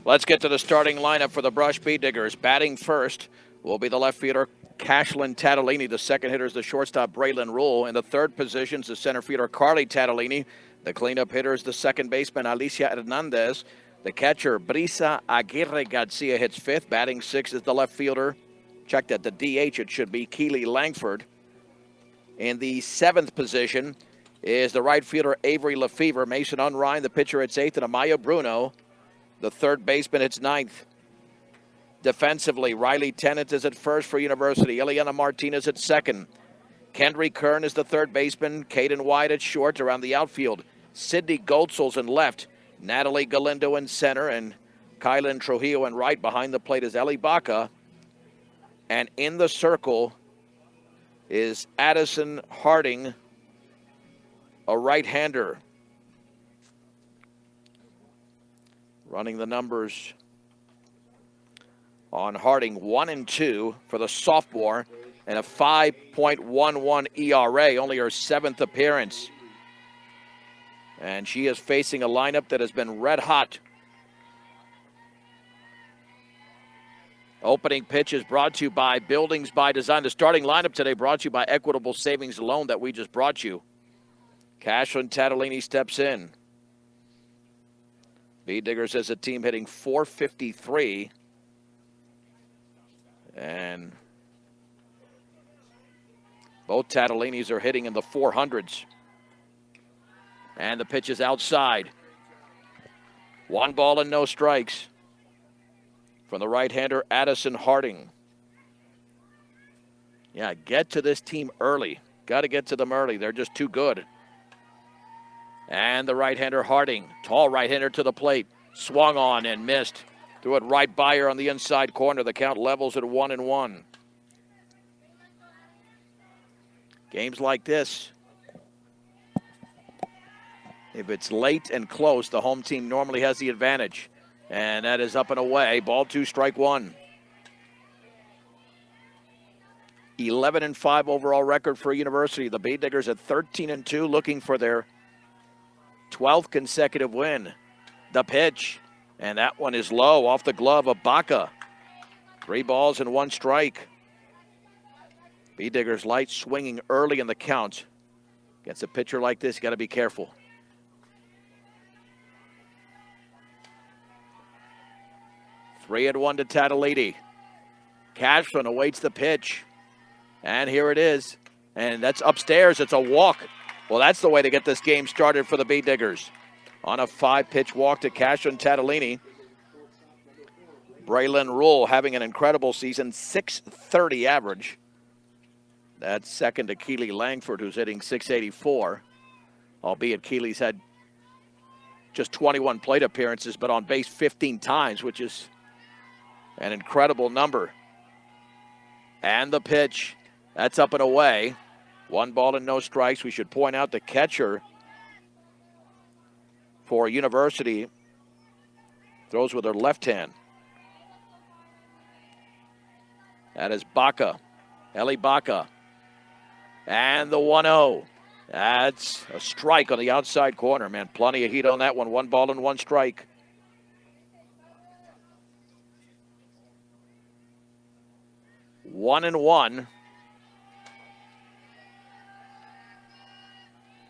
Let's get to the starting lineup for the Brush Bee Diggers. Batting first will be the left fielder, Cashlyn Tatolini. The second hitter is the shortstop, Braylon Rule. In the third position is the center fielder, Carly Tatolini. The cleanup hitter is the second baseman, Alicia Hernandez. The catcher, Brisa Aguirre Garcia, hits fifth. Batting sixth is the left fielder. Check that, the DH it should be, Keely Lankford. In the seventh position is the right fielder, Avery Lefevre. Mason Unrein, the pitcher, hits eighth, and Amaya Bruno, the third baseman, hits ninth. Defensively, Riley Tennant is at first for University. Eliana Martinez at second. Kendry Kern is the third baseman. Kaden Wyatt at short. Around the outfield, Sydney Goetzel's in left. Natalie Galindo in center. And Kylan Trujillo in right. Behind the plate is Ellie Baca. And in the circle is Addison Harding, a right-hander. Running the numbers on Harding, 1-2 for the sophomore and a 5.11 ERA, only her seventh appearance. And she is facing a lineup that has been red hot. Opening pitch is brought to you by Buildings by Design. The starting lineup today brought to you by Equitable Savings Loan that we just brought you. Cashlyn Tatolini steps in. Bee Diggers as a team hitting .453. And both Tatolinis are hitting in the 400s. And the pitch is outside. 1 ball and no strikes from the right-hander, Addison Harding. Yeah, get to this team early. Got to get to them early. They're just too good. And the right-hander, Harding. Tall right-hander to the plate. Swung on and missed. Threw it right by her on the inside corner. The count levels at 1-1. Games like this, if it's late and close, the home team normally has the advantage. And that is up and away. Ball 2, strike 1. 11-5 overall record for University. The Bee Diggers at 13-2, looking for their 12th consecutive win. The pitch, and that one is low, off the glove of Baca. 3 balls and 1 strike. Bee Diggers light swinging early in the count. Against a pitcher like this, you got to be careful. 3-1 to Tatolini. Cashlyn awaits the pitch. And here it is. And that's upstairs. It's a walk. Well, that's the way to get this game started for the Bee Diggers. On a 5-pitch walk to Cashlyn Tatolini. Braylon Rule having an incredible season, .630 average. That's second to Keely Langford, who's hitting .684. Albeit Keely's had just 21 plate appearances, but on base 15 times, which is an incredible number. And the pitch, that's up and away. 1 ball and no strikes. We should point out the catcher for University throws with her left hand. That is Baca, Ellie Baca. And the 1-0. That's a strike on the outside corner, man. Plenty of heat on that one. 1 ball and 1 strike. One and one.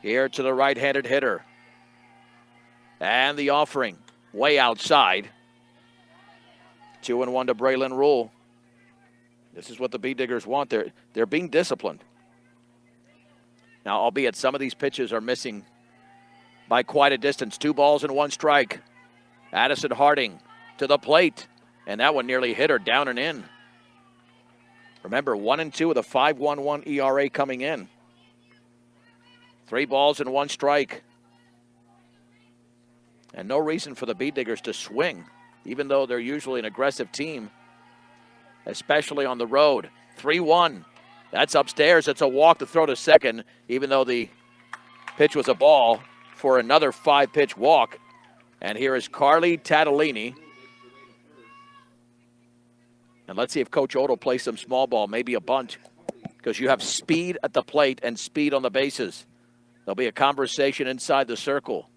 Here to the right-handed hitter. And the offering way outside. 2-1 to Braylon Rule. This is what the Bee Diggers want. They're being disciplined. Now, albeit some of these pitches are missing by quite a distance. 2 balls and 1 strike. Addison Harding to the plate. And that one nearly hit her down and in. Remember, 1-2 with a 5.11 ERA coming in. 3 balls and 1 strike. And no reason for the Bee Diggers to swing, even though they're usually an aggressive team, especially on the road. 3-1. That's upstairs. It's a walk to throw to second, even though the pitch was a ball for another 5-pitch walk. And here is Carly Tatolini. And let's see if Coach Odo plays some small ball, maybe a bunt, because you have speed at the plate and speed on the bases. There'll be a conversation inside the circle.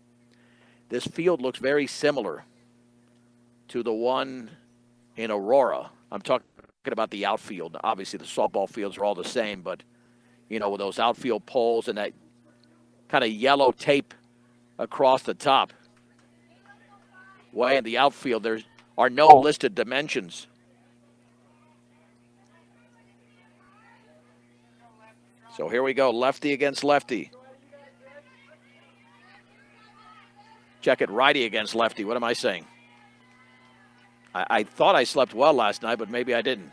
This field looks very similar to the one in Aurora. I'm talking about the outfield. Obviously, the softball fields are all the same, but, you know, with those outfield poles and that kind of yellow tape across the top. Way in the outfield, there are no listed dimensions. So here we go, lefty against lefty. Check it, righty against lefty. What am I saying? I thought I slept well last night, but maybe I didn't.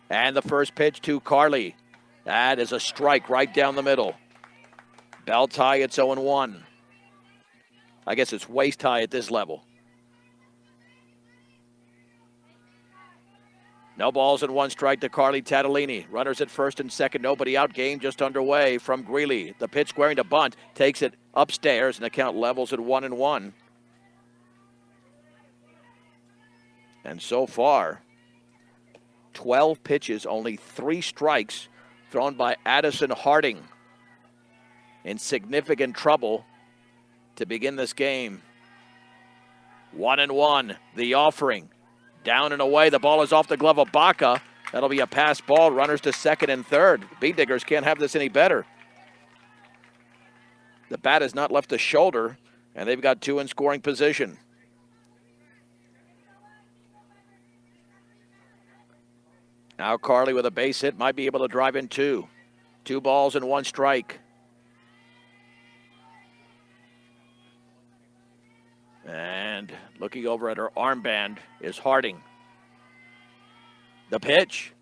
And the first pitch to Carly. That is a strike right down the middle. Belt high, it's 0-1. I guess it's waist high at this level. No balls and one strike to Keely Tatolini. Runners at first and second, nobody out. Game just underway from Greeley. The pitch squaring to bunt, takes it upstairs, and the count levels at 1-1. And so far, 12 pitches, only 3 strikes thrown by Addison Harding. In significant trouble to begin this game. 1-1, the offering. Down and away, the ball is off the glove of Baca. That'll be a pass ball, runners to second and third. Beat Diggers can't have this any better. The bat has not left the shoulder, and they've got 2 in scoring position. Now Carly with a base hit might be able to drive in 2. 2 balls and 1 strike. And looking over at her armband is Harding. The pitch,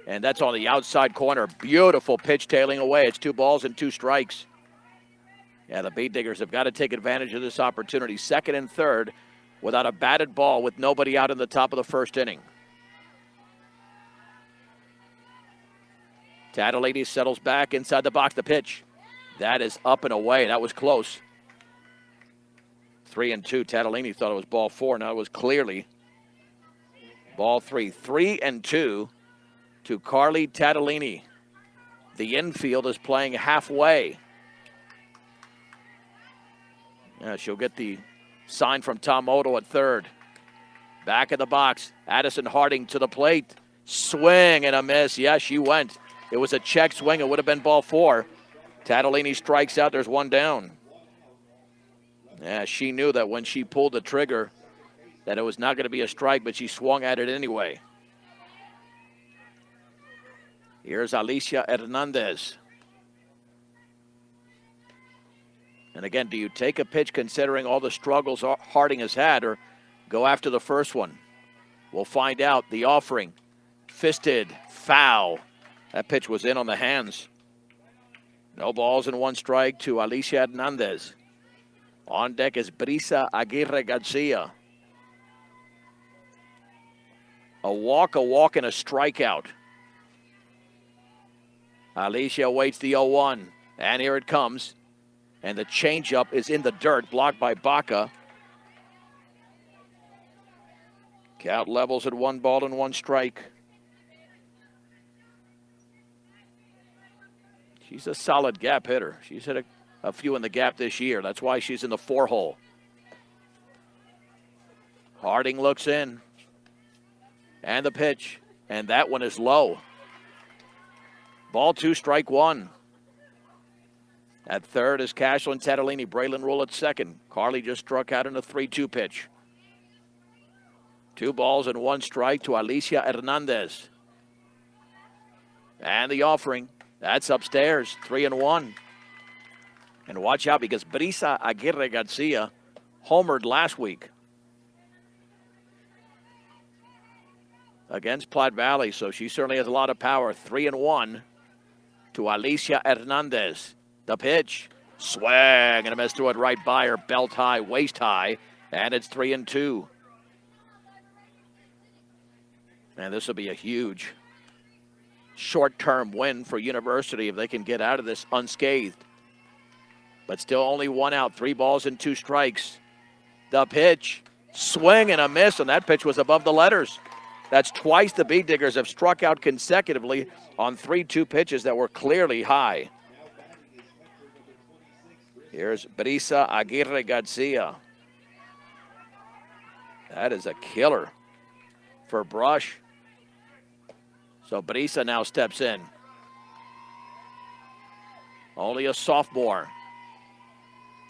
and that's on the outside corner. Beautiful pitch tailing away. It's 2 balls and 2 strikes. Yeah, the Beat Diggers have got to take advantage of this opportunity. Second and third without a batted ball with nobody out in the top of the first inning. Tatolini settles back inside the box. The pitch. That is up and away. That was close. 3-2. Tatolini thought it was ball 4. Now it was clearly ball 3. 3-2 to Keely Tatolini. The infield is playing halfway. Yeah, she'll get the sign from Tom Odo at third. Back of the box. Addison Harding to the plate. Swing and a miss. Yeah, she went. It was a check swing. It would have been ball 4. Tatolini strikes out. There's 1 down. Yeah, she knew that when she pulled the trigger that it was not going to be a strike, but she swung at it anyway. Here's Alicia Hernandez. And again, do you take a pitch considering all the struggles Harding has had, or go after the first one? We'll find out. The offering. Fisted. Foul. That pitch was in on the hands. No balls and 1 strike to Alicia Hernandez. On deck is Brisa Aguirre Garcia. A walk, and a strikeout. Alicia waits the 0-1, and here it comes. And the changeup is in the dirt, blocked by Baca. Count levels at 1 ball and 1 strike. She's a solid gap hitter. She's hit a few in the gap this year. That's why she's in the 4-hole. Harding looks in. And the pitch. And that one is low. Ball 2, strike 1. At third is Cashlin Tatolini. Braylon Rule at second. Carly just struck out in a 3-2 pitch. 2 balls and 1 strike to Alicia Hernandez. And the offering. That's upstairs. 3-1. And watch out, because Brisa Aguirre Garcia homered last week against Platte Valley, so she certainly has a lot of power. 3-1 to Alicia Hernandez. The pitch. Swing and a miss, through it right by her. Belt high, waist high, and it's 3-2. And this will be a huge short-term win for University if they can get out of this unscathed. But still only 1 out, 3 balls and 2 strikes. The pitch, swing and a miss, and that pitch was above the letters. That's twice the Beat Diggers have struck out consecutively on 3-2 pitches that were clearly high. Here's Brisa Aguirre Garcia. That is a killer. for Brush. So Brisa now steps in. Only a sophomore.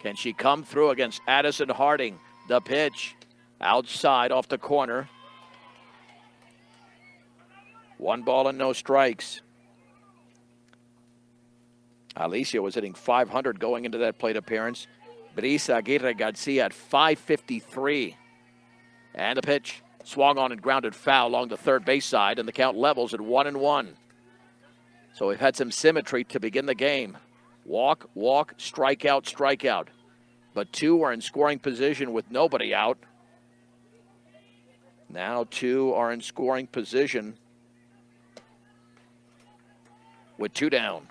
Can she come through against Addison Harding? The pitch outside off the corner. 1 ball and no strikes. Alicia was hitting .500 going into that plate appearance. Brisa Aguirre Garcia at .553. And the pitch swung on and grounded foul along the third base side, and the count levels at 1-1. So we've had some symmetry to begin the game. Walk, walk, strikeout, strikeout. But 2 are in scoring position with nobody out. Now 2 are in scoring position with 2 down.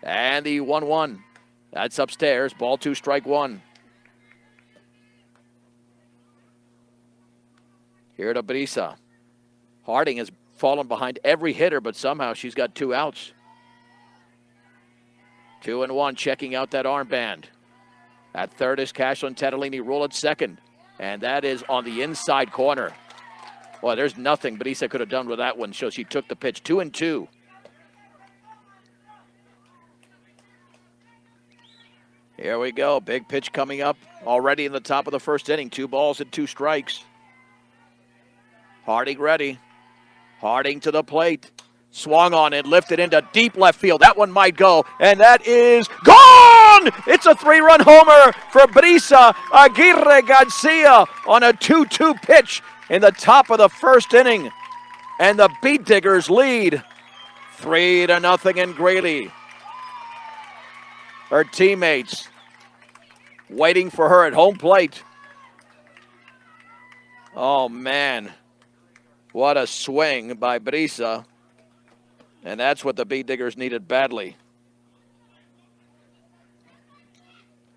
And the 1-1. That's upstairs. Ball 2, strike 1. Here to Brisa. Harding has fallen behind every hitter, but somehow she's got 2 outs. 2-1, checking out that armband. At third is Cashlin Tatolini. Roll at second. And that is on the inside corner. Boy, there's nothing Brisa could have done with that one, so she took the pitch. 2-2. Here we go. Big pitch coming up already in the top of the first inning. 2 balls and 2 strikes. Harding ready. Harding to the plate. Swung on and lifted into deep left field. That one might go, and that is gone! It's a 3-run homer for Brisa Aguirre Garcia on a 2-2 pitch in the top of the first inning. And the Beat Diggers lead 3-0 in Greeley. Her teammates waiting for her at home plate. Oh, man. What a swing by Brisa. And that's what the Beat Diggers needed badly.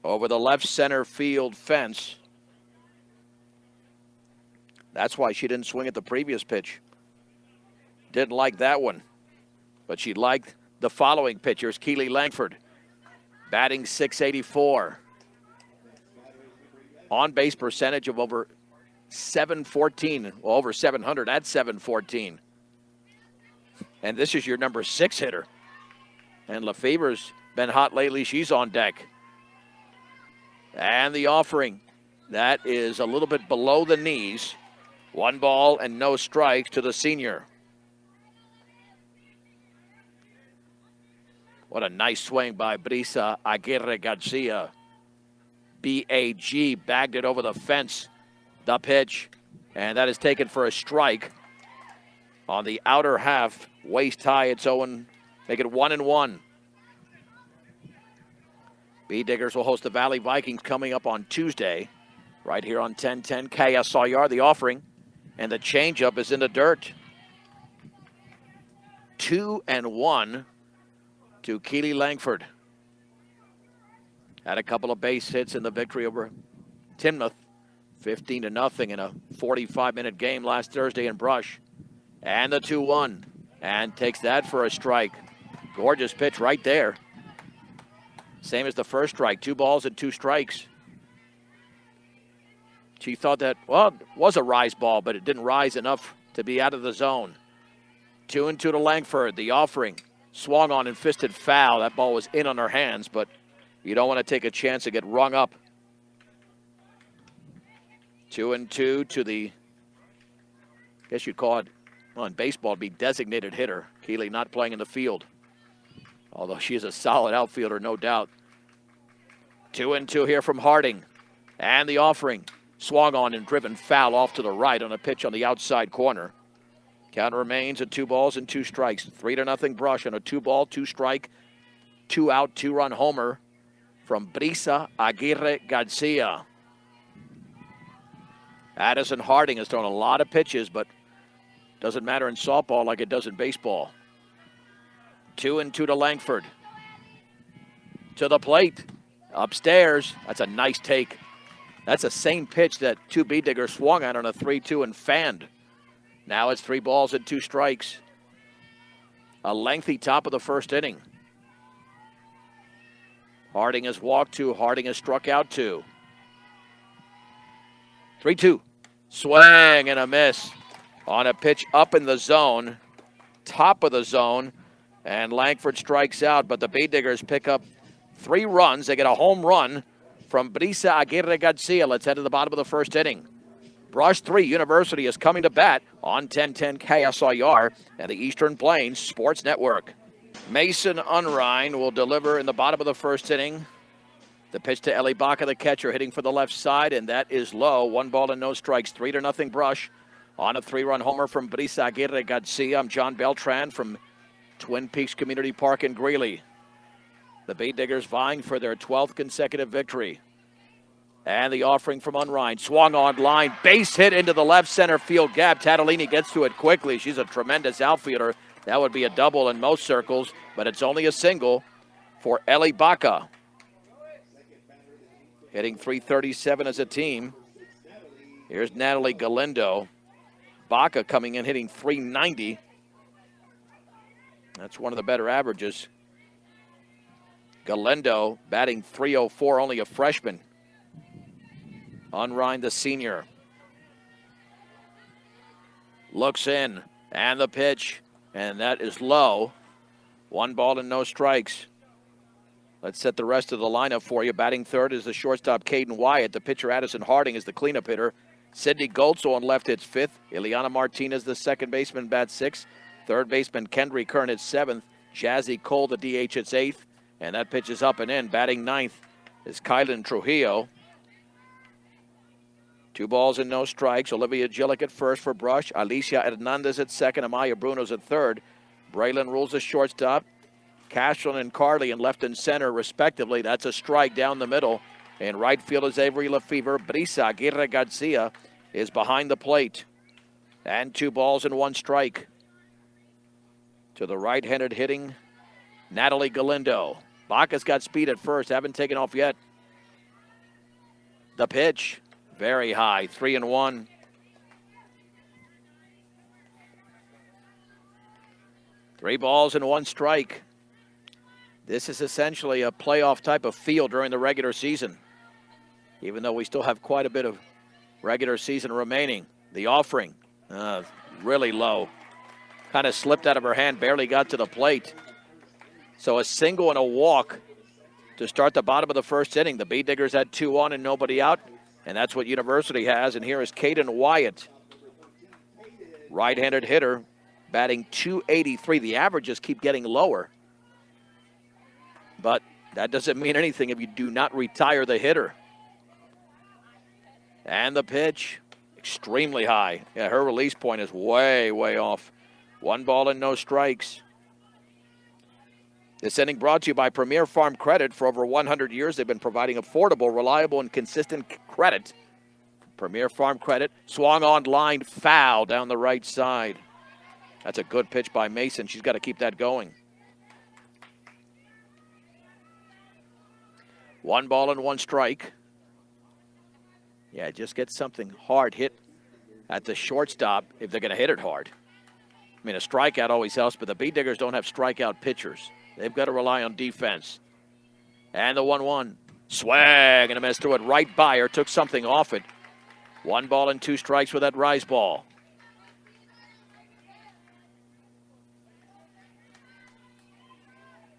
Over the left center field fence. That's why she didn't swing at the previous pitch. Didn't like that one. But she liked the following pitchers. Keely Lankford, batting .684. On-base percentage of over .714. Well, over 700 at .714. And this is your number 6 hitter. And Lefevre's been hot lately. She's on deck. And the offering. That is a little bit below the knees. 1 ball and no strikes to the senior. What a nice swing by Brisa Aguirre Garcia. B-A-G bagged it over the fence. The pitch. And that is taken for a strike. On the outer half, waist high, it's 0, make it 1-1. Bee Diggers will host the Valley Vikings coming up on Tuesday, right here on 1010 KSIR, the offering. And the changeup is in the dirt. 2-1 to Keely Langford. Had a couple of base hits in the victory over Timoth, 15-0 in a 45-minute game last Thursday in Brush. And the 2-1, and takes that for a strike. Gorgeous pitch right there. Same as the first strike, 2 balls and 2 strikes. She thought that, well, it was a rise ball, but it didn't rise enough to be out of the zone. 2-2 to Langford, the offering. Swung on and fisted foul. That ball was in on her hands, but you don't want to take a chance to get rung up. 2-2 to the, I guess you'd call it, well, in baseball, it'd be designated hitter. Keely not playing in the field, although she is a solid outfielder, no doubt. 2-2 here from Harding. And the offering. Swung on and driven foul off to the right on a pitch on the outside corner. Count remains at 2 balls and 2 strikes. 3-0 Brush on a 2-ball, 2-strike, 2-out, 2-run homer from Brisa Aguirre Garcia. Addison Harding has thrown a lot of pitches, but doesn't matter in softball like it does in baseball. 2-2 to Langford. To the plate. Upstairs. That's a nice take. That's the same pitch that 2 Bee Diggers swung at on a 3-2 and fanned. Now it's 3 balls and 2 strikes. A lengthy top of the first inning. Harding has walked 2. Harding has struck out 2. 3-2. Swing and a miss on a pitch up in the zone, top of the zone, and Langford strikes out, but the Bay Diggers pick up 3 runs. They get a home run from Brisa Aguirre Garcia. Let's head to the bottom of the first inning. Brush 3 University is coming to bat on 1010 KSIR and the Eastern Plains Sports Network. Mason Unrein will deliver in the bottom of the first inning. The pitch to Eli Baca, the catcher, hitting for the left side, and that is low. 1 ball and no strikes, 3-0 Brush on a 3-run homer from Brisa Aguirre Garcia. I'm John Beltran from Twin Peaks Community Park in Greeley. The Bay Diggers vying for their 12th consecutive victory. And the offering from Unrein. Swung on line. Base hit into the left center field gap. Tatolini gets to it quickly. She's a tremendous outfielder. That would be a double in most circles, but it's only a single for Eli Baca. Hitting .337 as a team. Here's Natalie Galindo. Baca coming in hitting .390. That's one of the better averages. Galindo batting .304, only a freshman. Unrein, the senior. Looks in, and the pitch, and that is low. 1 ball and no strikes. Let's set the rest of the lineup for you. Batting third is the shortstop, Kaden Wyatt. The pitcher, Addison Harding, is the cleanup hitter. Sydney Goltzel on left hits 5th. Ileana Martinez, the second baseman, bats 6th. Third baseman, Kendry Kern, hits 7th. Jazzy Cole, the DH, hits 8th. And that pitch is up and in. Batting 9th is Kylan Trujillo. 2 balls and no strikes. Olivia Gillick at first for Brush. Alicia Hernandez at second. Amaya Bruno's at third. Braylon rules the shortstop. Cashlin and Carly in left and center, respectively. That's a strike down the middle. In right field is Avery Lefevre. Brisa Aguirre Garcia is behind the plate. And 2 balls and 1 strike. To the right-handed hitting, Natalie Galindo. Baca's got speed at first. Haven't taken off yet. The pitch. Very high, 3-1. Three balls and 1 strike. This is essentially a playoff type of feel during the regular season, even though we still have quite a bit of regular season remaining. The offering, really low. Kind of slipped out of her hand, barely got to the plate. So a single and a walk to start the bottom of the first inning. The Bee Diggers had 2 on and nobody out. And that's what University has. And here is Kaden Wyatt, right-handed hitter, batting .283. The averages keep getting lower. But that doesn't mean anything if you do not retire the hitter. And the pitch, extremely high. Yeah, her release point is way, way off. 1 ball and no strikes. This inning brought to you by Premier Farm Credit. For over 100 years, they've been providing affordable, reliable, and consistent credit. Premier Farm Credit, swung on line, foul down the right side. That's a good pitch by Mason. She's got to keep that going. 1 ball and 1 strike. Yeah, just get something hard hit at the shortstop if they're going to hit it hard. I mean, a strikeout always helps, but the Bee Diggers don't have strikeout pitchers. They've got to rely on defense. And the 1-1. Swag and a miss, threw it right by her. Took something off it. 1 ball and 2 strikes with that rise ball.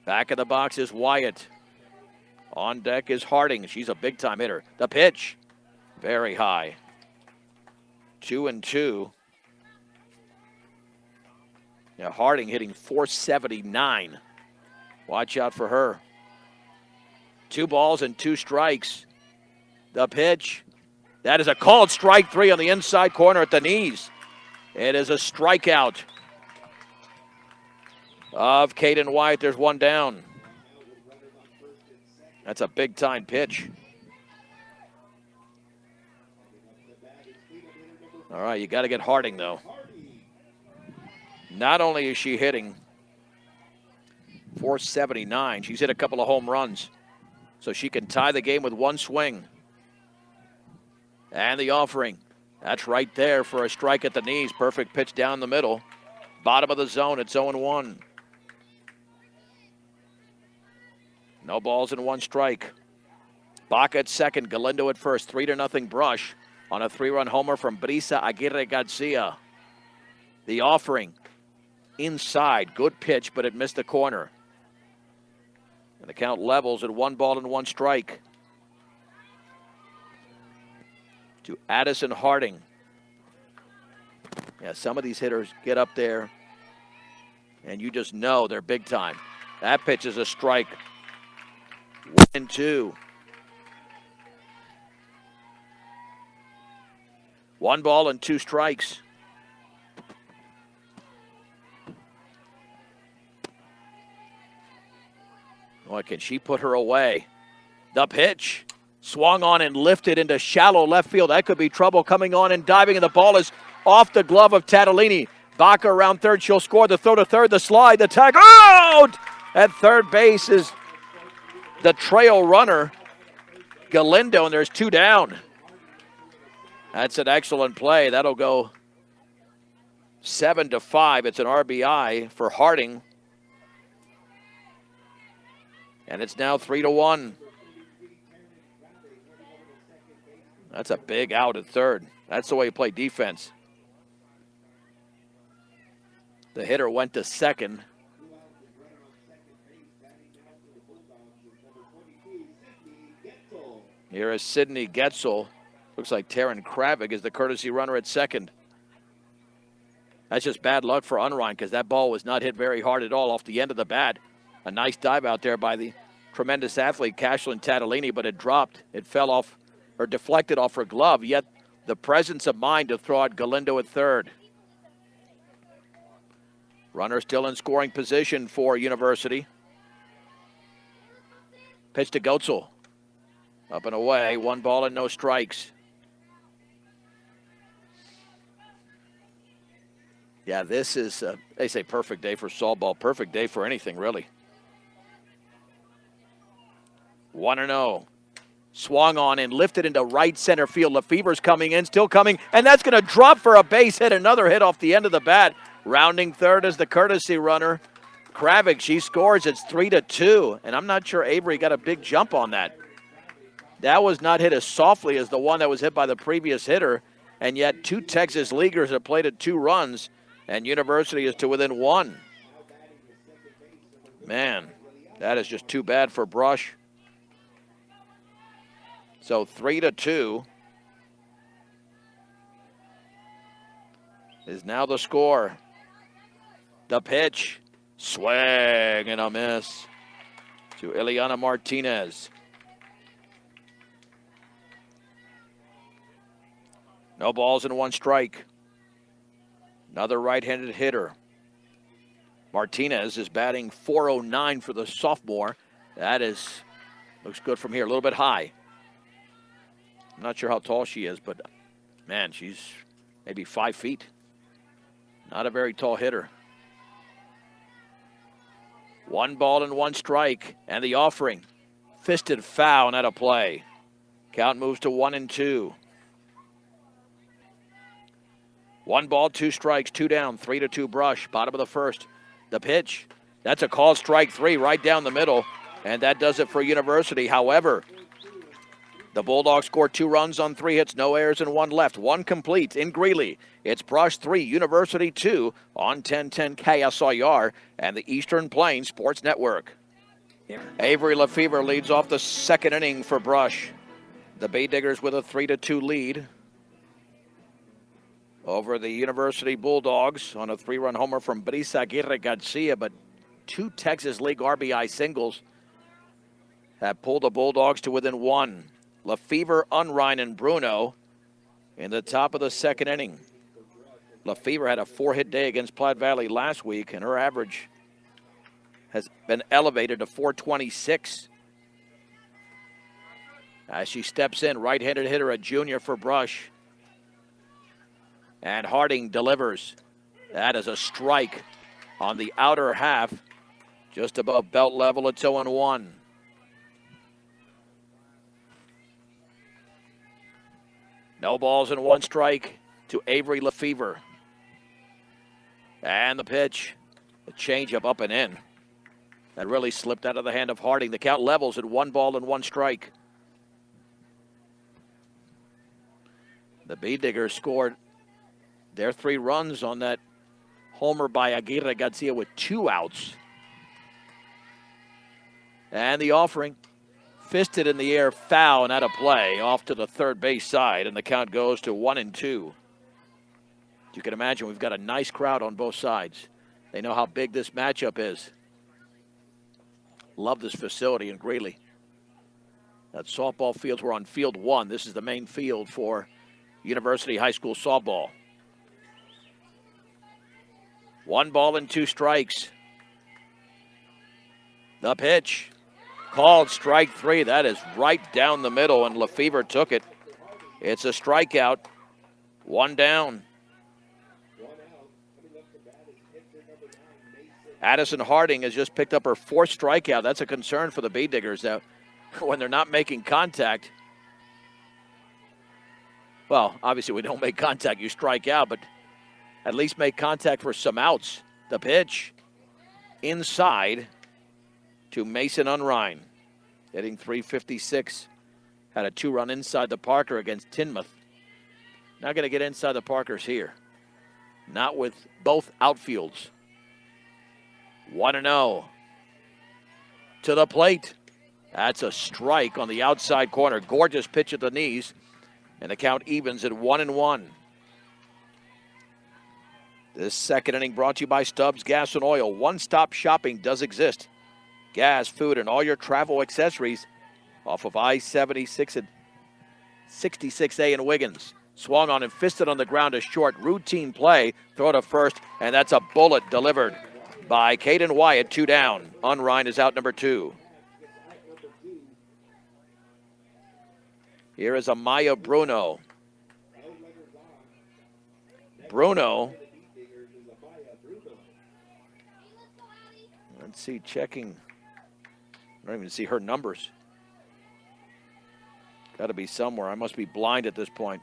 Back of the box is Wyatt. On deck is Harding. She's a big-time hitter. The pitch, very high. 2-2. Yeah, Harding hitting .479. Watch out for her. 2 balls and 2 strikes. The pitch. That is a called strike 3 on the inside corner at the knees. It is a strikeout of Kaden Wyatt. There's 1 down. That's a big-time pitch. All right, you got to get Harding, though. Not only is she hitting .479, she's hit a couple of home runs. So she can tie the game with 1 swing. And the offering. That's right there for a strike at the knees. Perfect pitch down the middle. Bottom of the zone, it's 0-1. No balls and 1 strike. Baca at second, Galindo at first. 3-0 Brush. on a 3-run homer from Brisa Aguirre Garcia. The offering inside. Good pitch, but it missed the corner. And the count levels at 1-1 strike. To Addison Harding. Yeah, some of these hitters get up there, and you just know they're big time. That pitch is a strike. 1-2. 1-2 strikes. Boy, can she put her away. The pitch swung on and lifted into shallow left field. That could be trouble coming on and diving, and the ball is off the glove of Tatolini. Baca around third. She'll score. The throw to third. The slide. The tag. Out! At third base is the trail runner, Galindo, and there's 2 down. That's an excellent play. That'll go 7-5. It's an RBI for Harding. And it's now 3-1. That's a big out at third. That's the way you play defense. The hitter went to second. Here is Sydney Getzel. Looks like Taryn Kravik is the courtesy runner at second. That's just bad luck for Unrein because that ball was not hit very hard at all off the end of the bat. A nice dive out there by the tremendous athlete, Kashlyn Tatolini, but it dropped. It fell off or deflected off her glove, yet the presence of mind to throw out Galindo at third. Runner still in scoring position for University. Pitch to Goetzel. Up and away, 1 and no strikes. Yeah, this is, they say perfect day for softball. Perfect day for anything, really. 1-0. Swung on and lifted into right center field. Lefevre's coming in, still coming, and that's going to drop for a base hit. Another hit off the end of the bat. Rounding third is the courtesy runner, Kravik. She scores. It's 3-2, and I'm not sure Avery got a big jump on that. That was not hit as softly as the one that was hit by the previous hitter, and yet 2 Texas Leaguers have played at 2 runs, and University is to within 1. Man, that is just too bad for Brush. So 3-2 is now the score. The pitch, swing and a miss to Ileana Martinez. No balls and 1 strike. Another right-handed hitter. Martinez is batting .409 for the sophomore. That looks good from here, a little bit high. I'm not sure how tall she is, but man, she's maybe 5 feet. Not a very tall hitter. 1 and 1 strike, and the offering. Fisted foul, and out of play. Count moves to 1-2. 1 2 strikes, 2 down, 3-2 Brush. Bottom of the first. The pitch. That's a called strike 3 right down the middle, and that does it for University. However, the Bulldogs scored 2 runs on 3 hits, no errors, and 1 left. 1 complete in Greeley. It's Brush 3, University 2 on 1010 KSIR and the Eastern Plains Sports Network. Avery Lefevre leads off the second inning for Brush. The Bay Diggers with a 3-2 lead over the University Bulldogs on a 3-run homer from Brisa Aguirre Garcia, but 2 Texas League RBI singles have pulled the Bulldogs to within 1. Lefevre, Unrein, and Bruno in the top of the second inning. Lefevre had a 4-hit day against Platte Valley last week, and her average has been elevated to .426. As she steps in, right-handed hitter, a junior for Brush. And Harding delivers. That is a strike on the outer half, just above belt level. It's 0-1. No balls and 1 strike to Avery Lefevre. And the pitch, the changeup up and in. That really slipped out of the hand of Harding. The count levels at 1 and 1 strike. The Bee Diggers scored their 3 runs on that homer by Aguirre Garcia with 2 outs. And the offering, fisted in the air, foul and out of play, off to the third base side, and the count goes to 1-2. You can imagine we've got a nice crowd on both sides. They know how big this matchup is. Love this facility in Greeley. That softball fields were on field 1. This is the main field for University High School softball. 1 ball and 2 strikes. The pitch. Called strike 3. That is right down the middle, and Lefevre took it. It's a strikeout. 1 down. Addison Harding has just picked up her 4th strikeout. That's a concern for the Bee Diggers that when they're not making contact. Well, obviously we don't make contact, you strike out, but at least make contact for some outs. The pitch inside to Mason Unrein, hitting .356. Had a 2-run inside the Parker against Tinmouth. Not going to get inside the Parkers here. Not with both outfields. 1-0 to the plate. That's a strike on the outside corner. Gorgeous pitch at the knees, and the count evens at 1-1. This second inning brought to you by Stubbs Gas and Oil. One-stop shopping does exist. Gas, food, and all your travel accessories off of I-76 at 66A in Wiggins. Swung on and fisted on the ground, a short routine play. Throw to first, and that's a bullet delivered by Kaden Wyatt. 2 down. Unrein is out number 2. Here is Amaya Bruno. Bruno. Let's see, checking. I don't even see her numbers. Got to be somewhere. I must be blind at this point.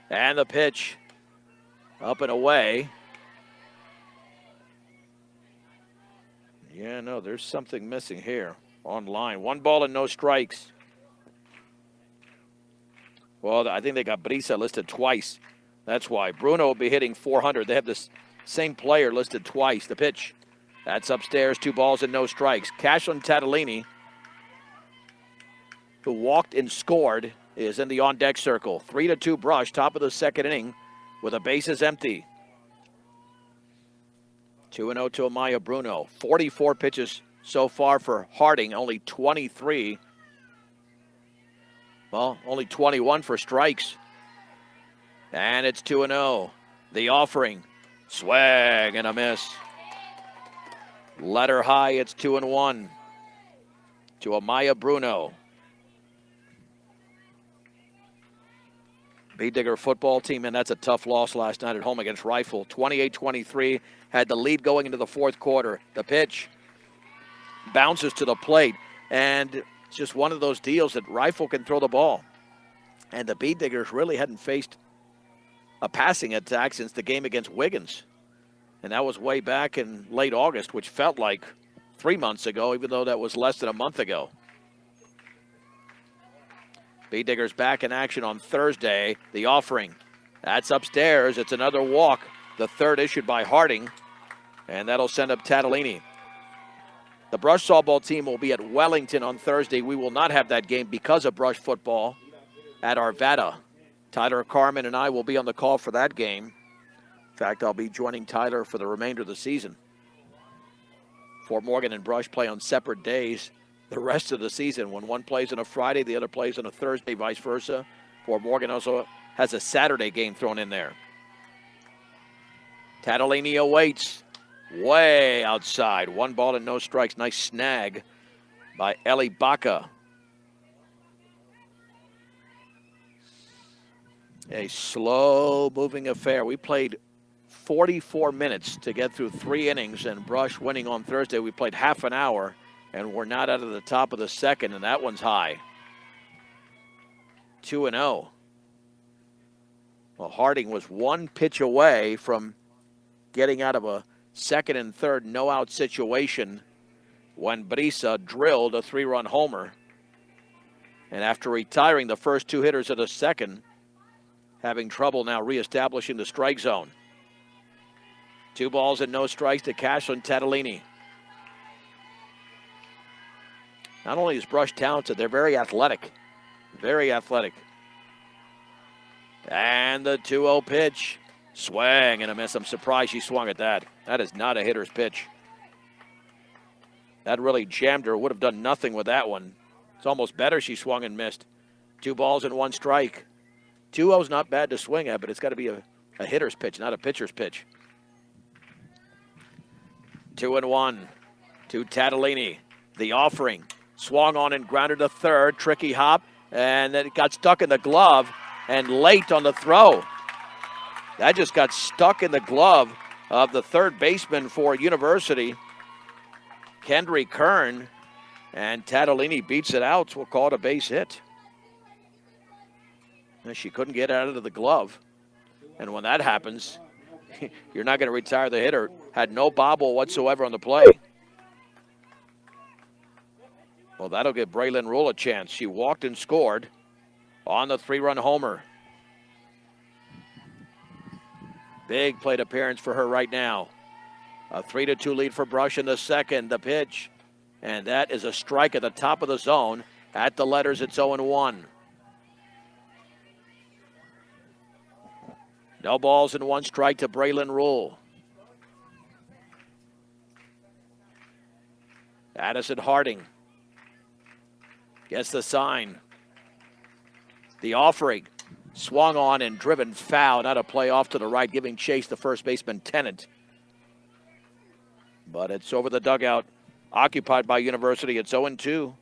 And the pitch. Up and away. Yeah, no, there's something missing here on line. 1 ball and no strikes. Well, I think they got Brisa listed twice. That's why. Bruno will be hitting .400. They have this same player listed twice. The pitch. That's upstairs. 2 balls and no strikes. Cashlin Tatolini, who walked and scored, is in the on-deck circle. 3-2 Brush, top of the second inning, with the bases empty. 2-0 to Amaya Bruno. 44 pitches so far for Harding, only 23. Well, only 21 for strikes. And it's 2-0. The offering. Swag and a miss. Letter high, it's 2-1 to Amaya Bruno. Bee Digger football team, and that's a tough loss last night at home against Rifle. 28-23, had the lead going into the 4th quarter. The pitch bounces to the plate, and it's just one of those deals that Rifle can throw the ball. And the Bee Diggers really hadn't faced a passing attack since the game against Wiggins. And that was way back in late August, which felt like 3 months ago, even though that was less than a month ago. Bee Diggers back in action on Thursday. The offering. That's upstairs. It's another walk. The 3rd issued by Harding. And that'll send up Tatolini. The Brush softball team will be at Wellington on Thursday. We will not have that game because of Brush football at Arvada. Tyler Carmen and I will be on the call for that game. In fact, I'll be joining Tyler for the remainder of the season. Fort Morgan and Brush play on separate days the rest of the season. When one plays on a Friday, the other plays on a Thursday, vice versa. Fort Morgan also has a Saturday game thrown in there. Tatolini awaits. Way outside. 1 ball and no strikes. Nice snag by Ellie Baca. A slow-moving affair. We played 44 minutes to get through 3 innings, and Brush winning on Thursday. We played half an hour, and we're not out of the top of the 2nd, and that one's high. 2-0. Well, Harding was 1 pitch away from getting out of a 2nd and 3rd no-out situation when Brisa drilled a 3-run homer. And after retiring the first two hitters of the second, having trouble now reestablishing the strike zone. 2 balls and no strikes to Kashlyn Tatolini. Not only is Brush talented, they're very athletic. Very athletic. And the 2-0 pitch. Swing and a miss. I'm surprised she swung at that. That is not a hitter's pitch. That really jammed her. Would have done nothing with that one. It's almost better she swung and missed. 2 balls and 1 strike. 2-0's not bad to swing at, but it's got to be a hitter's pitch, not a pitcher's pitch. 2-1 to Tatolini. The offering. Swung on and grounded to third. Tricky hop. And then it got stuck in the glove. And late on the throw. That just got stuck in the glove of the third baseman for University, Kendry Kern. And Tatolini beats it out. We'll call it a base hit. And she couldn't get out of the glove. And when that happens, you're not going to retire the hitter. Had no bobble whatsoever on the play. Well, that'll give Braylon Rule a chance. She walked and scored on the 3-run homer. Big plate appearance for her right now. A 3-2 lead for Brush in the second. The pitch. And that is a strike at the top of the zone. At the letters, it's 0-1. No balls and 1 strike to Braylon Rule. Addison Harding gets the sign. The offering. Swung on and driven foul. Not a play off to the right, giving chase to first baseman Tennant. But it's over the dugout. Occupied by University. It's 0-2.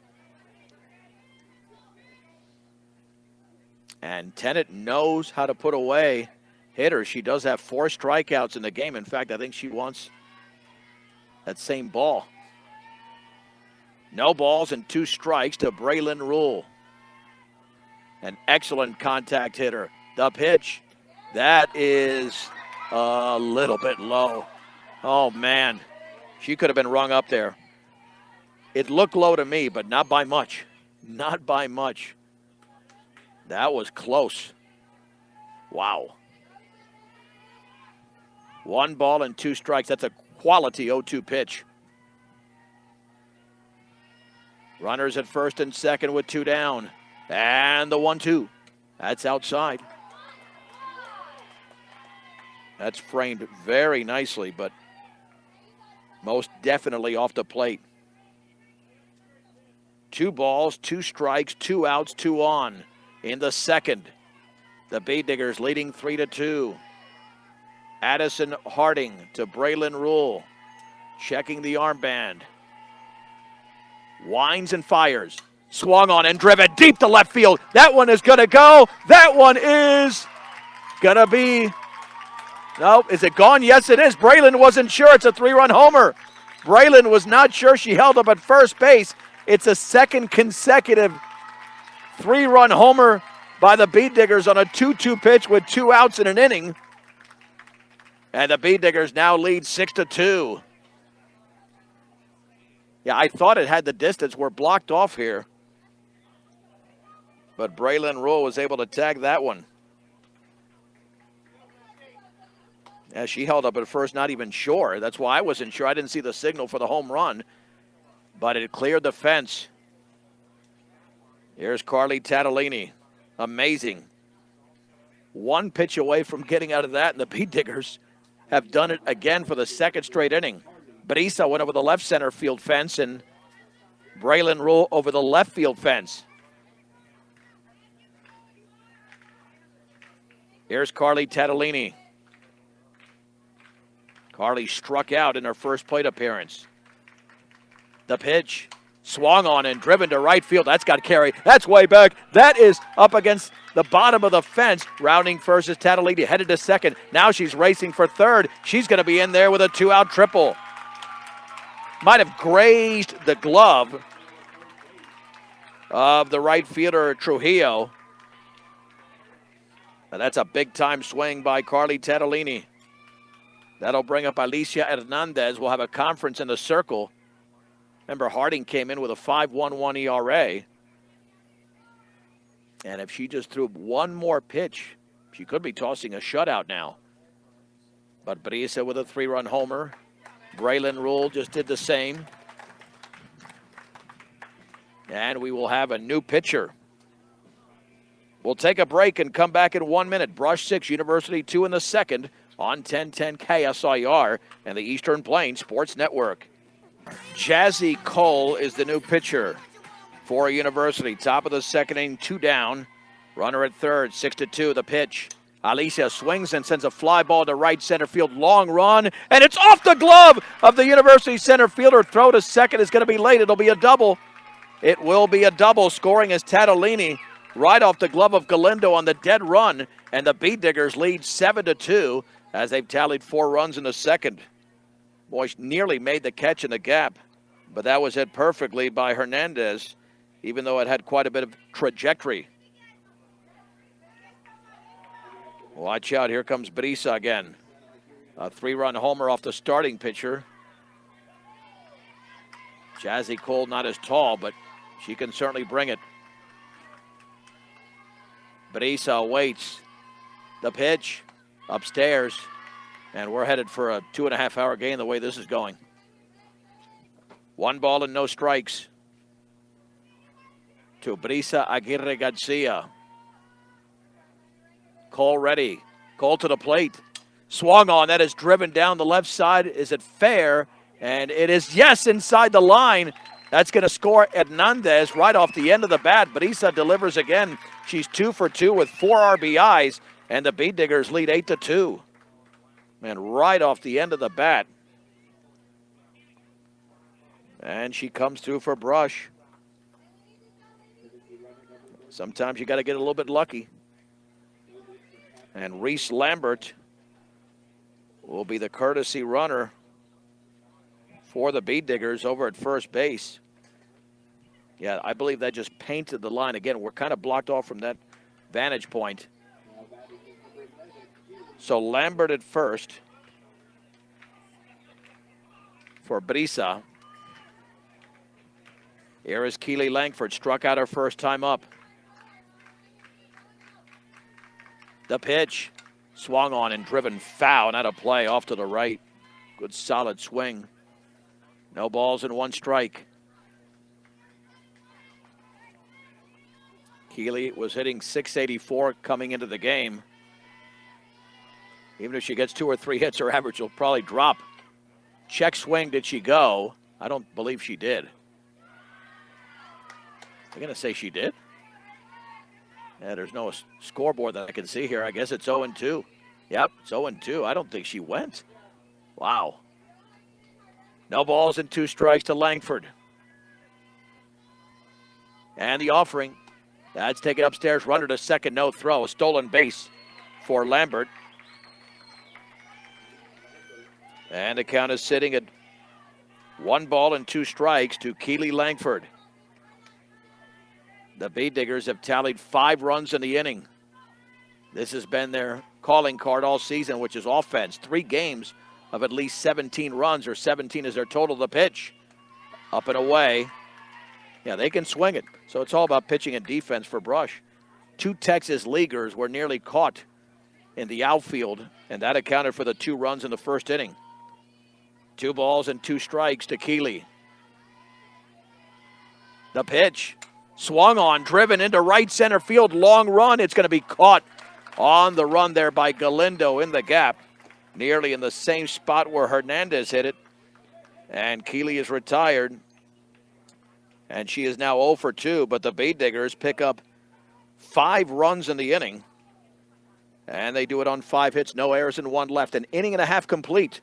And Tennant knows how to put away hitters. She does have 4 strikeouts in the game. In fact, I think she wants that same ball. No balls and 2 strikes to Braylon Rule. An excellent contact hitter. The pitch. That is a little bit low. Oh, man. She could have been rung up there. It looked low to me, but not by much. Not by much. That was close. Wow. 1 ball and 2 strikes. That's a quality 0-2 pitch. Runners at first and second with 2 down. And the 1-2. That's outside. That's framed very nicely, but most definitely off the plate. 2 balls, 2 strikes, 2 outs, 2 on in the second. The Bay Diggers leading 3-2. Addison Harding to Braylon Rule. Checking the armband. Winds and fires. Swung on and driven deep to left field. That one is going to go. That one is going to be... No, is it gone? Yes, it is. Braylon wasn't sure. It's a 3-run homer. Braylon was not sure. She held up at first base. It's a second consecutive 3-run homer by the Bee Diggers on a 2-2 pitch with 2 outs in an inning. And the Bee Diggers now lead 6-2. Yeah, I thought it had the distance. We're blocked off here. But Braylon Rule was able to tag that one. As she held up at first, not even sure. That's why I wasn't sure. I didn't see the signal for the home run. But it cleared the fence. Here's Keely Tatolini. Amazing. 1 pitch away from getting out of that, and the Bee Diggers have done it again for the second straight inning. Brisa went over the left center field fence, and Braylon Rule over the left field fence. Here's Keely Tatolini. Keely struck out in her first plate appearance. The pitch. Swung on and driven to right field. That's got carry. That's way back. That is up against the bottom of the fence. Rounding first is Tatolini, headed to second. Now she's racing for third. She's going to be in there with a 2-out triple. Might have grazed the glove of the right fielder, Trujillo. And that's a big-time swing by Keely Tatolini. That'll bring up Alicia Hernandez. We'll have a conference in the circle. Remember, Harding came in with a 5.11 ERA. And if she just threw one more pitch, she could be tossing a shutout now. But Brisa with a 3-run homer. Braylon Rule just did the same. And we will have a new pitcher. We'll take a break and come back in 1 minute. Brush 6, University 2 in the second on 1010 KSIR and the Eastern Plains Sports Network. Jazzy Cole is the new pitcher for University. Top of the second inning, 2 down. Runner at third, 6-2, the pitch. Alicia swings and sends a fly ball to right center field. Long run, and it's off the glove of the University center fielder. Throw to second is going to be late. It'll be a double. It will be a double. Scoring is Tatolini right off the glove of Galindo on the dead run. And the Bead Diggers lead 7-2 as they've tallied 4 runs in the second. Boy, nearly made the catch in the gap, but that was hit perfectly by Hernandez, even though it had quite a bit of trajectory. Watch out, here comes Brisa again. A 3-run homer off the starting pitcher. Jazzy Cole not as tall, but she can certainly bring it. Brisa waits. The pitch upstairs, and we're headed for a 2.5-hour game the way this is going. 1 ball and no strikes to Brisa Aguirre Garcia. Cole ready. Cole to the plate. Swung on. That is driven down the left side. Is it fair? And it is, yes, inside the line. That's going to score Hernandez right off the end of the bat. Brisa delivers again. She's 2 for 2 with 4 RBIs, and the Bead Diggers lead 8-2. Man, right off the end of the bat. And she comes through for Brush. Sometimes you got to get a little bit lucky. And Reese Lambert will be the courtesy runner for the Bead Diggers over at first base. Yeah, I believe that just painted the line. Again, we're kind of blocked off from that vantage point. So Lambert at first for Brisa. Here is Keely Lankford, struck out her first time up. The pitch, swung on and driven foul, not a play, off to the right. Good solid swing. No balls and 1 strike. Keely was hitting .684 coming into the game. Even if she gets 2 or 3 hits, her average will probably drop. Check swing, did she go? I don't believe she did. I'm going to say she did. Yeah, there's no scoreboard that I can see here. I guess it's 0-2. Yep, it's 0-2. I don't think she went. Wow. No balls and 2 strikes to Langford. And the offering. That's taken upstairs. Runner to second, no throw. A stolen base for Lambert. And the count is sitting at 1 ball and 2 strikes to Keely Langford. The Bead Diggers have tallied 5 runs in the inning. This has been their calling card all season, which is offense. 3 games of at least 17 runs, or 17 is their total. The pitch. Up and away. Yeah, they can swing it. So it's all about pitching and defense for Brush. 2 Texas Leaguers were nearly caught in the outfield, and that accounted for the 2 runs in the first inning. 2 balls and 2 strikes to Keely. The pitch. Swung on, driven into right center field. Long run. It's going to be caught on the run there by Galindo in the gap. Nearly in the same spot where Hernandez hit it. And Keely is retired. And she is now 0 for 2. But the Bead Diggers pick up 5 runs in the inning. And they do it on 5 hits, no errors, and 1 left. An inning and a half complete.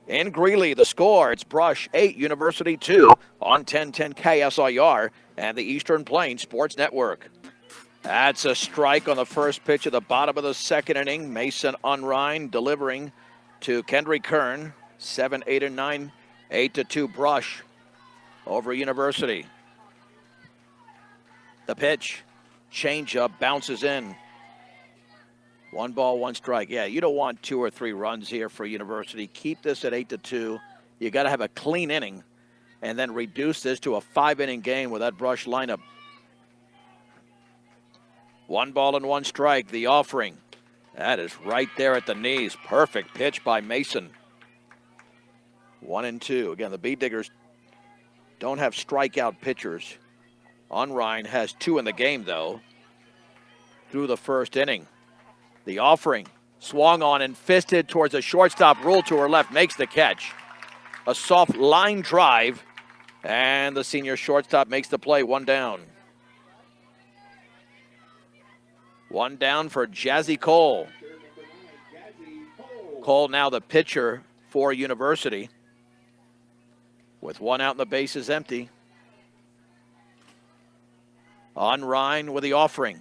In Greeley, the score, it's Brush 8, University 2 on 1010 KSIR and the Eastern Plains Sports Network. That's a strike on the first pitch of the bottom of the second inning. Mason Unrein delivering to Kendry Kern. 7, 8, and 9, 8-2 Brush over University. The pitch, changeup, bounces in. 1 ball, 1 strike. Yeah, you don't want 2 or 3 runs here for University. Keep this at 8-2. You got to have a clean inning and then reduce this to a 5-inning game with that Brush lineup. 1 ball and 1 strike. The offering. That is right there at the knees. Perfect pitch by Mason. 1-2. Again, the Bead Diggers don't have strikeout pitchers. Unrein has 2 in the game, though, through the first inning. The offering. Swung on and fisted towards a shortstop. Rule to her left. Makes the catch. A soft line drive. And the senior shortstop makes the play. 1 down. 1 down for Jazzy Cole. Cole now the pitcher for University. With 1 out and the bases empty. Unrein with the offering.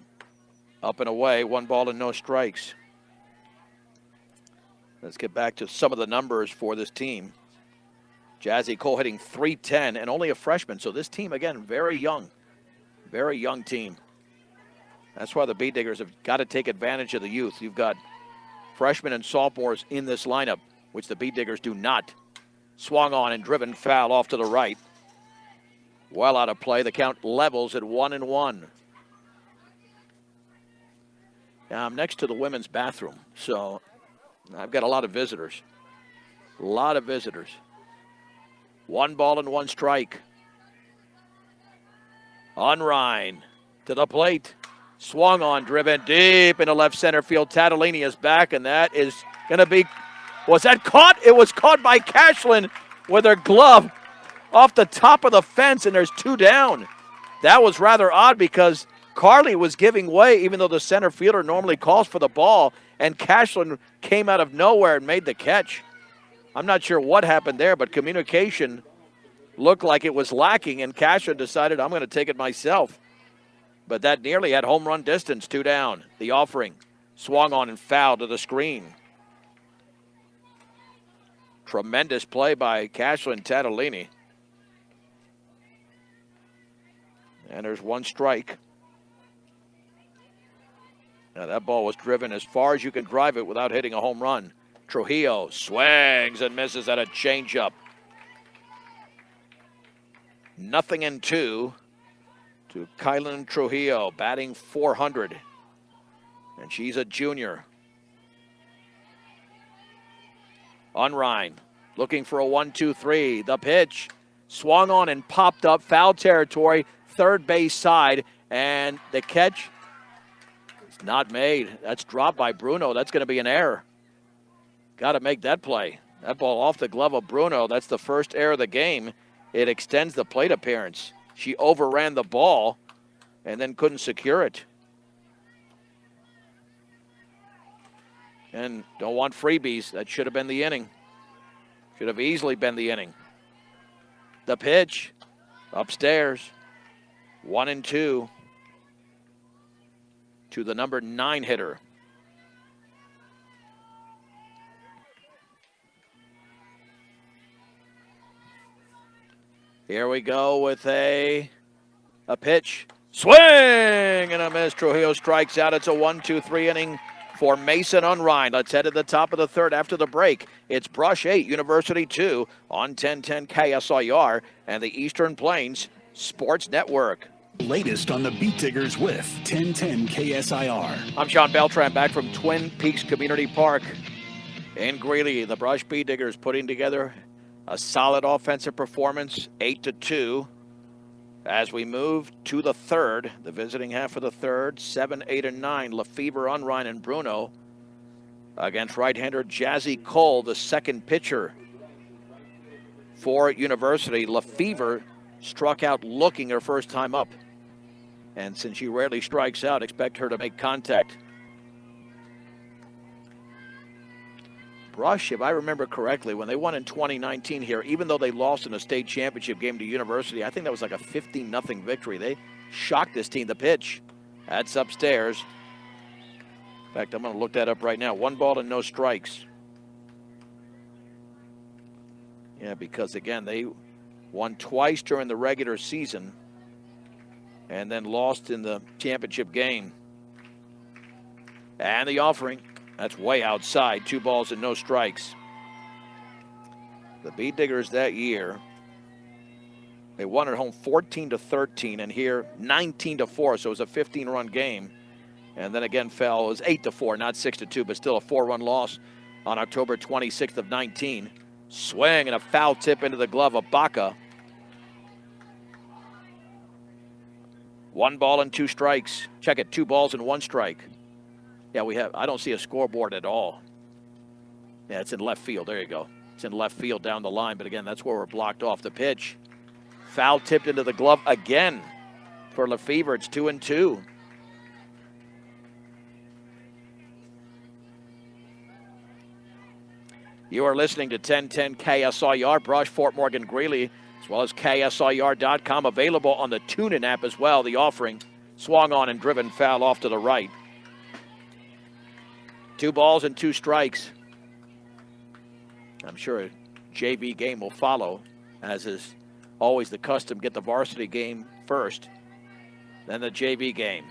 Up and away. 1 ball and no strikes. Let's get back to some of the numbers for this team. Jazzy Cole hitting .310 and only a freshman. So this team, again, very young. Very young team. That's why the Bead Diggers have got to take advantage of the youth. You've got freshmen and sophomores in this lineup, which the Bead Diggers do not. Swung on and driven foul off to the right. Well out of play. The count levels at 1-1. Now I'm next to the women's bathroom, so I've got a lot of visitors. A lot of visitors. 1 ball and 1 strike. Unrein to the plate. Swung on, driven deep into left center field. Tatolini is back, and that is going to be, was that caught? It was caught by Cashlin with her glove off the top of the fence, and there's 2 down. That was rather odd because Carly was giving way, even though the center fielder normally calls for the ball, and Cashlin came out of nowhere and made the catch. I'm not sure what happened there, but communication looked like it was lacking, and Cashlin decided, I'm going to take it myself. But that nearly had home run distance. 2 down. The offering. Swung on and fouled to the screen. Tremendous play by Cashlin Tatolini. And there's 1 strike. Now that ball was driven as far as you can drive it without hitting a home run. Trujillo swings and misses at a changeup. 0-2 to Kylan Trujillo, batting .400. And she's a junior. Unrein looking for a 1-2-3. The pitch swung on and popped up. Foul territory, third base side. And the catch is not made. That's dropped by Bruno. That's going to be an error. Got to make that play. That ball off the glove of Bruno. That's the first error of the game. It extends the plate appearance. She overran the ball and then couldn't secure it. And don't want freebies. That should have been the inning. Should have easily been the inning. The pitch upstairs. 1-2 to the number 9 hitter. Here we go with a pitch. Swing and a miss. Trujillo strikes out. It's a 1-2-3 inning for Mason Unrein. Let's head to the top of the third after the break. It's Brush 8, University 2 on 1010 KSIR and the Eastern Plains Sports Network. Latest on the Beat Diggers with 1010 KSIR. I'm Sean Beltran, back from Twin Peaks Community Park in Greeley. The Brush Beat Diggers putting together a solid offensive performance, 8-2. As we move to the third, the visiting half of the third, 7, 8, and 9, Lefevre, Unrein, and Bruno against right-hander Jazzy Cole, the second pitcher for University. Lefevre struck out looking her first time up. And since she rarely strikes out, expect her to make contact. Brush, if I remember correctly, when they won in 2019 here, even though they lost in a state championship game to University, I think that was like a 15-0 victory. They shocked this team. The pitch, that's upstairs. In fact, I'm going to look that up right now. 1 ball and no strikes. Yeah, because, again, they won twice during the regular season and then lost in the championship game. And the offering. That's way outside. 2 balls and no strikes. The Beat Diggers that year, they won at home 14-13, and here 19-4, so it was a 15-run game. And then again fell. It was 8-4, not 6-2, but still a 4-run loss on October 26th of 19. Swing and a foul tip into the glove of Baca. 1 ball and 2 strikes. Check it, 2 balls and 1 strike. Yeah, I don't see a scoreboard at all. Yeah, it's in left field. There you go. It's in left field down the line, but again, that's where we're blocked off the pitch. Foul tipped into the glove again for Lefevre. It's 2-2. You are listening to 1010 KSIR, Brush, Fort Morgan, Greeley, as well as KSIR.com, available on the TuneIn app as well. The offering swung on and driven foul off to the right. 2 balls and 2 strikes. I'm sure a JV game will follow, as is always the custom. Get the varsity game first, then the JV game.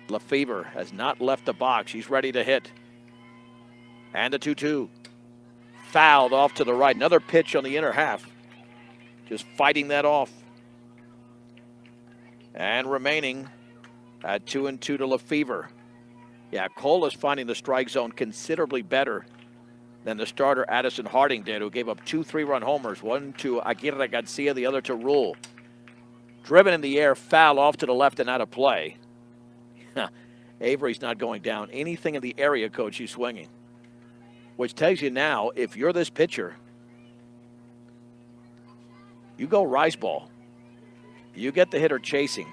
Lefevre has not left the box. He's ready to hit. And the 2-2. Fouled off to the right. Another pitch on the inner half. Just fighting that off. And remaining at 2-2 to Lefevre. Yeah, Cole is finding the strike zone considerably better than the starter Addison Harding did, who gave up 2 3-run homers, one to Aguirre Garcia, the other to Rule. Driven in the air, foul off to the left and out of play. Avery's not going down. Anything in the area, coach, he's swinging. Which tells you now, if you're this pitcher, you go rise ball. You get the hitter chasing.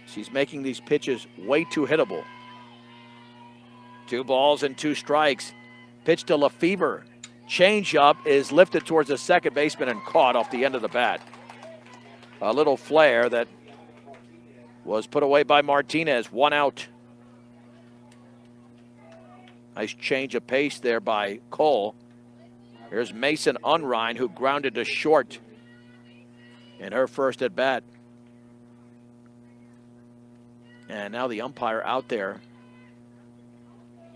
She's making these pitches way too hittable. 2 balls and 2 strikes. Pitch to Lefevre. Changeup is lifted towards the second baseman and caught off the end of the bat. A little flare that was put away by Martinez. 1 out. Nice change of pace there by Cole. Here's Mason Unrein, who grounded to short in her first at bat. And now the umpire out there.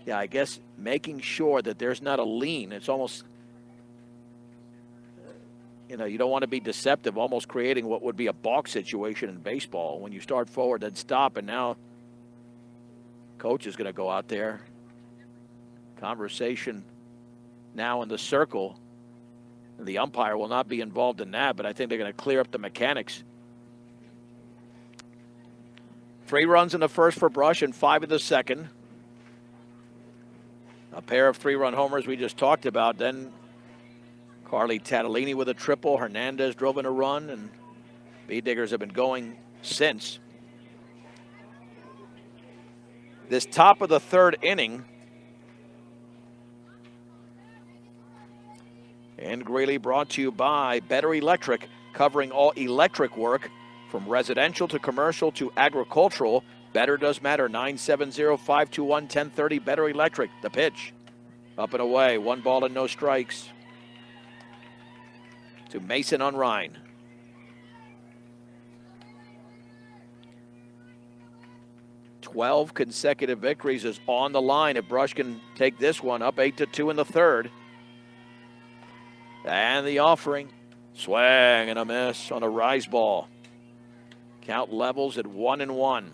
Yeah, I guess making sure that there's not a lean. It's almost, you don't want to be deceptive, almost creating what would be a balk situation in baseball. When you start forward, then stop, and now coach is going to go out there. Conversation now in the circle. The umpire will not be involved in that, but I think they're going to clear up the mechanics. 3 runs in the first for Brush and 5 in the second. A pair of 3-run homers we just talked about. Then Carly Tatolini with a triple. Hernandez drove in a run, and B-Diggers have been going since. This top of the 3rd inning, and Greeley brought to you by Better Electric, covering all electric work from residential to commercial to agricultural. Better does matter. 970-521-1030. Better Electric. The pitch. Up and away. 1 ball and no strikes. To Mason Unrein. "12 consecutive victories is on the line if Brush can take this one. Up 8-2 in the 3rd. And the offering. Swing and a miss on a rise ball. Count levels at 1-1.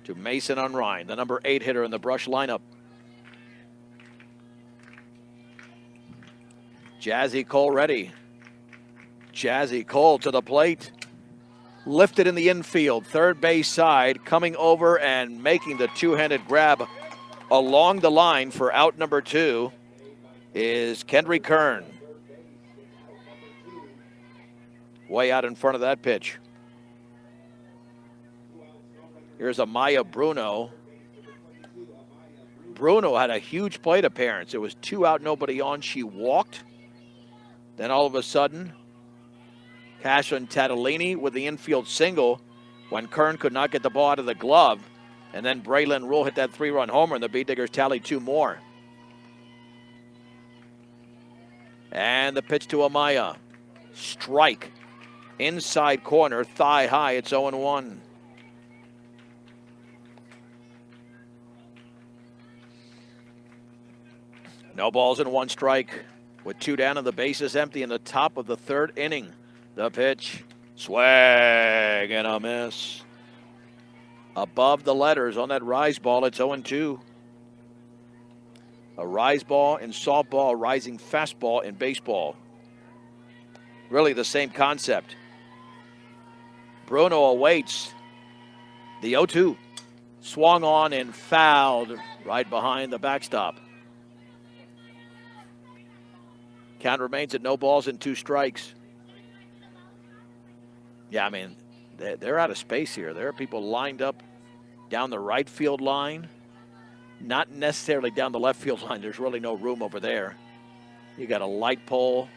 To Mason Unrein, the number 8 hitter in the Brush lineup. Jazzy Cole ready. Jazzy Cole to the plate. Lifted in the infield, third base side, coming over and making the 2-handed grab along the line for out number 2 is Kendry Kern. Way out in front of that pitch. Here's Amaya Bruno. Bruno had a huge plate appearance. It was 2 out, nobody on. She walked. Then all of a sudden, Kashlyn Tatolini with the infield single when Kern could not get the ball out of the glove. And then Braylon Rule hit that 3-run homer, and the B-Diggers tallied 2 more. And the pitch to Amaya. Strike. Inside corner, thigh high. It's 0-1. No balls and 1 strike with 2 down and the bases empty in the top of the 3rd inning. The pitch. Swing and a miss. Above the letters on that rise ball, it's 0-2. A rise ball in softball, a rising fastball in baseball. Really the same concept. Bruno awaits. The 0-2. Swung on and fouled right behind the backstop. Count remains at no balls and 2 strikes. Yeah, I mean, they're out of space here. There are people lined up down the right field line, not necessarily down the left field line. There's really no room over there. You got a light pole.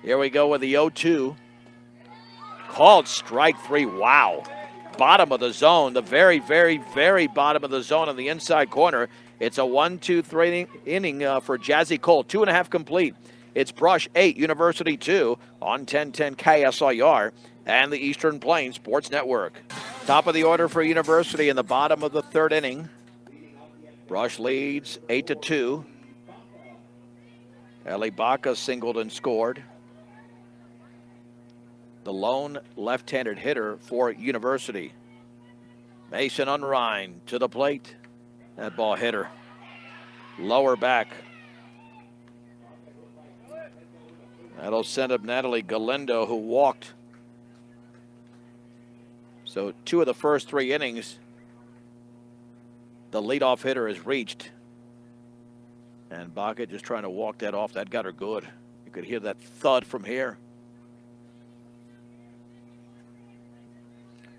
Here we go with the 0-2. Called strike 3. Wow. Bottom of the zone, the very, very, very bottom of the zone on the inside corner. It's a 1-2-3 inning for Jazzy Cole. 2.5 complete. It's Brush 8, University 2 on 1010 KSIR and the Eastern Plains Sports Network. Top of the order for University in the bottom of the 3rd inning. Brush leads 8-2. Eli Baca singled and scored. The lone left-handed hitter for University. Mason Unrein to the plate. That ball hit her. Lower back. That'll send up Natalie Galindo, who walked. So 2 of the first 3 innings, the leadoff hitter has reached. And Baca just trying to walk that off. That got her good. You could hear that thud from here.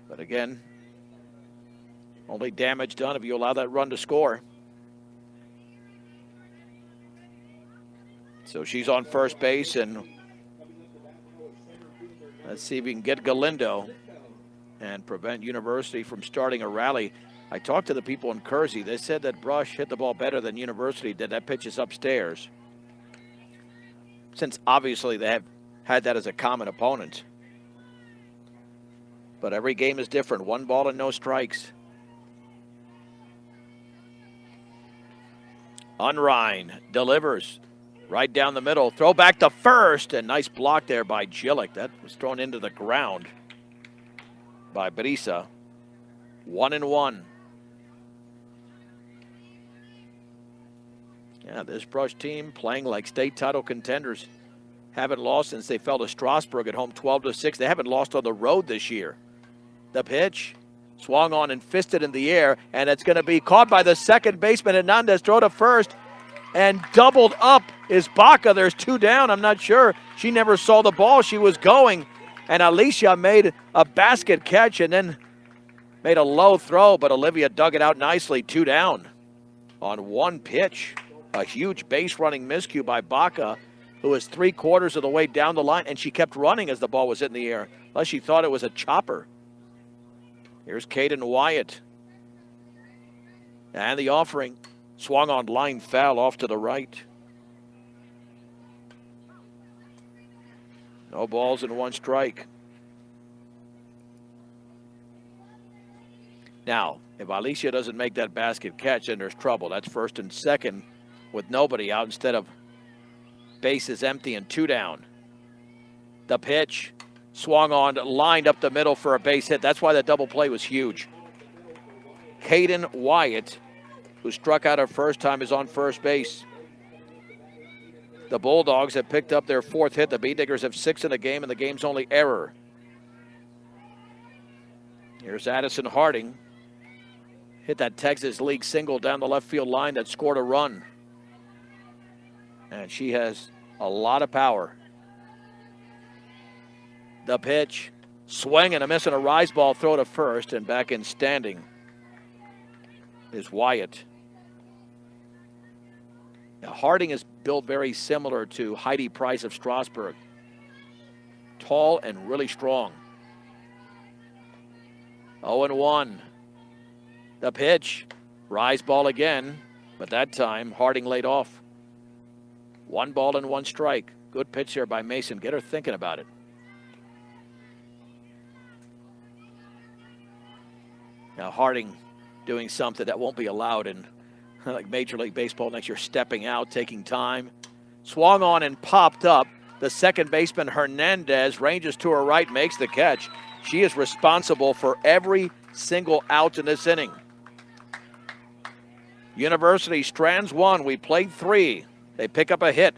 But again, only damage done if you allow that run to score. So she's on first base, and let's see if we can get Galindo and prevent University from starting a rally. I talked to the people in Kersey. They said that Brush hit the ball better than University did. That pitch is upstairs. Since obviously they have had that as a common opponent. But every game is different. 1 ball and no strikes. Unrein delivers right down the middle. Throw back to first, and nice block there by Gillick. That was thrown into the ground by Brisa. 1-1. Yeah, this Brush team playing like state title contenders. Haven't lost since they fell to Strasburg at home 12-6. They haven't lost on the road this year. The pitch swung on and fisted in the air, and it's going to be caught by the second baseman. Hernandez throw to first, and doubled up is Baca. There's 2 down. I'm not sure. She never saw the ball. She was going, and Alicia made a basket catch and then made a low throw, but Olivia dug it out nicely. 2 down on 1 pitch. A huge base running miscue by Baca, who was 3/4 of the way down the line, and she kept running as the ball was in the air, unless she thought it was a chopper. Here's Kaden Wyatt. And the offering. Swung on line foul off to the right. No balls and 1 strike. Now, if Alicia doesn't make that basket catch, then there's trouble. That's 1st and 2nd with nobody out instead of bases empty and 2 down. The pitch. Swung on, lined up the middle for a base hit. That's why that double play was huge. Kaden Wyatt, who struck out her first time, is on first base. The Bulldogs have picked up their 4th hit. The Bee-Diggers have 6 in the game, and the game's only error. Here's Addison Harding. Hit that Texas League single down the left field line that scored a run. And she has a lot of power. The pitch, swing and a miss and a rise ball throw to first, and back in standing is Wyatt. Now, Harding is built very similar to Heidi Price of Strasburg. Tall and really strong. 0-1. The pitch, rise ball again, but that time Harding laid off. 1 ball and 1 strike. Good pitch here by Mason. Get her thinking about it. Now Harding doing something that won't be allowed in like Major League Baseball next year, stepping out, taking time. Swung on and popped up. The second baseman, Hernandez, ranges to her right, makes the catch. She is responsible for every single out in this inning. University strands 1. We played 3. They pick up a hit.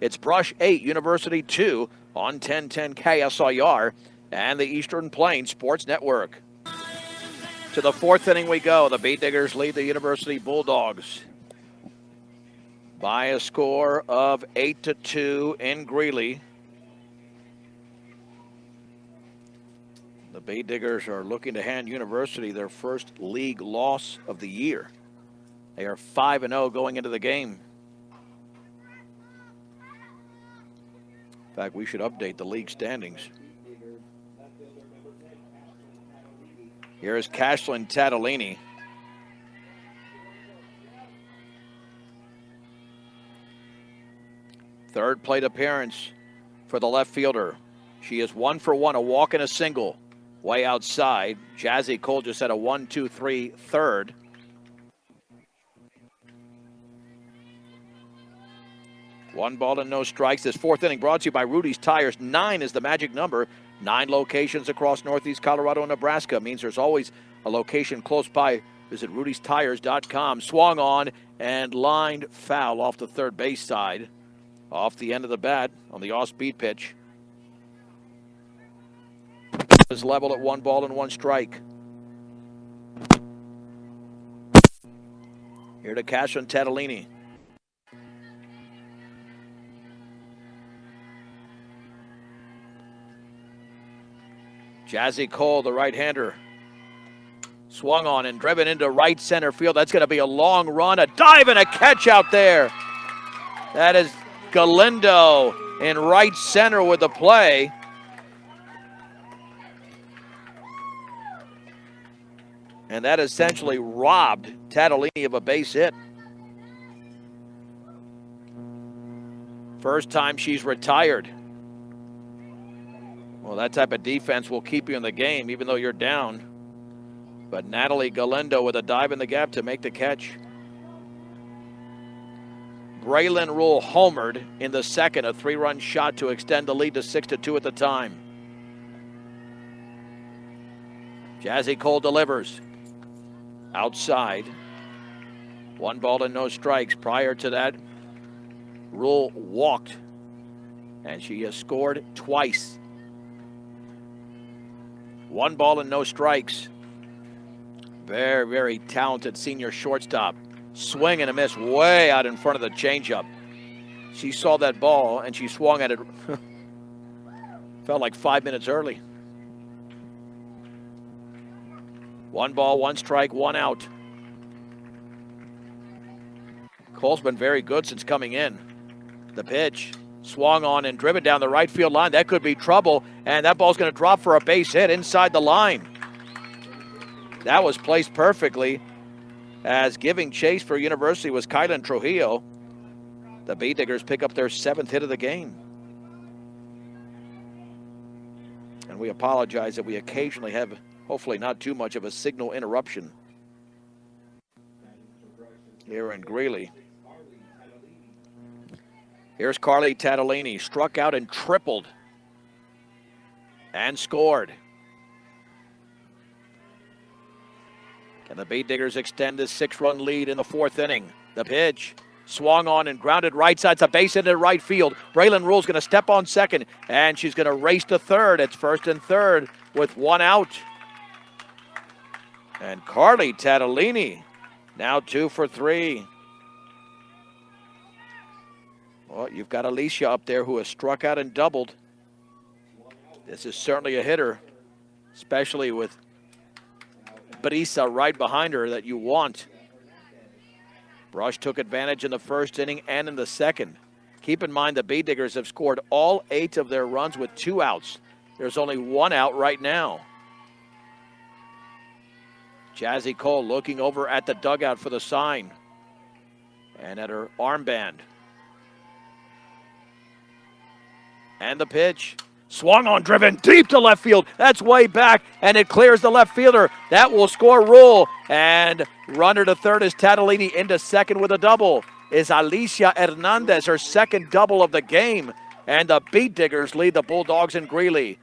It's Brush 8, University 2 on 1010 KSIR and the Eastern Plains Sports Network. To the 4th inning we go. The Beat Diggers lead the University Bulldogs by a score of 8-2 in Greeley. The Bay Diggers are looking to hand University their first league loss of the year. They are 5-0 going into the game. In fact, we should update the league standings. Here is Kashlyn Tatolini. Third plate appearance for the left fielder. She is 1 for 1, a walk and a single. Way outside. Jazzy Cole just had a 1-2-3 third. One ball and no strikes. This 4th inning brought to you by Rudy's Tires. 9 is the magic number. 9 locations across Northeast Colorado and Nebraska. Means there's always a location close by. Visit rudystires.com. Swung on and lined foul off the third base side. Off the end of the bat on the off-speed pitch. Is level at 1 ball and 1 strike. Here to Kashlyn Tatolini. Jazzy Cole, the right-hander, swung on and driven into right center field. That's going to be a long run, a dive and a catch out there. That is Galindo in right center with the play. And that essentially robbed Tatolini of a base hit. First time she's retired. Well, that type of defense will keep you in the game even though you're down. But Natalie Galindo with a dive in the gap to make the catch. Braylon Rule homered in the second, a 3-run shot to extend the lead to 6-2 at the time. Jazzy Cole delivers. Outside. 1 ball and no strikes. Prior to that, Rule walked. And she has scored twice. 1 ball and no strikes. Very, very talented senior shortstop. Swing and a miss way out in front of the changeup. She saw that ball and she swung at it. Felt like 5 minutes early. 1 ball, 1 strike, 1 out. Cole's been very good since coming in. The pitch swung on and driven down the right field line. That could be trouble, and that ball's going to drop for a base hit inside the line. That was placed perfectly, as giving chase for University was Kylan Trujillo. The Bee Diggers pick up their 7th hit of the game. And we apologize that we occasionally have, hopefully not too much of a signal interruption here in Greeley. Here's Keely Tatolini, struck out and tripled and scored. Can the Bee Diggers extend this 6-run lead in the 4th inning? The pitch swung on and grounded right side. It's a base hit to right field. Braylon Rule's going to step on second, and she's going to race to third. It's 1st and 3rd with 1 out. And Keely Tatolini now 2 for 3. Well, you've got Alicia up there who has struck out and doubled. This is certainly a hitter, especially with Brisa right behind her that you want. Brush took advantage in the 1st inning and in the 2nd. Keep in mind the Bee Diggers have scored all 8 of their runs with 2 outs. There's only 1 out right now. Jazzy Cole looking over at the dugout for the sign and at her armband. And the pitch. Swung on, driven deep to left field. That's way back, and it clears the left fielder. That will score Rule. And runner to third is Tatolini into second with a double. Is Alicia Hernandez, her 2nd double of the game. And the Beat Diggers lead the Bulldogs in Greeley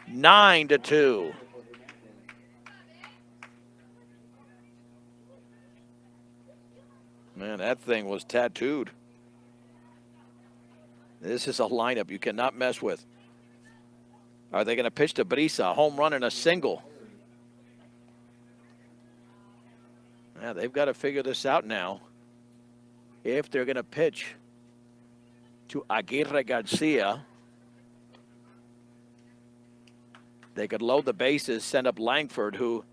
9-2. Man, that thing was tattooed. This is a lineup you cannot mess with. Are they going to pitch to Brisa? Home run and a single. Yeah, they've got to figure this out now. If they're going to pitch to Aguirre Garcia, they could load the bases, send up Langford, who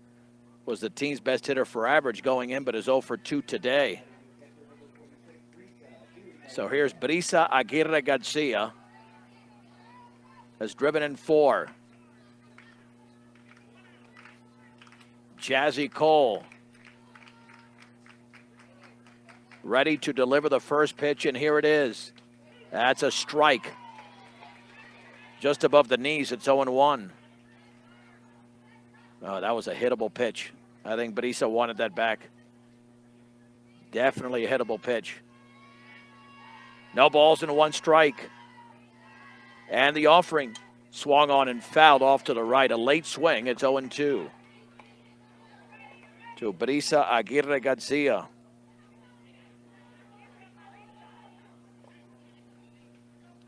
was the team's best hitter for average going in, but is 0 for 2 today. So here's Brisa Aguirre Garcia. Has driven in 4. Jazzy Cole ready to deliver the first pitch, and here it is. That's a strike. Just above the knees, it's 0-1. Oh, that was a hittable pitch. I think Brisa wanted that back. Definitely a hittable pitch. No balls and 1 strike. And the offering swung on and fouled off to the right. A late swing. It's 0-2. To Brisa Aguirre Garcia.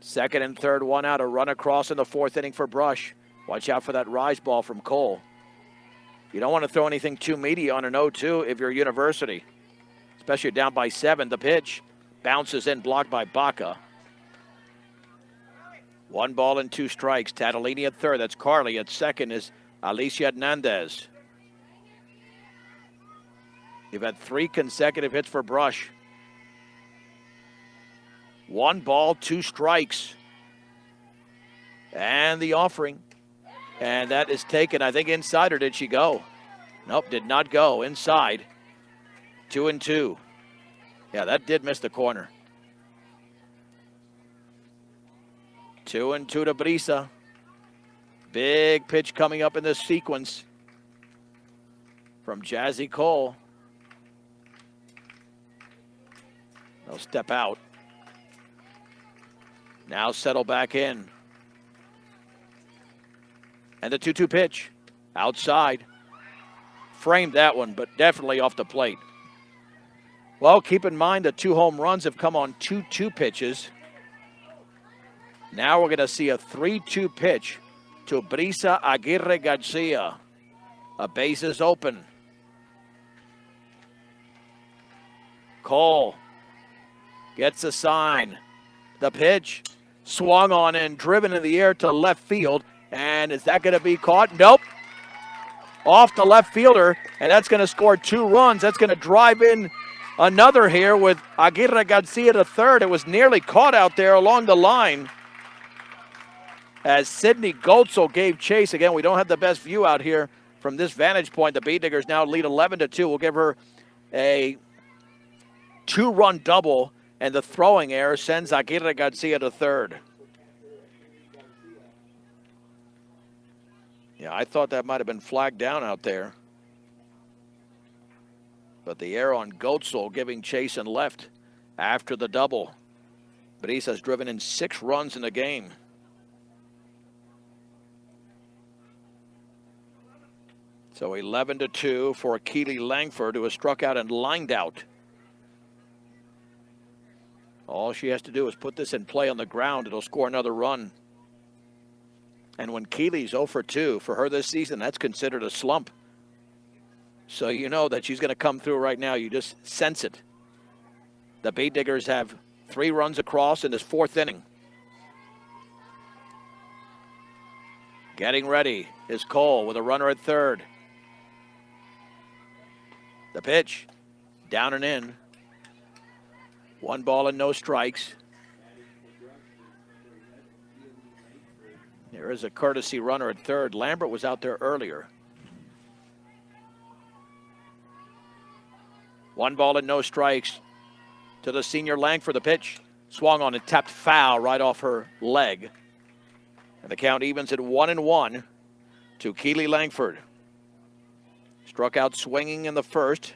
Second and third, 1 out. A run across in the 4th inning for Brush. Watch out for that rise ball from Cole. You don't want to throw anything too meaty on an 0-2 if you're University, especially down by 7. The pitch bounces in, blocked by Baca. 1 ball and 2 strikes. Tatolini at third. That's Carly. At second is Alicia Hernandez. You've had 3 consecutive hits for Brush. 1 ball, 2 strikes. And the offering. And that is taken, I think, inside, or did she go? Nope, did not go. Inside. 2-2. Yeah, that did miss the corner. 2-2 to Brisa. Big pitch coming up in this sequence from Jazzy Cole. They'll step out. Now settle back in. And the 2-2 pitch. Outside. Framed that one, but definitely off the plate. Well, keep in mind the 2 home runs have come on 2-2 pitches. Now we're going to see a 3-2 pitch to Brisa Aguirre Garcia. A base is open. Cole gets a sign. The pitch swung on and driven in the air to left field. And is that going to be caught? Nope. Off the left fielder, and that's going to score 2 runs. That's going to drive in another here with Aguirre Garcia to third. It was nearly caught out there along the line as Sydney Goetzel gave chase. Again, we don't have the best view out here from this vantage point. The Beat Diggers now lead 11-2. We'll give her a 2-run double, and the throwing error sends Aguirre Garcia to third. Yeah, I thought that might have been flagged down out there. But the error on Goetzel giving chase and left after the double. Brisa's driven in 6 runs in the game. So 11-2 for Keely Lankford, who has struck out and lined out. All she has to do is put this in play on the ground. It'll score another run. And when Keely's 0 for 2 for her this season, that's considered a slump. So you know that she's going to come through right now. You just sense it. The Beat Diggers have 3 runs across in this 4th inning. Getting ready is Cole with a runner at third. The pitch, down and in. 1 ball and no strikes. There is a courtesy runner at third. Lambert was out there earlier. 1 ball and no strikes to the senior Langford. The pitch swung on and tapped foul right off her leg. And the count evens at 1-1 to Keely Langford. Struck out swinging in the first.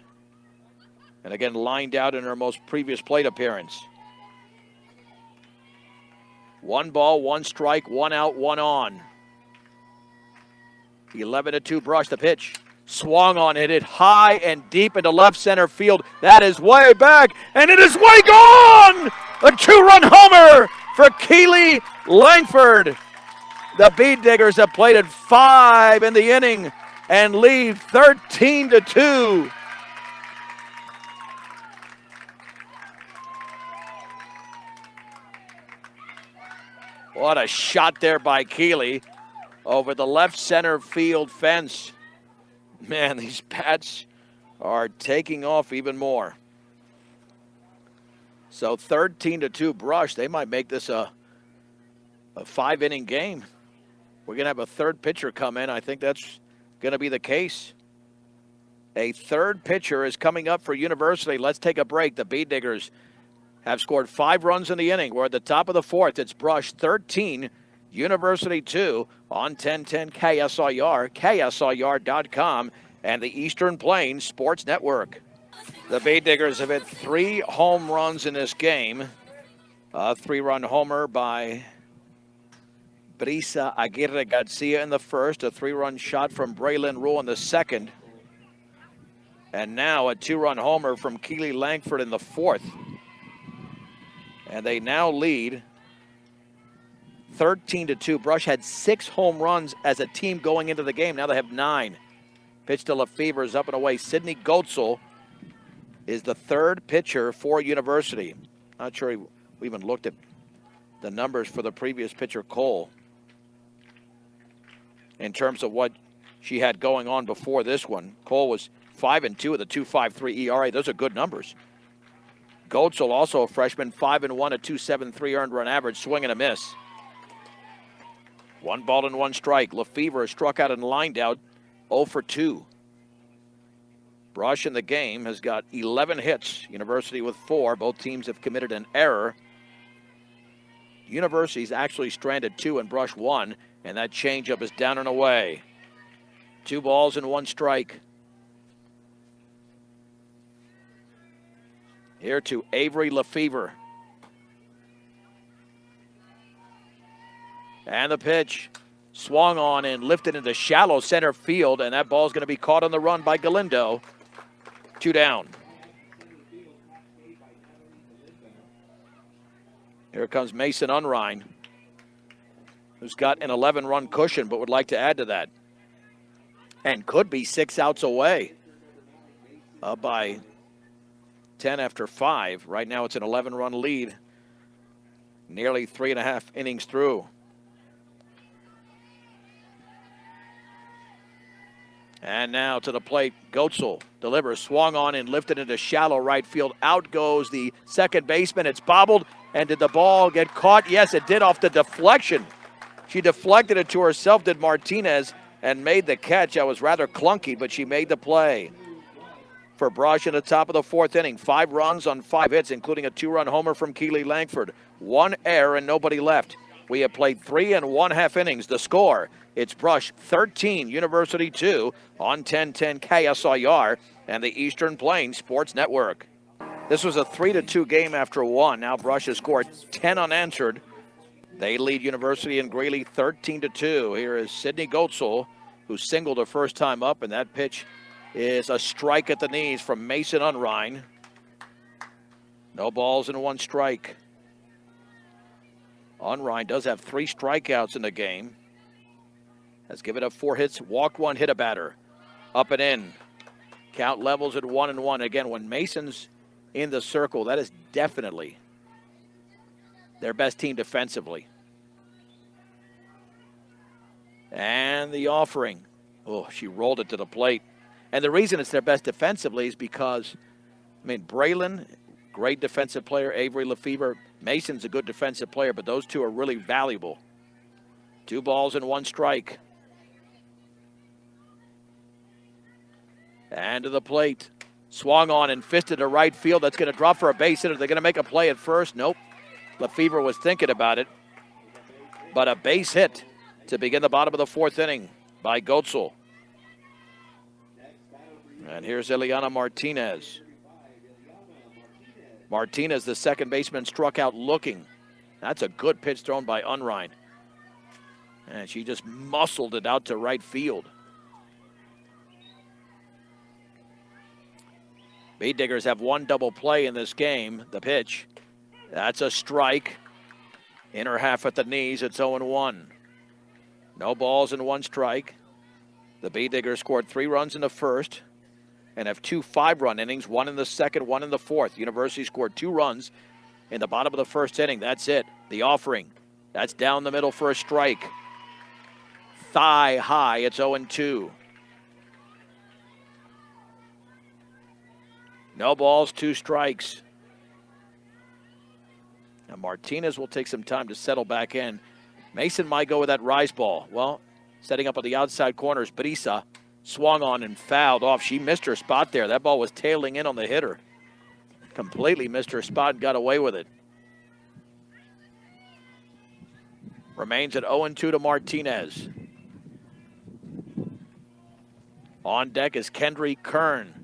And again lined out in her most previous plate appearance. 1 ball, 1 strike, 1 out, 1 on. 11-2 Brush. The pitch. Swung on, hit it high and deep into left center field. That is way back, and it is way gone! A 2-run homer for Keely Langford. The Bead Diggers have played at 5 in the inning and lead 13-2. What a shot there by Keely over the left center field fence. Man, these bats are taking off even more. So 13-2 Brush. They might make this a 5-inning game. We're going to have a third pitcher come in. I think that's going to be the case. A third pitcher is coming up for University. Let's take a break. The Bead Diggers have scored 5 runs in the inning. We're at the top of the 4th. It's Brush 13, University 2 on 1010 KSIR, KSIR.com, and the Eastern Plains Sports Network. The Bead Diggers have hit 3 home runs in this game. A 3-run homer by Brisa Aguirre Garcia in the first, a 3-run shot from Braylon Rule in the second, and now a 2-run homer from Keely Lankford in the fourth. And they now lead 13-2. Brush had 6 home runs as a team going into the game. Now they have 9. Pitch to Lefevre is up and away. Sidney Goetzel is the third pitcher for University. Not sure we even looked at the numbers for the previous pitcher, Cole, in terms of what she had going on before this one. Cole was 5-2 with a 2.53 ERA. Those are good numbers. Goetzel, also a freshman, 5-1, a 2.73 earned run average, swing and a miss. 1 ball and 1 strike. Lefevre struck out and lined out, 0 for 2. Brush in the game has got 11 hits. University with 4. Both teams have committed an error. University's actually stranded 2 and Brush 1, and that changeup is down and away. 2 balls and 1 strike. Here to Avery Lefevre. And the pitch swung on and lifted into shallow center field, and that ball's going to be caught on the run by Galindo. 2 down. Here comes Mason Unrein, who's got an 11-run cushion but would like to add to that. And could be 6 outs away by 10 after 5. Right now it's an 11-run lead, nearly 3.5 innings through. And now to the plate, Goetzel delivers, swung on and lifted into shallow right field. Out goes the second baseman. It's bobbled. And did the ball get caught? Yes, it did, off the deflection. She deflected it to herself, did Martinez, and made the catch. That was rather clunky, but she made the play. For Brush in the top of the 4th inning, 5 runs on 5 hits, including a 2-run homer from Keely Lankford. 1 error and nobody left. We have played 3 1/2 innings. The score, it's Brush 13, University 2 on 1010 KSIR and the Eastern Plains Sports Network. This was a 3-2 game after 1. Now Brush has scored 10 unanswered. They lead University and Greeley 13-2. Here is Sidney Goetzel, who singled her first time up, and that pitch is a strike at the knees from Mason Unrein. No balls and 1 strike. Unrein does have 3 strikeouts in the game. Has given up 4 hits, walked 1, hit a batter. Up and in. Count levels at 1-1. Again, when Mason's in the circle, that is definitely their best team defensively. And the offering. Oh, she rolled it to the plate. And the reason it's their best defensively is because, Braylon, great defensive player. Avery Lefevre, Mason's a good defensive player, but those two are really valuable. 2 balls and 1 strike. And to the plate. Swung on and fisted to right field. That's going to drop for a base hit. Are they going to make a play at first? Nope. Lefevre was thinking about it. But a base hit to begin the bottom of the 4th inning by Goetzel. And here's Eliana Martinez. Martinez, the second baseman, struck out looking. That's a good pitch thrown by Unrein. And she just muscled it out to right field. Bee Diggers have one double play in this game. The pitch. That's a strike. Inner half at the knees. It's 0-1. No balls and one strike. The Bee Diggers scored 3 runs in the first and have 2 5-run innings, 1 in the second, 1 in the fourth. University scored 2 runs in the bottom of the first inning. That's it. The offering. That's down the middle for a strike. Thigh high. It's 0-2. No balls, 2 strikes. Now Martinez will take some time to settle back in. Mason might go with that rise ball. Well, setting up on the outside corners, Brisa swung on and fouled off. She missed her spot there. That ball was tailing in on the hitter. Completely missed her spot and got away with it. Remains at 0-2 to Martinez. On deck is Kendry Kern.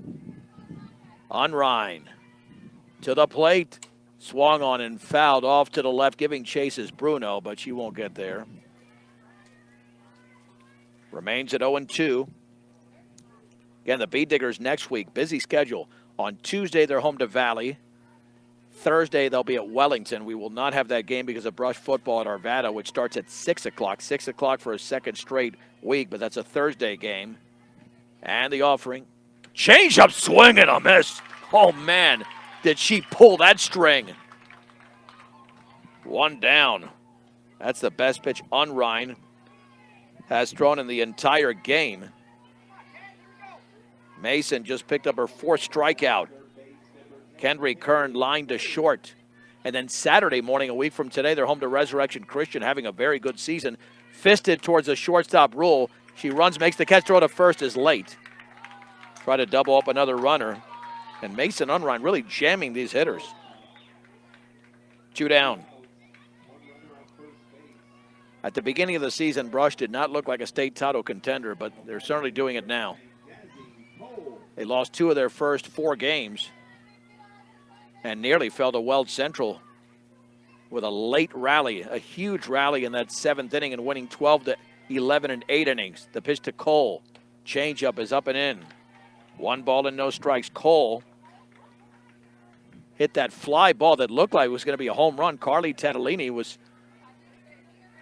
Unrein to the plate. Swung on and fouled off to the left. Giving chase is Bruno, but she won't get there. Remains at 0-2. Again, the Bee Diggers next week, busy schedule. On Tuesday, they're home to Valley. Thursday, they'll be at Wellington. We will not have that game because of brush football at Arvada, which starts at 6 o'clock. 6 o'clock for a second straight week, but that's a Thursday game. And the offering. Change up, swing and a miss. Oh, man, did she pull that string. 1 down. That's the best pitch Unrein has thrown in the entire game. Mason just picked up her 4th strikeout. Kendry Kern lined to short. And then Saturday morning, a week from today, they're home to Resurrection Christian, having a very good season. Fisted towards the shortstop rule. She runs, makes the catch, throw to first is late. Try to double up another runner. And Mason Unrein really jamming these hitters. 2 down. At the beginning of the season, Brush did not look like a state title contender, but they're certainly doing it now. They lost 2 of their first 4 games and nearly fell to Weld Central with a late rally, a huge rally in that 7th inning and winning 12-11 in 8 innings. The pitch to Cole. Changeup is up and in. 1 ball and no strikes. Cole hit that fly ball that looked like it was going to be a home run. Carly Tatolini was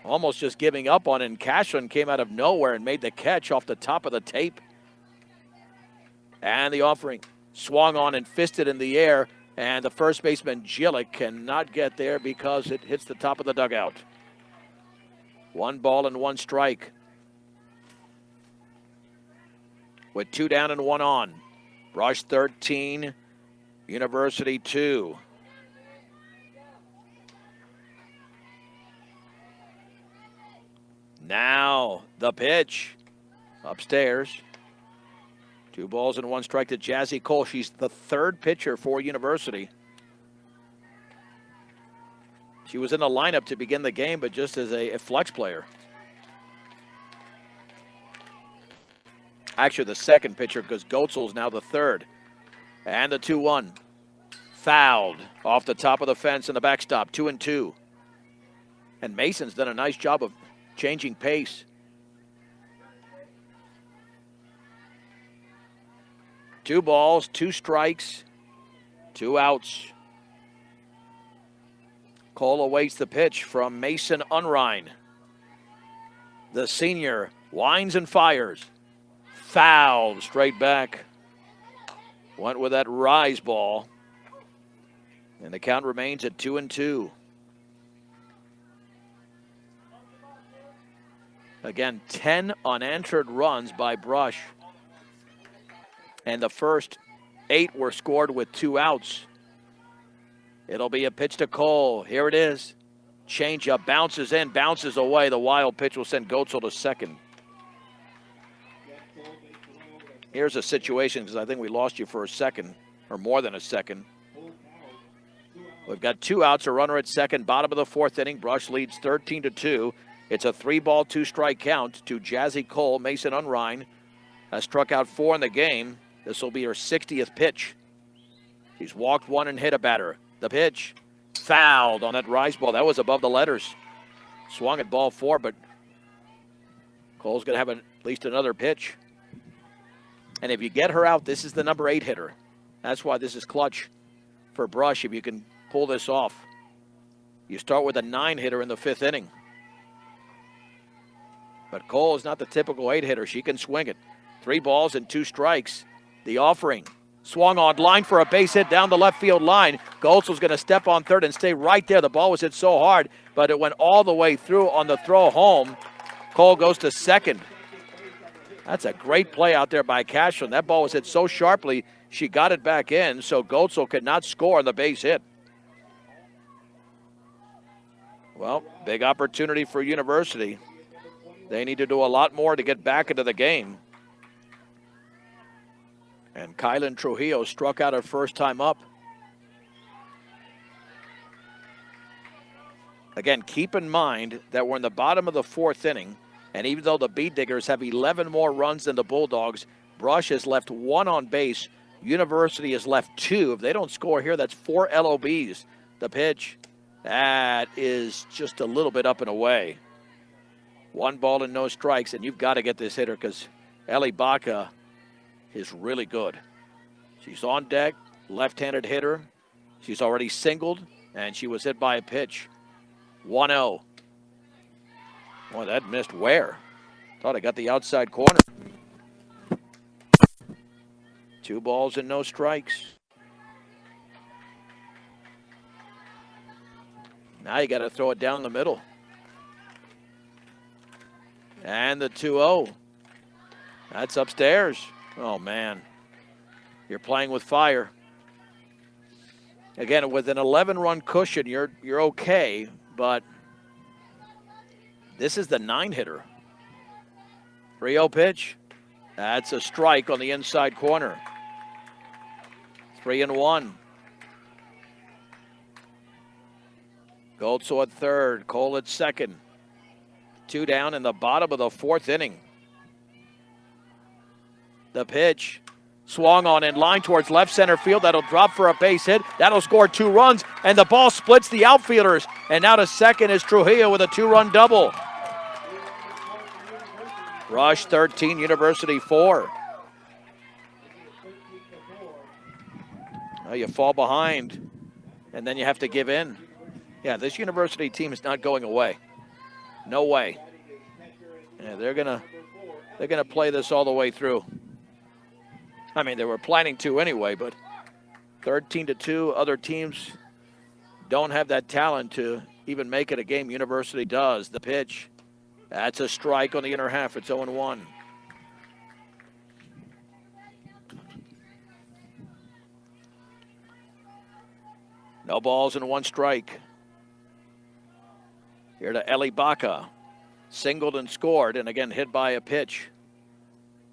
almost just giving up on it, and Cashlin came out of nowhere and made the catch off the top of the tape. And the offering swung on and fisted in the air, and the first baseman Gillick cannot get there because it hits the top of the dugout. 1 ball and 1 strike. With 2 down and 1 on. Brush 13, University 2. Now the pitch upstairs. 2 balls and 1 strike to Jazzy Cole. She's the 3rd pitcher for University. She was in the lineup to begin the game, but just as a flex player. Actually, the 2nd pitcher, because Goetzel's now the 3rd. And the 2-1. Fouled off the top of the fence and the backstop. 2-2. And Mason's done a nice job of changing pace. Two balls, 2 strikes, 2 outs. Cole awaits the pitch from Mason Unrein. The senior winds and fires. Fouled straight back. Went with that rise ball. And the count remains at 2-2. Again, 10 unanswered runs by Brush. And the first 8 were scored with 2 outs. It'll be a pitch to Cole. Here it is. Changeup, bounces in, bounces away. The wild pitch will send Goetzel to second. Here's a situation, because I think we lost you for a second, or more than a second. We've got 2 outs, a runner at second, bottom of the 4th inning. Brush leads 13-2. It's a 3-ball, 2-strike count to Jazzy Cole. Mason Unrein has struck out 4 in the game. This will be her 60th pitch. She's walked 1 and hit a batter. The pitch. Fouled on that rise ball. That was above the letters. Swung at ball 4, but Cole's going to have at least another pitch. And if you get her out, this is the number 8 hitter. That's why this is clutch for Brush if you can pull this off. You start with a 9 hitter in the 5th inning. But Cole is not the typical 8 hitter. She can swing it. 3 balls and 2 strikes. The offering. Swung on line for a base hit down the left field line. Goltzel's going to step on third and stay right there. The ball was hit so hard, but it went all the way through on the throw home. Cole goes to second. That's a great play out there by Cashlin. That ball was hit so sharply, she got it back in, so Goltzel could not score on the base hit. Well, big opportunity for University. They need to do a lot more to get back into the game. And Kylan Trujillo struck out her first time up. Again, keep in mind that we're in the bottom of the 4th inning, and even though the Bee Diggers have 11 more runs than the Bulldogs, Brush has left 1 on base. University has left 2. If they don't score here, that's 4 LOBs. The pitch, that is just a little bit up and away. 1 ball and no strikes, and you've got to get this hitter because Ellie Baca is really good. She's on deck, left-handed hitter. She's already singled, and she was hit by a pitch. 1-0. Boy, that missed where? Thought I got the outside corner. 2 balls and no strikes. Now you got to throw it down the middle. And the 2-0. That's upstairs. Oh, man. You're playing with fire. Again, with an 11-run cushion, you're okay, but this is the 9 hitter. 3-0 pitch. That's a strike on the inside corner. 3-1. Goltzel at third, Cole at second. 2 down in the bottom of the 4th inning. The pitch swung on in line towards left center field. That'll drop for a base hit. That'll score 2 runs, and the ball splits the outfielders. And now to second is Trujillo with a 2-run double. Rush 13, University 4. Well, you fall behind, and then you have to give in. Yeah, this University team is not going away. No way. Yeah, they're gonna play this all the way through. I mean, they were planning to anyway, but 13-2, other teams don't have that talent to even make it a game. University does. The pitch, that's a strike on the inner half. It's 0-1. No balls and 1 strike. Here to Ellie Baca. Singled and scored, and again hit by a pitch.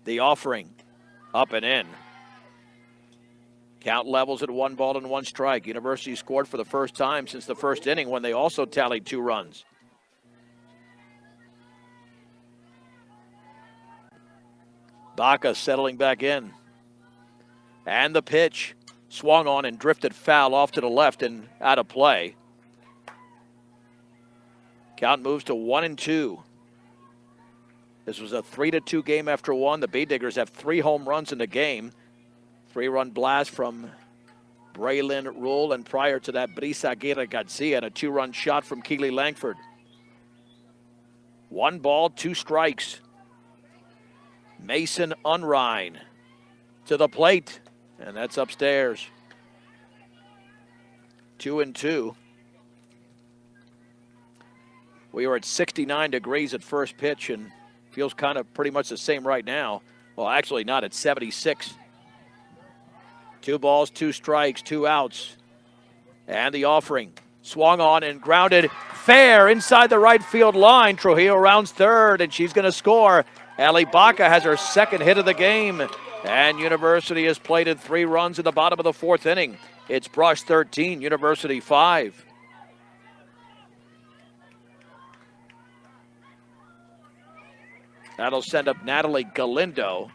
The offering, up and in. Count levels at 1 ball and 1 strike. University scored for the first time since the 1st inning when they also tallied 2 runs. Baca settling back in. And the pitch swung on and drifted foul off to the left and out of play. Count moves to 1-2. This was a 3-2 game after 1. The Bee Diggers have 3 home runs in the game. 3-run blast from Braylon Rule, and prior to that, Brisa Aguirre Garcia, and a 2-run shot from Keely Lankford. 1 ball, 2 strikes. Mason Unrein to the plate, and that's upstairs. 2-2. We were at 69 degrees at first pitch, and feels kind of pretty much the same right now. Well, actually not, at 76. 2 balls, 2 strikes, 2 outs. And the offering. Swung on and grounded fair inside the right field line. Trujillo rounds third, and she's going to score. Ellie Baca has her 2nd hit of the game. And University has plated 3 runs in the bottom of the 4th inning. It's Brush 13, University 5. That'll send up Natalie Galindo.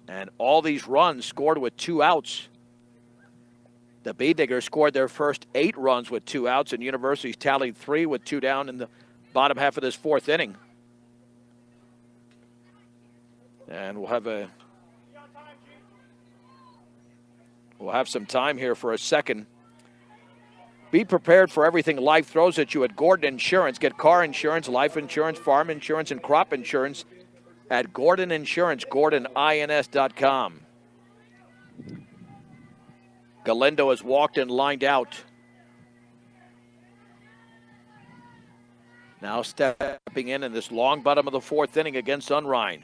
And all these runs scored with 2 outs. The B Diggers scored their first 8 runs with 2 outs, and University's tallied 3 with 2 down in the bottom half of this 4th inning. And we'll have some time here for a second. Be prepared for everything life throws at you at Gordon Insurance. Get car insurance, life insurance, farm insurance, and crop insurance at Gordon Insurance, GordonINS.com. Galindo has walked and lined out. Now stepping in this long bottom of the 4th inning against Unrein.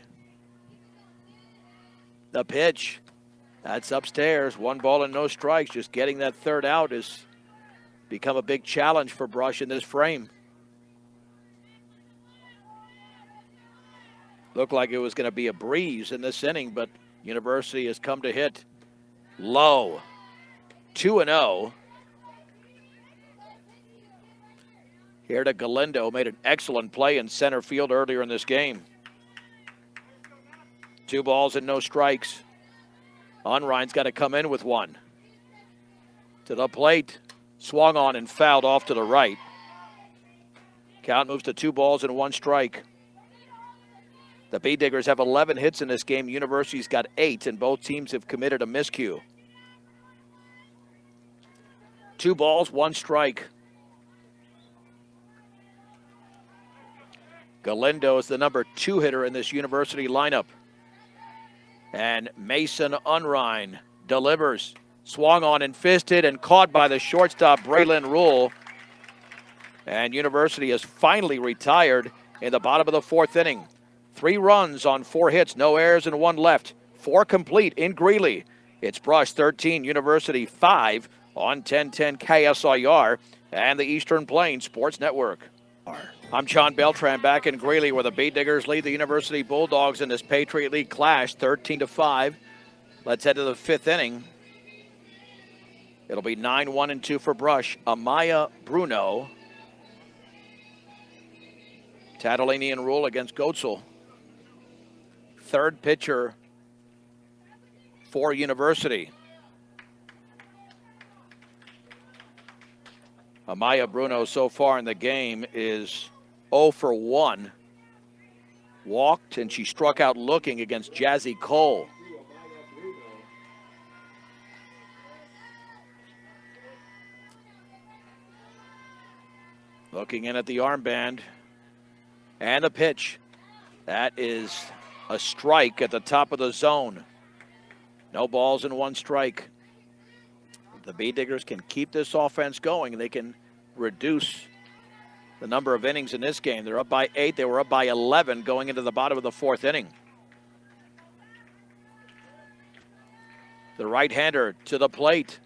The pitch. That's upstairs. 1 ball and no strikes. Just getting that 3rd out has become a big challenge for Brush in this frame. Looked like it was going to be a breeze in this inning, but University has come to hit low. 2-0. Here to Galindo, made an excellent play in center field earlier in this game. 2 balls and no strikes. Unrein's got to come in with 1. To the plate, swung on and fouled off to the right. Count moves to 2 balls and 1 strike. The B Diggers have 11 hits in this game. University's got 8, and both teams have committed a miscue. 2 balls, 1 strike. Galindo is the number 2 hitter in this University lineup. And Mason Unrein delivers. Swung on and fisted and caught by the shortstop, Braylon Rule. And University has finally retired in the bottom of the 4th inning. 3 runs on 4 hits, no errors and 1 left. 4 complete in Greeley. It's Brush 13, University 5 on 1010 KSIR and the Eastern Plains Sports Network. I'm John Beltran back in Greeley, where the B Diggers lead the University Bulldogs in this Patriot League clash 13-5. Let's head to the 5th inning. It'll be 9-1-2 for Brush. Amaya Bruno. Tatolini and Rule against Goetzel. 3rd pitcher for University. Amaya Bruno so far in the game is 0 for 1. Walked, and she struck out looking against Jazzy Cole. Looking in at the armband. And a pitch. That is a strike at the top of the zone. No balls and 1 strike. The B Diggers can keep this offense going. They can reduce the number of innings in this game. They're up by 8. They were up by 11 going into the bottom of the 4th inning. The right-hander to the plate.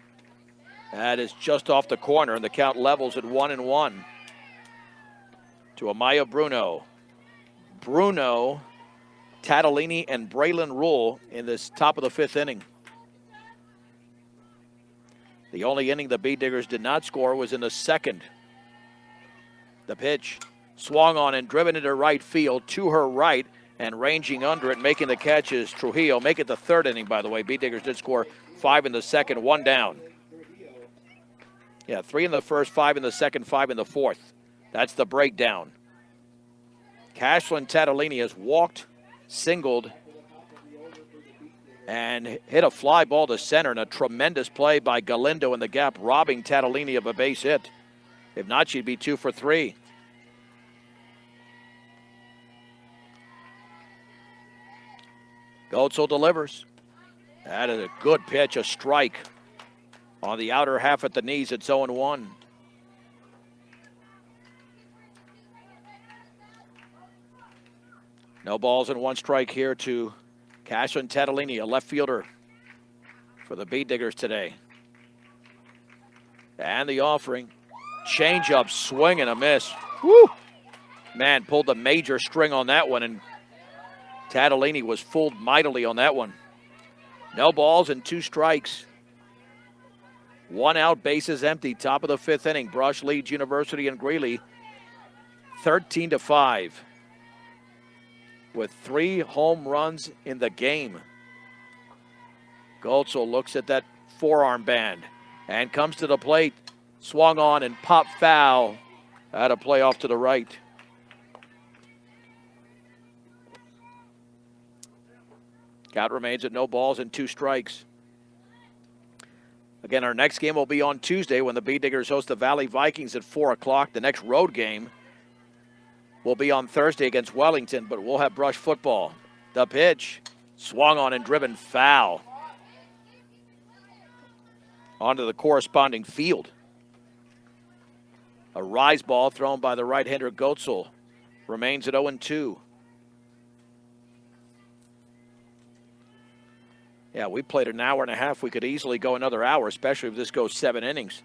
That is just off the corner, and the count levels at 1-1. To Amaya Bruno. Bruno, Tatolini, and Braylon Rule in this top of the 5th inning. The only inning the B Diggers did not score was in the 2nd. The pitch swung on and driven into right field to her right, and ranging under it, making the catch is Trujillo. Make it the 3rd inning, by the way. B Diggers did score 5 in the 2nd, 1 down. Yeah, 3 in the 1st, 5 in the 2nd, 5 in the 4th. That's the breakdown. Cashlin Tatolini has walked, singled, and hit a fly ball to center, and a tremendous play by Galindo in the gap, robbing Tatolini of a base hit. If not, she'd be 2 for 3. Goetzel delivers. That is a good pitch, a strike. On the outer half at the knees, it's 0-1. No balls and 1 strike here to Cashlin Tatolini, a left fielder for the B Diggers today. And the offering. Change-up, swing and a miss. Woo! Man, pulled the major string on that one, and Tatolini was fooled mightily on that one. No balls and 2 strikes. 1 out, bases empty, top of the 5th inning. Brush leads University and Greeley 13-5. With 3 home runs in the game. Goetzel looks at that forearm band and comes to the plate. Swung on and popped foul. Had a play off to the right. Count remains at no balls and 2 strikes. Again, our next game will be on Tuesday when the Bee Diggers host the Valley Vikings at 4 o'clock. The next road game will be on Thursday against Wellington, but we'll have brush football. The pitch, swung on and driven foul onto the corresponding field. A rise ball thrown by the right-hander Goetzel remains at 0-2. Yeah, we played an hour and a half. We could easily go another hour, especially if this goes 7 innings.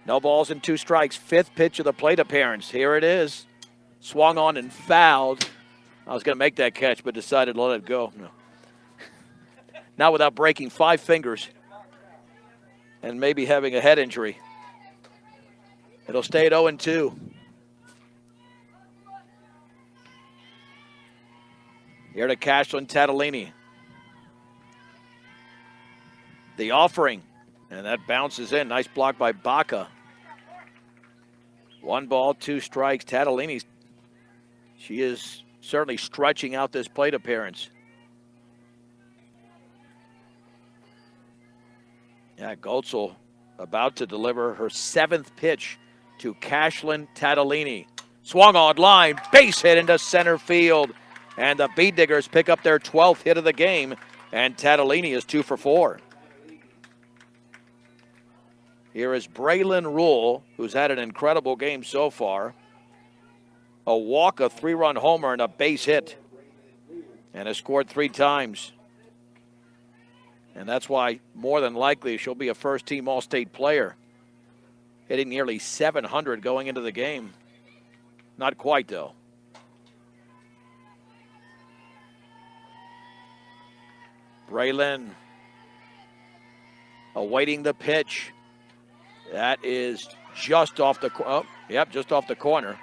No balls and 2 strikes. 5th pitch of the plate appearance. Here it is. Swung on and fouled. I was going to make that catch, but decided to let it go. No. Not without breaking 5 fingers and maybe having a head injury. It'll stay at 0-2. Here to Cashlin Tatolini. The offering, and that bounces in. Nice block by Baca. 1 ball, 2 strikes. Tatolini, she is certainly stretching out this plate appearance. Yeah, Goetzel about to deliver her 7th pitch to Cashlin Tatolini. Swung on line, base hit into center field. And the Bee Diggers pick up their 12th hit of the game, and Tatolini is 2 for 4. Here is Braylon Rule, who's had an incredible game so far. A walk, a 3-run homer, and a base hit. And has scored 3 times. And that's why, more than likely, she'll be a first-team All-State player. Hitting nearly 700 going into the game. Not quite, though. Braylon awaiting the pitch. That is just off the just off the corner.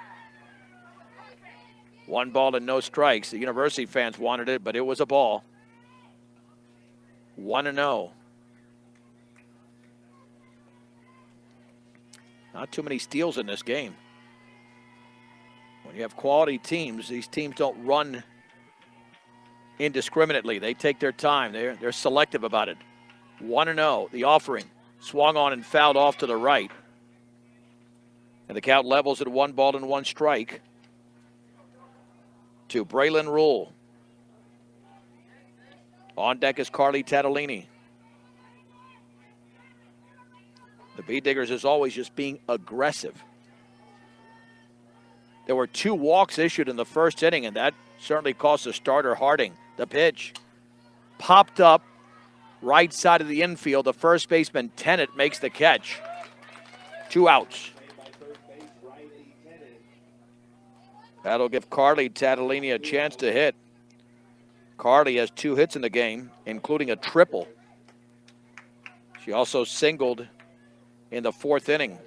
1 ball and no strikes. The University fans wanted it, but it was a ball. 1-0. Not too many steals in this game. When you have quality teams, these teams don't run indiscriminately. They take their time. They're selective about it. 1-0. The offering. Swung on and fouled off to the right. And the count levels at 1 ball and 1 strike to Braylon Rule. On deck is Carly Tatolini. The Bee Diggers is always just being aggressive. There were 2 walks issued in the first inning, and that certainly cost the starter Harding. The pitch popped up right side of the infield. The first baseman, Tennant, makes the catch. 2 outs. That'll give Carly Tatolini a chance to hit. Carly has 2 hits in the game, including a triple. She also singled in the 4th inning.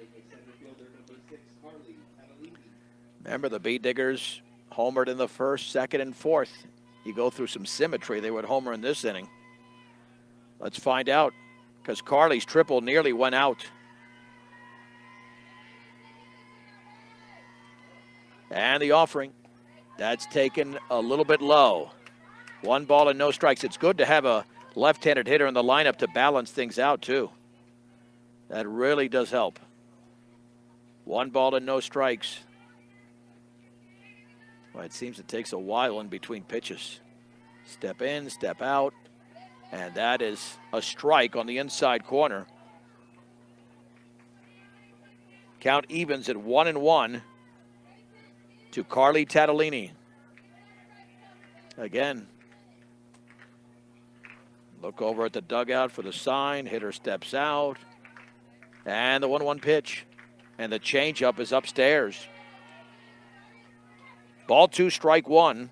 Remember, the Bee Diggers homered in the 1st, 2nd, and 4th. You go through some symmetry, they would homer in this inning. Let's find out, because Carly's triple nearly went out. And the offering, that's taken a little bit low. 1 ball and no strikes. It's good to have a left-handed hitter in the lineup to balance things out, too. That really does help. 1 ball and no strikes. Well, it seems it takes a while in between pitches. Step in, step out, and that is a strike on the inside corner. Count evens at 1-1 to Carly Tatolini. Again, look over at the dugout for the sign. Hitter steps out, and the 1-1 pitch, and the changeup is upstairs. Ball 2, strike 1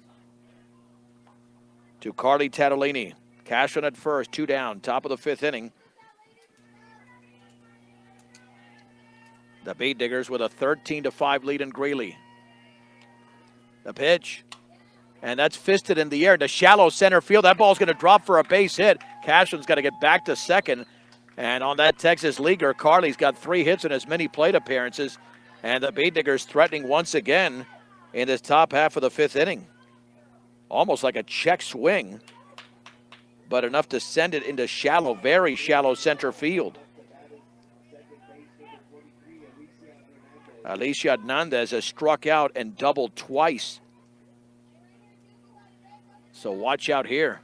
to Carly Tatolini. Cashlin at first, 2 down, top of the 5th inning. The Bee Diggers with a 13-5 lead in Greeley. The pitch, And that's fisted in the air to shallow center field. That ball's going to drop for a base hit. Cashman's got to get back to second. And on that Texas leaguer, Carly's got 3 hits in as many plate appearances. And the Beet Diggers threatening once again in this top half of the 5th inning. Almost like a check swing, but enough to send it into shallow, very shallow center field. Alicia Hernandez has struck out and doubled twice. So watch out here.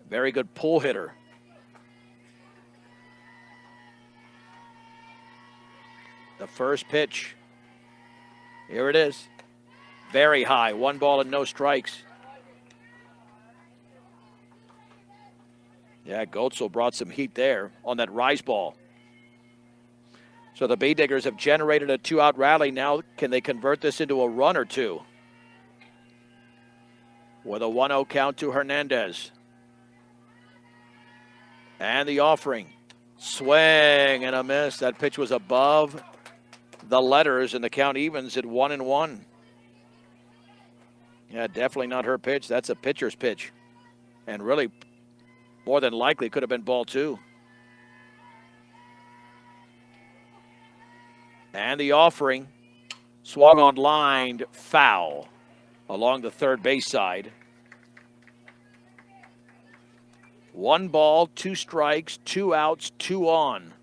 Very good pull hitter. The first pitch. Here it is. Very high. 1 ball and no strikes. Yeah, Goetzel brought some heat there on that rise ball. So the Beet Diggers have generated a 2-out rally. Now can they convert this into a run or two? With a 1-0 count to Hernandez. And the offering. Swing and a miss. That pitch was above the letters, and the count evens at 1-1. Yeah, definitely not her pitch. That's a pitcher's pitch. And really, more than likely, could have been ball 2. And the offering. Swung on line, foul along the third base side. 1 ball, 2 strikes, 2 outs, 2 on.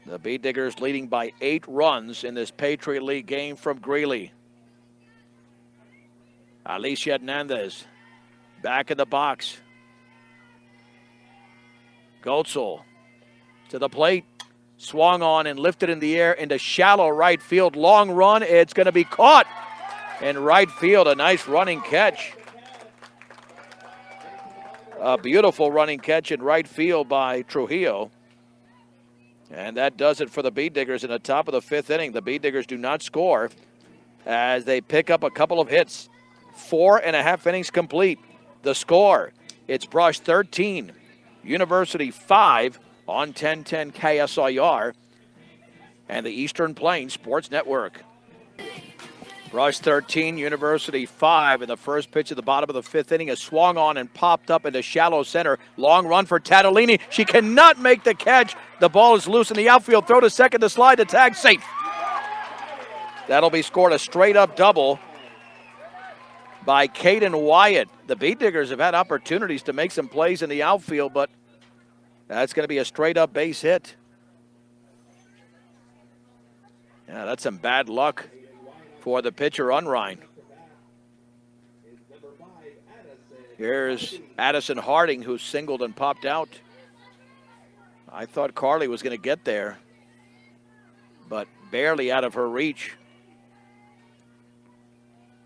The Beet Diggers leading by 8 runs in this Patriot League game from Greeley. Alicia Hernandez back in the box. Goetzel to the plate. Swung on and lifted in the air into shallow right field. Long run. It's going to be caught in right field. A nice running catch. A beautiful running catch in right field by Trujillo. And that does it for the Beet Diggers in the top of the 5th inning. The Beet Diggers do not score as they pick up a couple of hits. 4.5 innings complete. The score, it's Brush 13, University 5 on 1010 KSIR and the Eastern Plains Sports Network. Brush 13, University 5, and the first pitch at the bottom of the 5th inning is swung on and popped up into shallow center. Long run for Tatolini. She cannot make the catch. The ball is loose in the outfield. Throw to second to slide. The tag safe. That'll be scored a straight-up double by Kaden Wyatt. The Beet Diggers have had opportunities to make some plays in the outfield, but that's going to be a straight-up base hit. Yeah, that's some bad luck for the pitcher, Unrein. Here's Addison Harding, who singled and popped out. I thought Carly was going to get there, but barely out of her reach.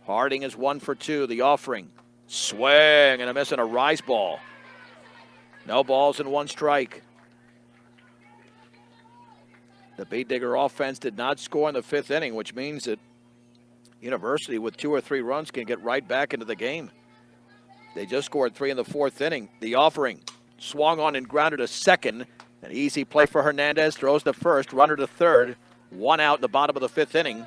Harding is 1 for 2. The offering. Swing and a miss and a rise ball. No balls and 1 strike. The Beet Digger offense did not score in the 5th inning, which means that University with 2 or 3 runs can get right back into the game. They just scored 3 in the 4th inning. The offering. Swung on and grounded to second. An easy play for Hernandez. Throws to first. Runner to third. 1 out in the bottom of the 5th inning.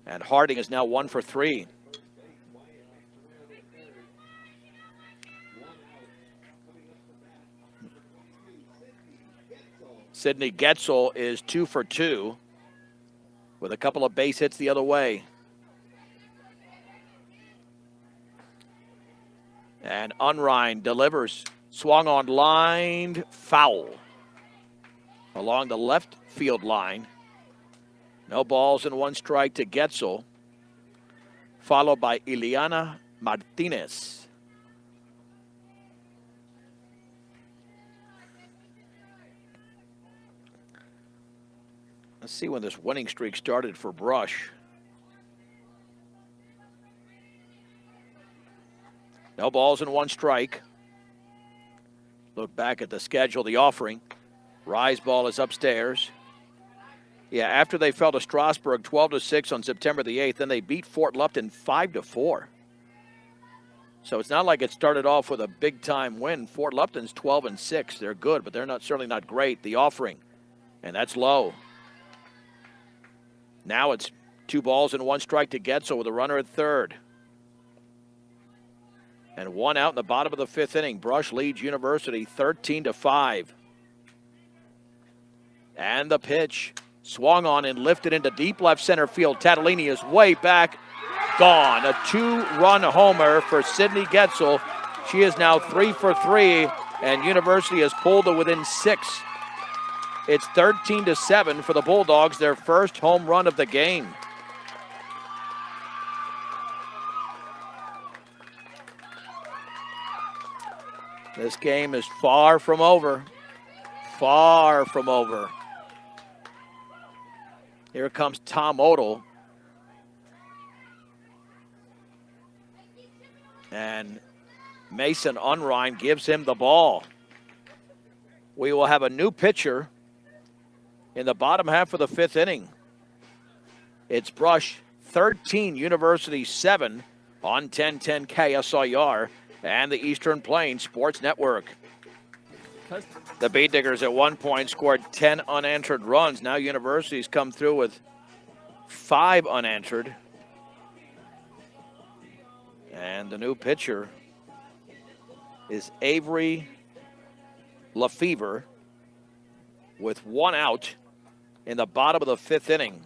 And Harding is now 1 for 3. Sydney Getzel is 2 for 2 with a couple of base hits the other way. And Unrein delivers. Swung on line, foul. Along the left field line. No balls and 1 strike to Getzel. Followed by Ileana Martinez. Let's see when this winning streak started for Brush. No balls and 1 strike. Look back at the schedule, the offering. Rise ball is upstairs. Yeah, after they fell to Strasburg 12-6 on September the 8th, then they beat Fort Lupton 5-4. So it's not like it started off with a big-time win. Fort Lupton's 12-6. They're good, but they're certainly not great. The offering, and that's low. Now it's 2 balls and 1 strike to Getzel with a runner at third. And 1 out in the bottom of the 5th inning. Brush leads University 13-5. And the pitch swung on and lifted into deep left center field. Tatolini is way back, gone. A 2-run homer for Sydney Getzel. She is now 3 for 3, and University has pulled to within 6. It's 13-7 for the Bulldogs, their first home run of the game. This game is far from over. Far from over. Here comes Tom Odell. And Mason Unrein gives him the ball. We will have a new pitcher in the bottom half of the 5th inning. It's Brush 13, University 7 on 1010 KSIR and the Eastern Plains Sports Network. The Beat Diggers at one point scored 10 unanswered runs. Now University's come through with 5 unanswered. And the new pitcher is Avery Lefevre with 1 out in the bottom of the 5th inning.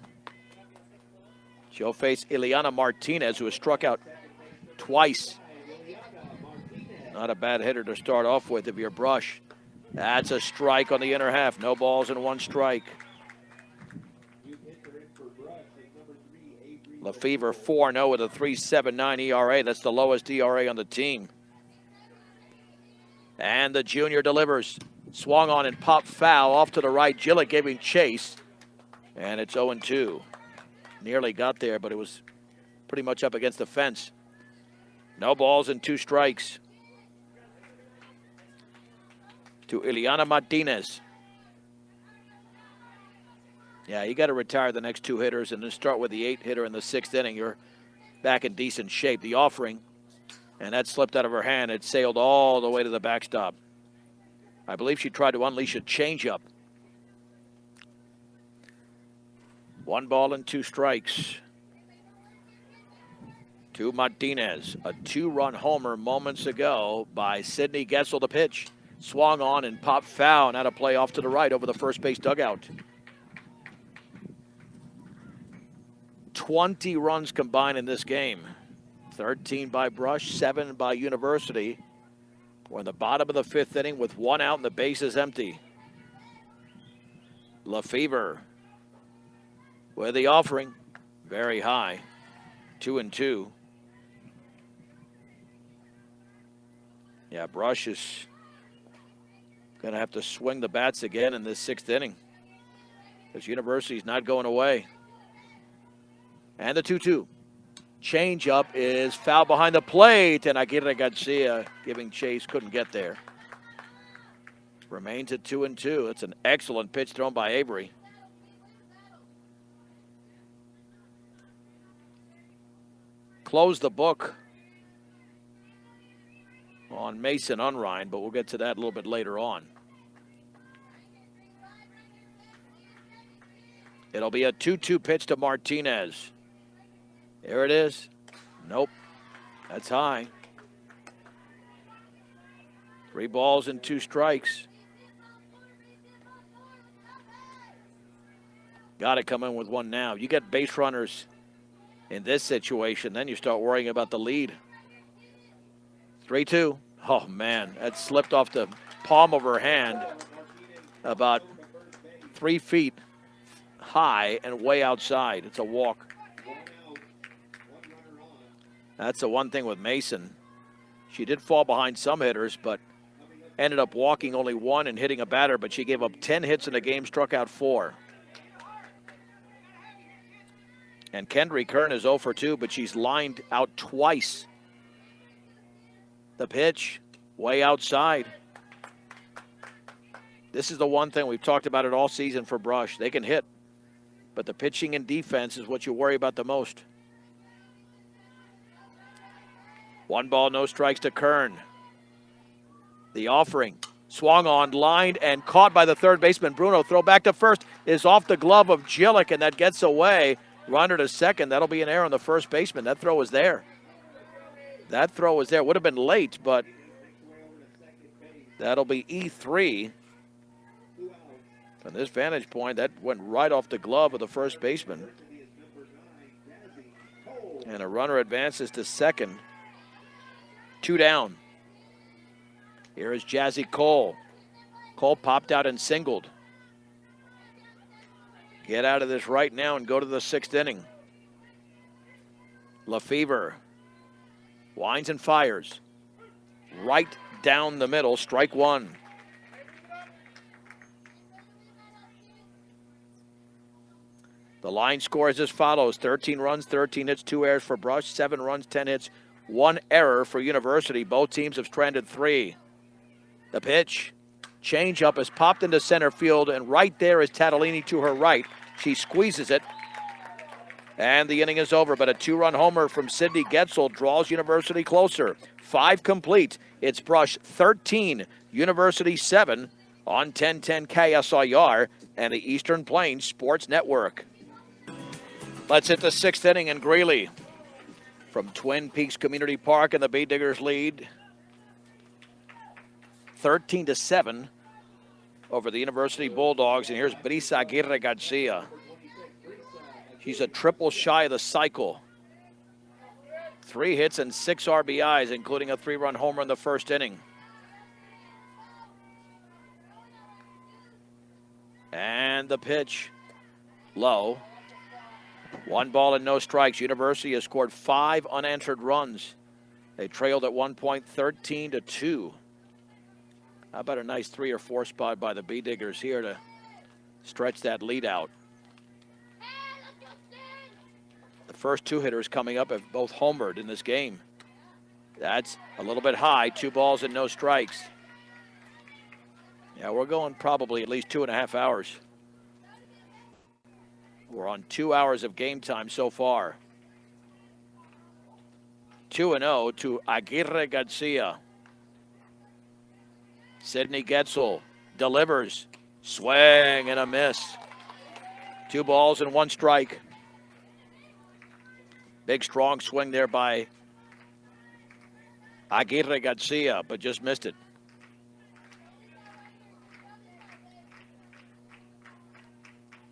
She'll face Ileana Martinez, who has struck out twice. Not a bad hitter to start off with if you're Brush. That's a strike on the inner half. No balls and 1 strike. Lefevre 4-0 with a 3.79 ERA. That's the lowest ERA on the team. And the junior delivers. Swung on and popped foul off to the right. Gillett giving chase. And it's 0-2. Nearly got there, but it was pretty much up against the fence. No balls and 2 strikes to Ileana Martinez. Yeah, you got to retire the next 2 hitters and then start with the 8th hitter in the 6th inning. You're back in decent shape. The offering, and that slipped out of her hand. It sailed all the way to the backstop. I believe she tried to unleash a changeup. 1 ball and 2 strikes to Martinez. A 2-run homer moments ago by Sydney Getzel. The pitch swung on and popped foul, and had a play off to the right over the first base dugout. 20 runs combined in this game. 13 by Brush, 7 by University. We're in the bottom of the 5th inning with 1 out and the base is empty. Lefevre with the offering, very high, 2-2. Yeah, Brush is going to have to swing the bats again in this 6th inning. This University's not going away. And the 2-2. Changeup is foul behind the plate, and Aguirre Garcia giving chase, couldn't get there. Remains at 2-2. It's an excellent pitch thrown by Avery. Close the book on Mason Unrein, but we'll get to that a little bit later on. It'll be a 2-2 pitch to Martinez. There it is. Nope. That's high. 3 balls and 2 strikes. Got to come in with 1 now. You get base runners in this situation, then you start worrying about the lead. 3-2. Oh, man, that slipped off the palm of her hand about 3 feet high and way outside. It's a walk. That's the one thing with Mason. She did fall behind some hitters, but ended up walking only 1 and hitting a batter, but she gave up 10 hits in the game, struck out 4. And Kendry Kern is 0 for 2, but she's lined out twice. The pitch, way outside. This is the one thing we've talked about it all season for Brush. They can hit, but the pitching and defense is what you worry about the most. 1 ball, no strikes to Kern. The offering, swung on, lined, and caught by the third baseman, Bruno. Throw back to first is off the glove of Gillick, and that gets away. Runner to second. That'll be an error on the first baseman. That throw was there. That throw was there. Would have been late, but that'll be E3. From this vantage point, that went right off the glove of the first baseman. And a runner advances to second. 2 down. Here is Jazzy Cole. Cole popped out and singled. Get out of this right now and go to the 6th inning. Lefevre winds and fires. Right down the middle, strike 1. The line score is as follows: 13 runs, 13 hits, 2 errors for Brush, 7 runs, 10 hits, 1 error for University. Both teams have stranded 3. The pitch, changeup, is popped into center field, and right there is Tatolini to her right. She squeezes it, and the inning is over. But a 2-run homer from Sydney Getzel draws University closer. 5 complete. It's Brush 13, University 7 on 1010 KSIR and the Eastern Plains Sports Network. Let's hit the 6th inning in Greeley. From Twin Peaks Community Park, and the Bee Diggers lead 13-7 over the University Bulldogs. And here's Brisa Aguirre Garcia. She's a triple shy of the cycle. 3 hits and 6 RBIs, including a 3-run homer in the first inning. And the pitch, low. 1 ball and no strikes. University has scored 5 unanswered runs. They trailed at one point 13-2. How about a nice 3 or 4 spot by the Bee Diggers here to stretch that lead out? The first 2 hitters coming up have both homered in this game. That's a little bit high. 2 balls and no strikes. Yeah, we're going probably at least 2.5 hours. We're on 2 hours of game time so far. 2-0 to Aguirre Garcia. Sydney Getzel delivers. Swing and a miss. 2 balls and 1 strike. Big, strong swing there by Aguirre Garcia, but just missed it.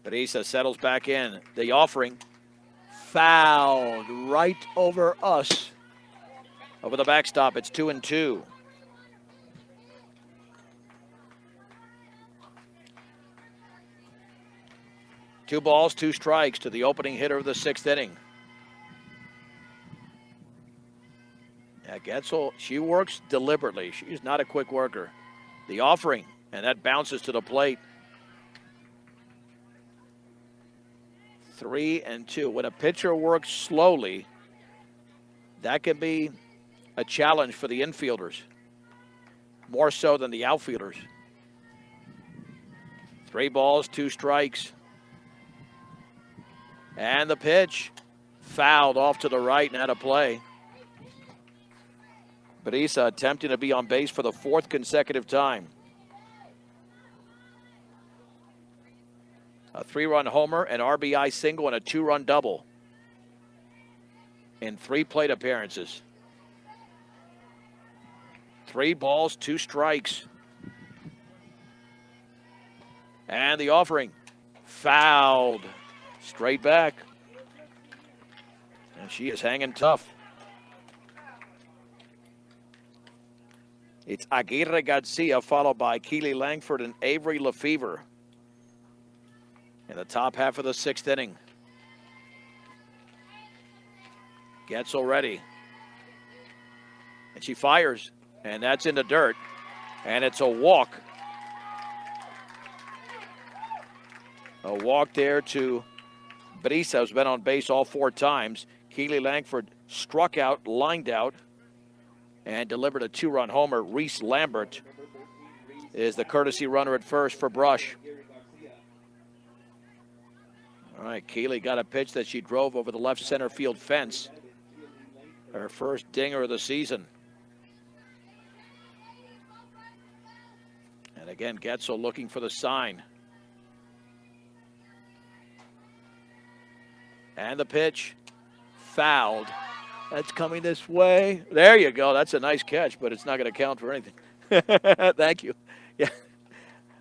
Brisa settles back in. The offering fouled right over us. Over the backstop, it's 2-2. Two balls, 2 strikes to the opening hitter of the 6th inning. Yeah, Getzel, she works deliberately. She's not a quick worker. The offering, and that bounces to the plate. 3-2. When a pitcher works slowly, that can be a challenge for the infielders, more so than the outfielders. 3 balls, 2 strikes. And the pitch fouled off to the right and out of play. Brisa attempting to be on base for the 4th consecutive time. A 3-run homer, an RBI single, and a 2-run double in 3 plate appearances. 3 balls, 2 strikes. And the offering fouled straight back. And she is hanging tough. It's Aguirre Garcia, followed by Keely Lankford and Avery Lefevre in the top half of the 6th inning. Getzel ready. And she fires. And that's in the dirt. And it's a walk. A walk there to Brisa, who's been on base all 4 times. Keely Langford struck out, lined out, and delivered a 2-run homer. Reese Lambert is the courtesy runner at first for Brush. All right, Keely got a pitch that she drove over the left center field fence. Her first dinger of the season. And again, Getzel looking for the sign. And the pitch. Fouled. That's coming this way. There you go. That's a nice catch, but it's not going to count for anything. Thank you. Yeah,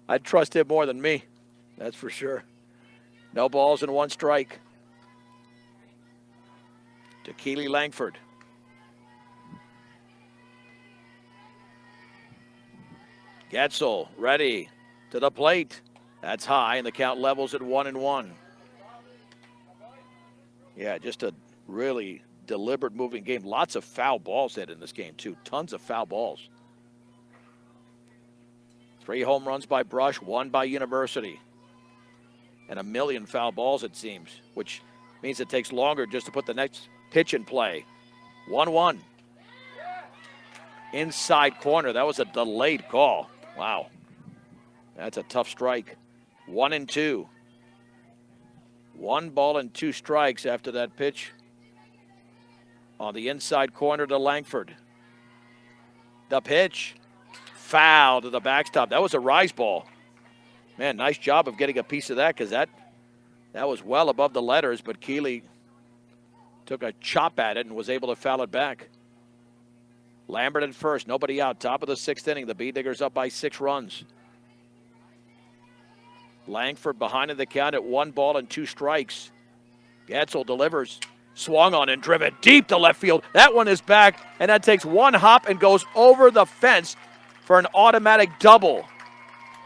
I'd trust him more than me. That's for sure. No balls and 1 strike. To Keely Lankford. Getzel ready to the plate. That's high, and the count levels at 1-1. Yeah, just a really deliberate moving game. Lots of foul balls hit in this game, too. Tons of foul balls. 3 home runs by Brush, 1 by University. And 1 million foul balls, it seems, which means it takes longer just to put the next pitch in play. 1-1. Inside corner. That was a delayed call. Wow. That's a tough strike. 1-2. 1 ball and 2 strikes after that pitch on the inside corner to Langford. The pitch. Foul to the backstop. That was a rise ball. Man, nice job of getting a piece of that because that was well above the letters, but Keely took a chop at it and was able to foul it back. Lambert at first, nobody out. Top of the 6th inning. The B-Diggers up by 6 runs. Langford behind in the count at 1 ball and 2 strikes. Getzel delivers. Swung on and driven deep to left field. That one is back, and that takes 1 hop and goes over the fence for an automatic double.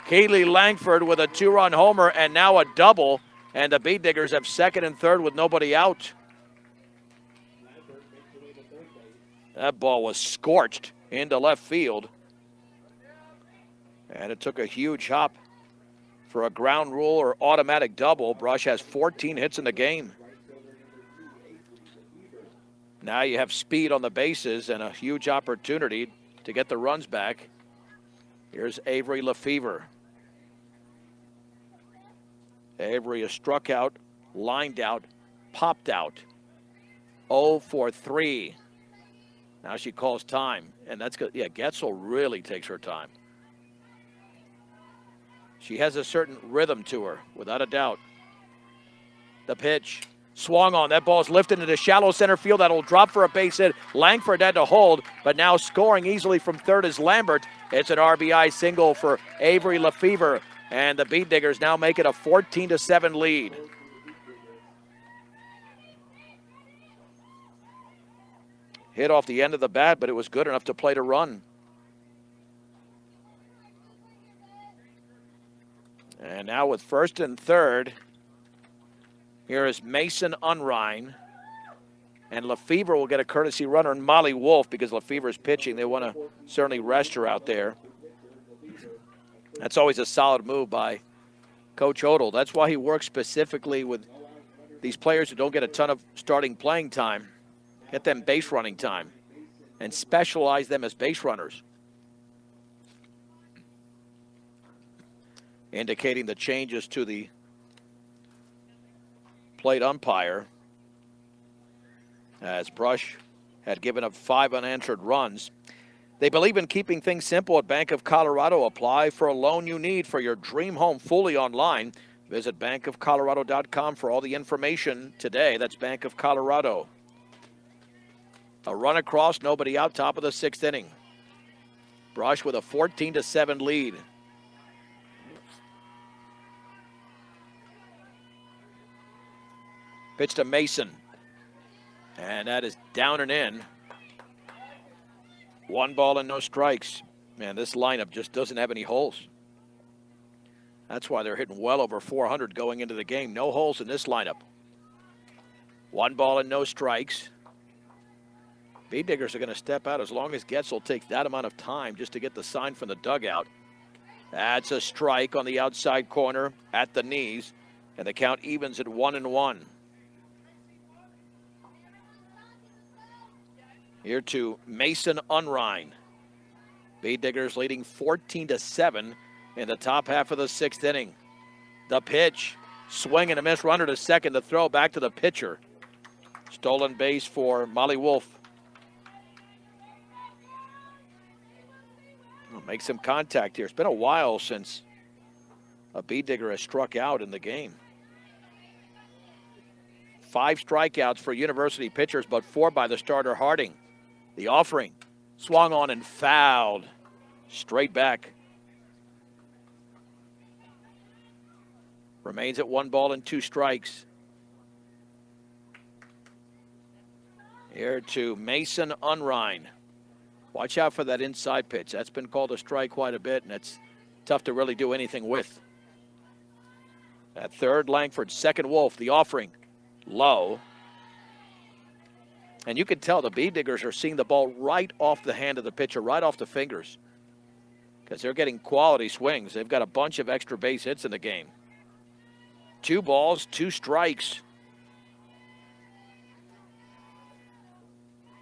Keely Langford with a 2-run homer and now a double, and the B-Diggers have 2nd and 3rd with nobody out. That ball was scorched into left field, and it took a huge hop for a ground rule or automatic double. Brush has 14 hits in the game. Now you have speed on the bases and a huge opportunity to get the runs back. Here's Avery Lefevre. Avery is struck out, lined out, popped out. 0 for 3. Now she calls time, and that's good. Yeah, Getzel really takes her time. She has a certain rhythm to her, without a doubt. The pitch. Swung on. That ball's lifted into shallow center field. That'll drop for a base hit. Langford had to hold, but now scoring easily from third is Lambert. It's an RBI single for Avery Lefevre, and the B-Diggers now make it a 14-7 lead. Hit off the end of the bat, but it was good enough to play to run. And now with 1st and 3rd, here is Mason Unrein. And Lefevre will get a courtesy runner, and Molly Wolf, because Lefevre is pitching. They want to certainly rest her out there. That's always a solid move by Coach Odell. That's why he works specifically with these players who don't get a ton of starting playing time. Get them base running time and specialize them as base runners. Indicating the changes to the plate umpire, as Brush had given up 5 unanswered runs. They believe in keeping things simple at Bank of Colorado. Apply for a loan you need for your dream home fully online. Visit bankofcolorado.com for all the information today. That's Bank of Colorado. A run across, nobody out, top of the 6th inning. Brush with a 14-7 lead. Pitch to Mason. And that is down and in. 1 ball and no strikes. Man, this lineup just doesn't have any holes. That's why they're hitting well over 400 going into the game. No holes in this lineup. 1 ball and no strikes. B-Diggers are going to step out as long as Getzel takes that amount of time just to get the sign from the dugout. That's a strike on the outside corner at the knees, and the count evens at 1-1. Here to Mason Unrein. B-Diggers leading 14-7 in the top half of the 6th inning. The pitch, swing and a miss, runner to second, to throw back to the pitcher. Stolen base for Molly Wolf. Make some contact here. It's been a while since a B-Digger has struck out in the game. 5 strikeouts for University pitchers, but 4 by the starter Harding. The offering swung on and fouled. Straight back. Remains at 1 ball and 2 strikes. Here to Mason Unrein. Watch out for that inside pitch. That's been called a strike quite a bit, and it's tough to really do anything with. At third, Langford. Second, Wolf. The offering low. And you can tell the Bee Diggers are seeing the ball right off the hand of the pitcher, right off the fingers, because they're getting quality swings. They've got a bunch of extra base hits in the game. 2 balls, 2 strikes.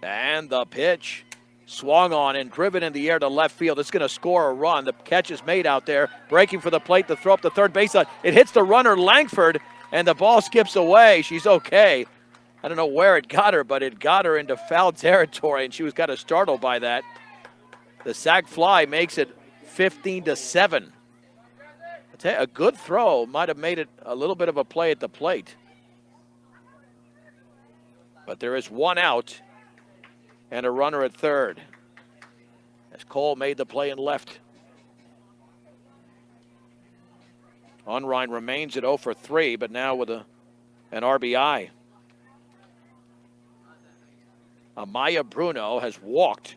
And the pitch swung on and driven in the air to left field. It's going to score a run. The catch is made out there. Breaking for the plate to throw up the third baseline. It hits the runner, Langford, and the ball skips away. She's okay. I don't know where it got her, but it got her into foul territory, and she was kind of startled by that. The sac fly makes it 15-7. A good throw might have made it a little bit of a play at the plate. But there is 1 out and a runner at third, as Cole made the play and left. Unrein remains at 0 for 3, but now with an RBI. Amaya Bruno has walked,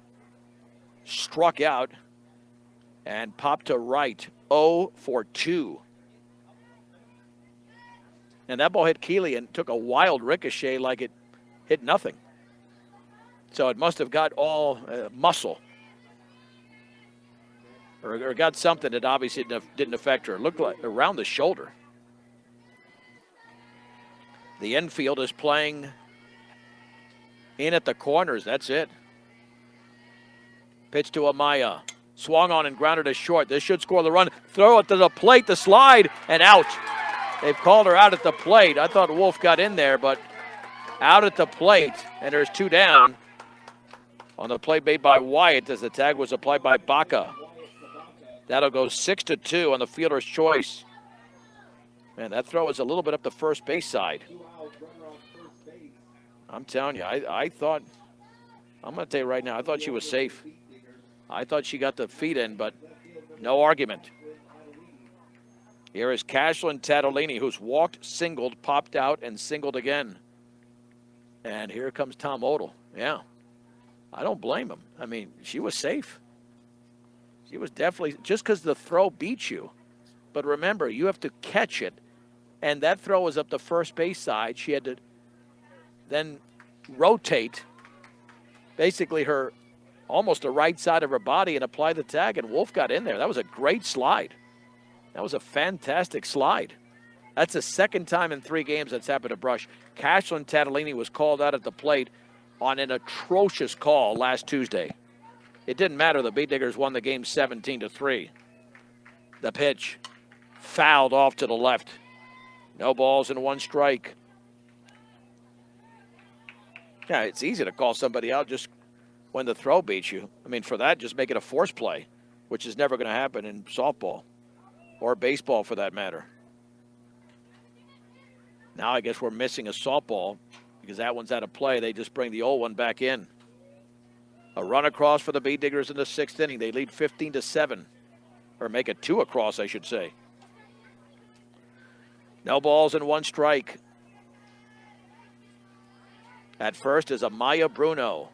struck out, and popped to right. 0 for 2. And that ball hit Keely and took a wild ricochet like it hit nothing. So it must have got all muscle. Or got something that obviously didn't affect her. It looked like around the shoulder. The infield is playing in at the corners. That's it. Pitch to Amaya. Swung on and grounded to short. This should score the run. Throw it to the plate, the slide, and out. They've called her out at the plate. I thought Wolf got in there, but out at the plate, and there's 2 down. On the play made by Wyatt as the tag was applied by Baca. That'll go 6-2 on the fielder's choice. Man, that throw was a little bit up the first base side. I'm telling you, I thought, I'm going to tell you right now, I thought she was safe. I thought she got the feet in, but no argument. Here is Kashlyn Tatolini, who's walked, singled, popped out, and singled again. And here comes Tom Odell. Yeah, I don't blame him. I mean, she was safe. She was definitely, just because the throw beat you. But remember, you have to catch it. And that throw was up the first base side. She had to then rotate basically her almost the right side of her body and apply the tag, and Wolf got in there. That was a great slide. That was a fantastic slide. That's the second time in 3 games that's happened to Brush. Kashlyn Tatolini was called out at the plate on an atrocious call last Tuesday. It didn't matter. The Bee Diggers won the game 17-3. The pitch fouled off to the left. No balls and 1 strike. Yeah, it's easy to call somebody out just when the throw beats you. I mean, for that, just make it a force play, which is never going to happen in softball or baseball for that matter. Now I guess we're missing a softball because that one's out of play. They just bring the old one back in. A run across for the Bee Diggers in the 6th inning. They lead 15-7, or make it 2 across, I should say. No balls and 1 strike. At first is Amaya Bruno.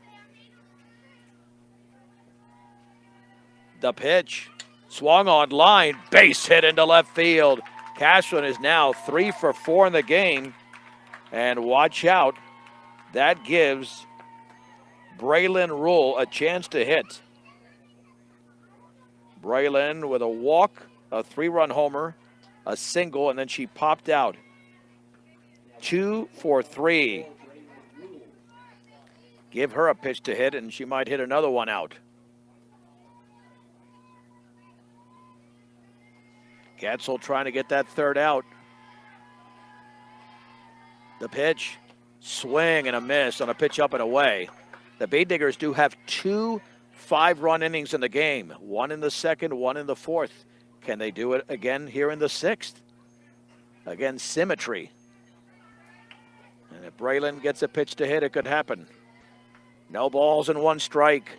The pitch swung on line, base hit into left field. Kashlyn is now 3 for 4 in the game. And watch out, that gives Braylon Rule a chance to hit. Braylon with a walk, a 3-run homer, a single, and then she popped out. 2 for 3. Give her a pitch to hit, and she might hit another one out. Getzel trying to get that 3rd out. The pitch, swing and a miss on a pitch up and away. The Bee Diggers do have 2 5-run innings in the game. 1 in the 2nd, 1 in the 4th. Can they do it again here in the 6th? Again, symmetry. And And if Braylon gets a pitch to hit, it could happen. No balls and one strike.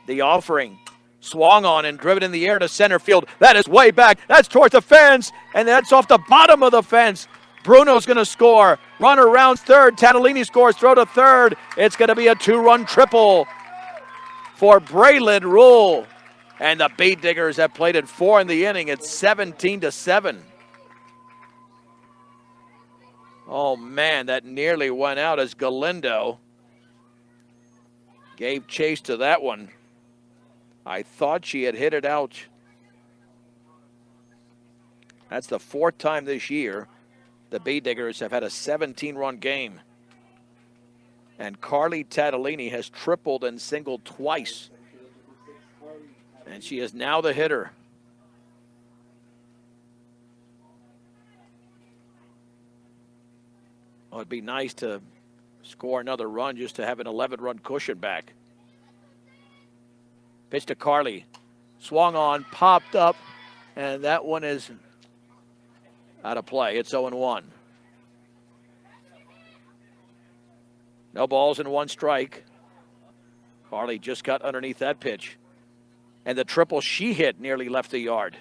The offering. Swung on and driven in the air to center field. That is way back. That's towards the fence. And that's off the bottom of the fence. Bruno's going to score. Runner rounds third. Tatolini scores. Throw to third. It's going to be a 2-run triple for Braylon Rule. And the Beat Diggers have played it 4 in the inning. It's 17-7. Oh, man, that nearly went out as Galindo gave chase to that one. I thought she had hit it out. That's the 4th time this year the Beat Diggers have had a 17-run game. And Carly Tatolini has tripled and singled twice. And she is now the hitter. Oh, it'd be nice to score another run just to have an 11-run cushion back. Pitch to Carly. Swung on, popped up, and that one is out of play. It's 0-1. No balls and one strike. Carly just got underneath that pitch. And the triple she hit nearly left the yard.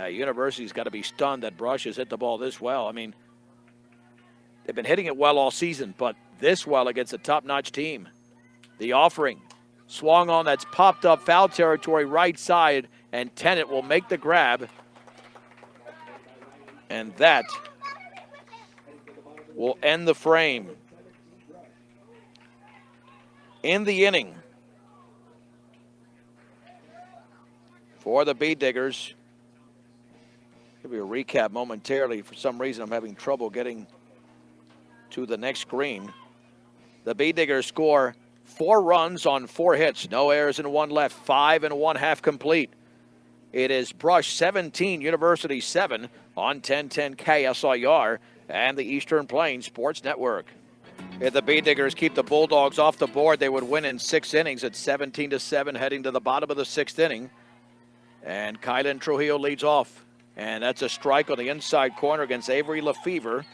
University's got to be stunned that Brush has hit the ball this well. I mean, they've been hitting it well all season, but this well against a top-notch team. The offering. Swung on, that's popped up, foul territory, right side, and Tennant will make the grab. And that will end the frame. In the inning for the Beat Diggers. Give you a recap momentarily. For some reason, I'm having trouble getting to the next screen. The Beat Diggers score 4 runs on 4 hits. No errors and 1 left. 5 1/2 complete. It is Brush 17, University 7 on 1010 KSIR and the Eastern Plains Sports Network. If the Beat Diggers keep the Bulldogs off the board, they would win in 6 innings at 17-7, heading to the bottom of the 6th inning. And Kylan Trujillo leads off. And that's a strike on the inside corner against Avery Lefevre.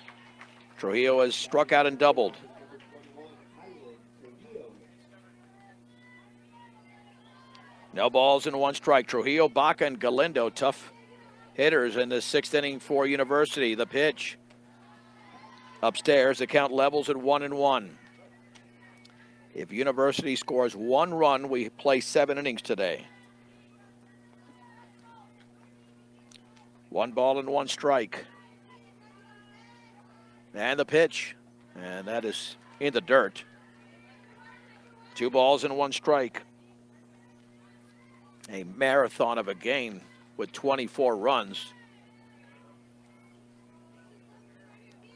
Trujillo has struck out and doubled. No balls and 1 strike. Trujillo, Baca, and Galindo, tough hitters in the 6th inning for University. The pitch. Upstairs, the count levels at 1-1. If University scores 1 run, we play 7 innings today. 1 ball and 1 strike. And the pitch. And that is in the dirt. 2 balls and 1 strike. A marathon of a game with 24 runs.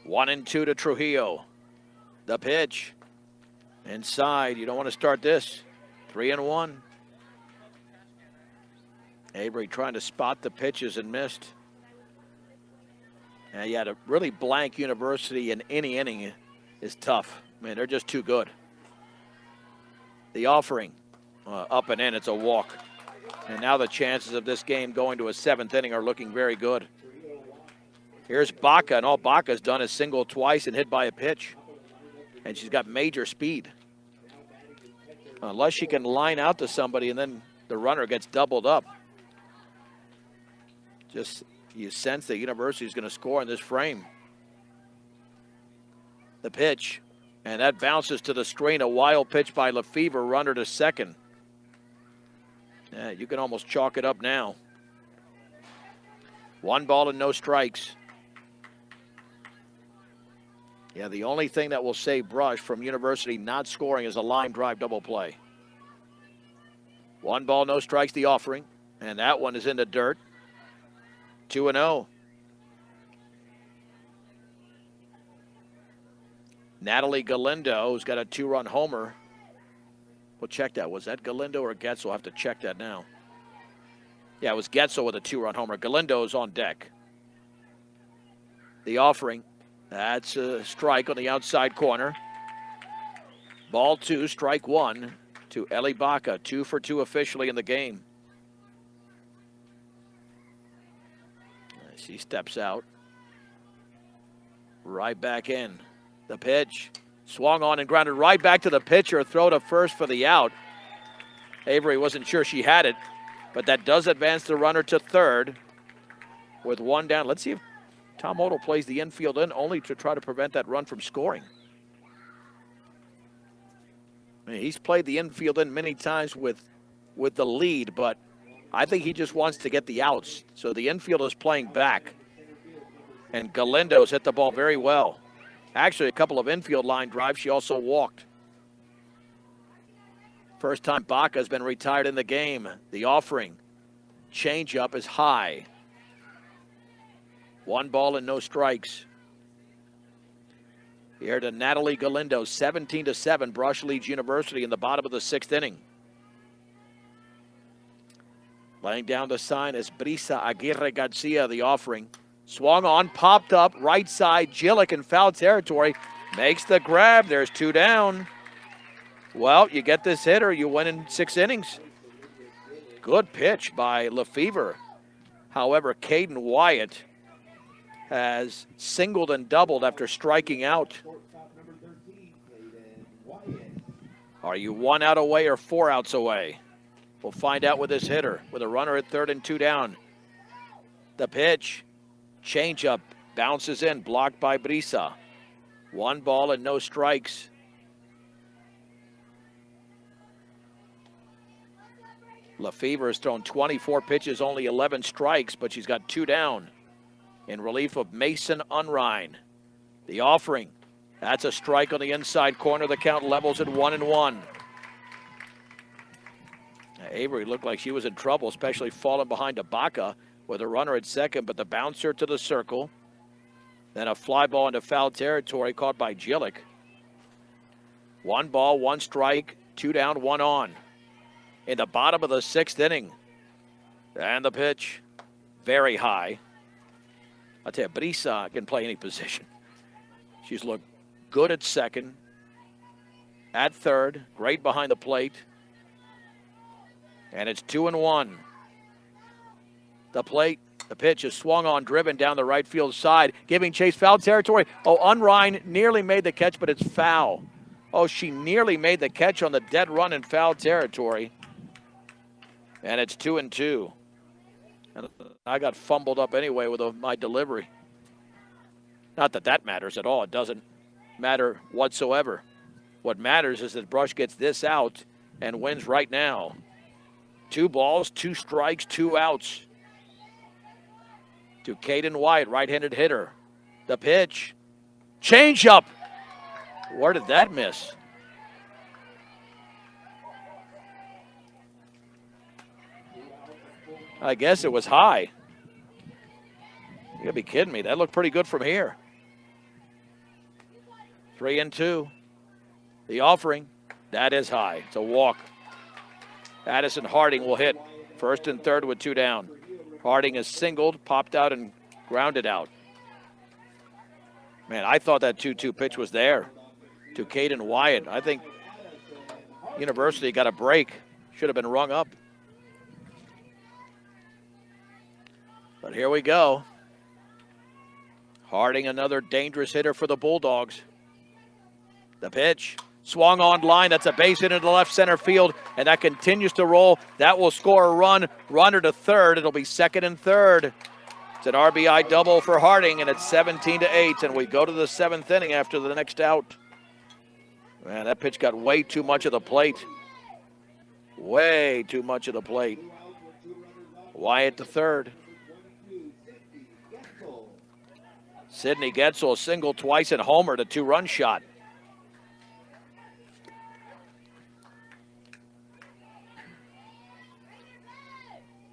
1-2 to Trujillo. The pitch. Inside. You don't want to start this. 3-1. Avery trying to spot the pitches and missed. And yeah, to really blank University in any inning is tough. I mean, they're just too good. The offering. Up and in. It's a walk. And now the chances of this game going to a 7th inning are looking very good. Here's Baca, and all Baca's done is single twice and hit by a pitch. And she's got major speed. Unless she can line out to somebody and then the runner gets doubled up. Just, you sense that University is going to score in this frame. The pitch, and that bounces to the screen. A wild pitch by Lefevre, runner to second. Yeah, you can almost chalk it up now. 1 ball and no strikes. Yeah, the only thing that will save Brush from University not scoring is a line drive double play. 1 ball, no strikes, the offering. And that one is in the dirt. 2-0. Natalie Galindo, who's got a 2-run homer. We'll check that. Was that Galindo or Getzel? I'll have to check that now. Yeah, it was Getzel with a 2-run homer. Galindo's on deck. The offering. That's a strike on the outside corner. Ball 2, strike 1 to Ellie Baca. 2 for 2 officially in the game. She steps out. Right back in. The pitch. Swung on and grounded right back to the pitcher. Throw to first for the out. Avery wasn't sure she had it, but that does advance the runner to third with one down. Let's see if Tom Odell plays the infield in only to try to prevent that run from scoring. I mean, he's played the infield in many times with the lead, but I think he just wants to get the outs. So the infield is playing back. And Galindo's hit the ball very well. Actually, a couple of infield line drives. She also walked. First time Baca has been retired in the game. The offering. Changeup is high. 1 ball and no strikes. Here to Natalie Galindo, 17-7. Brush leads University in the bottom of the 6th inning. Laying down the sign is Brisa Aguirre Garcia, the offering. Swung on, popped up, right side, Gillick in foul territory. Makes the grab, there's 2 down. Well, you get this hitter, you win in 6 innings. Good pitch by Lefevre. However, Kaden Wyatt has singled and doubled after striking out. Are you 1 out away or 4 outs away? We'll find out with this hitter with a runner at third and 2 down. The pitch, changeup, bounces in, blocked by Brisa. 1 ball and no strikes. Lefevre has thrown 24 pitches, only 11 strikes, but she's got 2 down in relief of Mason Unrein. The offering, that's a strike on the inside corner. The count levels at 1-1. Avery looked like she was in trouble, especially falling behind a Baca with a runner at second, but the bouncer to the circle. Then a fly ball into foul territory caught by Gillick. 1 ball, 1 strike, 2 down, 1 on. In the bottom of the 6th inning. And the pitch, very high. I'll tell you, Brisa can play any position. She's looked good at second, at third, great behind the plate. And it's 2-1. The plate, the pitch is swung on, driven down the right field side, giving chase, foul territory. Oh, Unrein nearly made the catch, but it's foul. Oh, she nearly made the catch on the dead run in foul territory. And it's 2-2. And I got fumbled up anyway with my delivery. Not that that matters at all. It doesn't matter whatsoever. What matters is that Brush gets this out and wins right now. 2 balls, 2 strikes, 2 outs. To Kaden Wyatt, right-handed hitter. The pitch. Change-up. Where did that miss? I guess it was high. You gotta be kidding me. That looked pretty good from here. 3-2. The offering. That is high. It's a walk. Addison Harding will hit first and third with 2 down. Harding is singled, popped out, and grounded out. Man, I thought that 2-2 pitch was there to Kaden Wyatt. I think University got a break. Should have been rung up. But here we go. Harding, another dangerous hitter for the Bulldogs. The pitch. Swung on line. That's a base hit into left center field, and that continues to roll. That will score a run. Runner to third. It'll be second and third. It's an RBI double for Harding, and it's 17-8, and we go to the 7th inning after the next out. Man, that pitch got way too much of the plate. Way too much of the plate. Wyatt to third. Sydney Getzel, a single twice and homer to 2-run shot.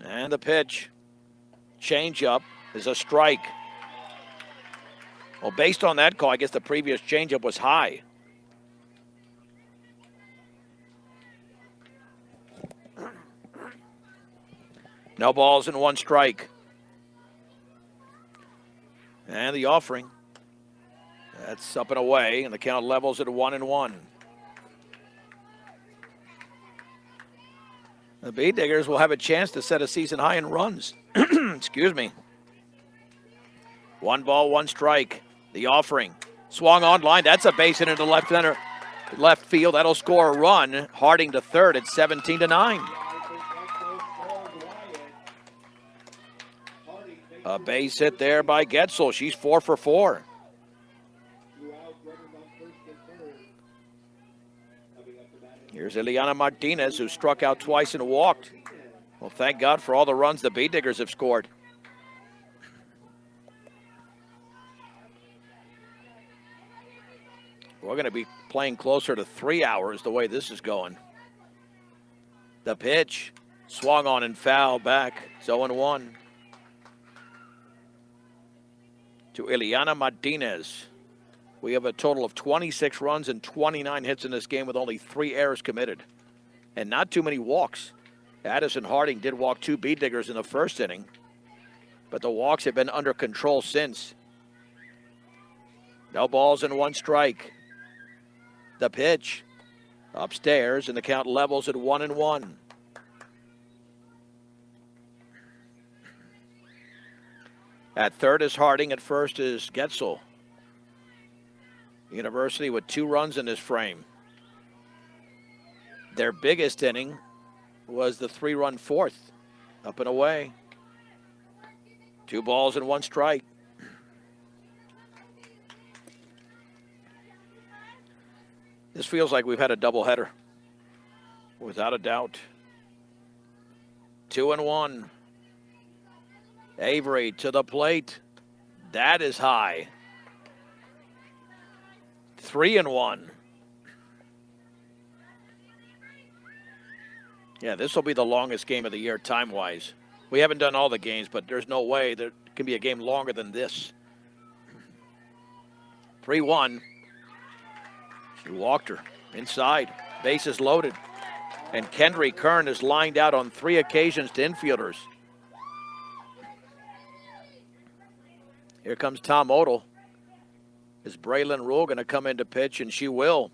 And the pitch, changeup, is a strike. Well, based on that call, I guess the previous changeup was high. No balls and 1 strike. And the offering. That's up and away, and the count levels at 1-1. The Bee Diggers will have a chance to set a season high in runs. Excuse me. 1 ball, 1 strike. The offering. Swung on line. That's a base hit into left field. That'll score a run. Harding to third. It's 17-9. A base hit there by Getzel. She's 4 for 4. Here's Ileana Martinez, who struck out twice and walked. Well, thank God for all the runs the Bee Diggers have scored. We're going to be playing closer to 3 hours the way this is going. The pitch swung on and fouled back. It's 0-1 to Ileana Martinez. We have a total of 26 runs and 29 hits in this game with only 3 errors committed. And not too many walks. Addison Harding did walk 2 Bee Diggers in the first inning, but the walks have been under control since. No balls and 1 strike. The pitch upstairs, and the count levels at 1-1. At third is Harding. At first is Getzel. University with 2 runs in this frame. Their biggest inning was the 3-run fourth, up and away. 2 balls and 1 strike. This feels like we've had a doubleheader, without a doubt. 2-1. Avery to the plate. That is high. 3-1. Yeah, this will be the longest game of the year time-wise. We haven't done all the games, but there's no way there can be a game longer than this. 3-1. She walked her inside. Bases loaded. And Kendry Kern has lined out on 3 occasions to infielders. Here comes Tom Odell. Is Braylon Rule going to come in to pitch? And she will.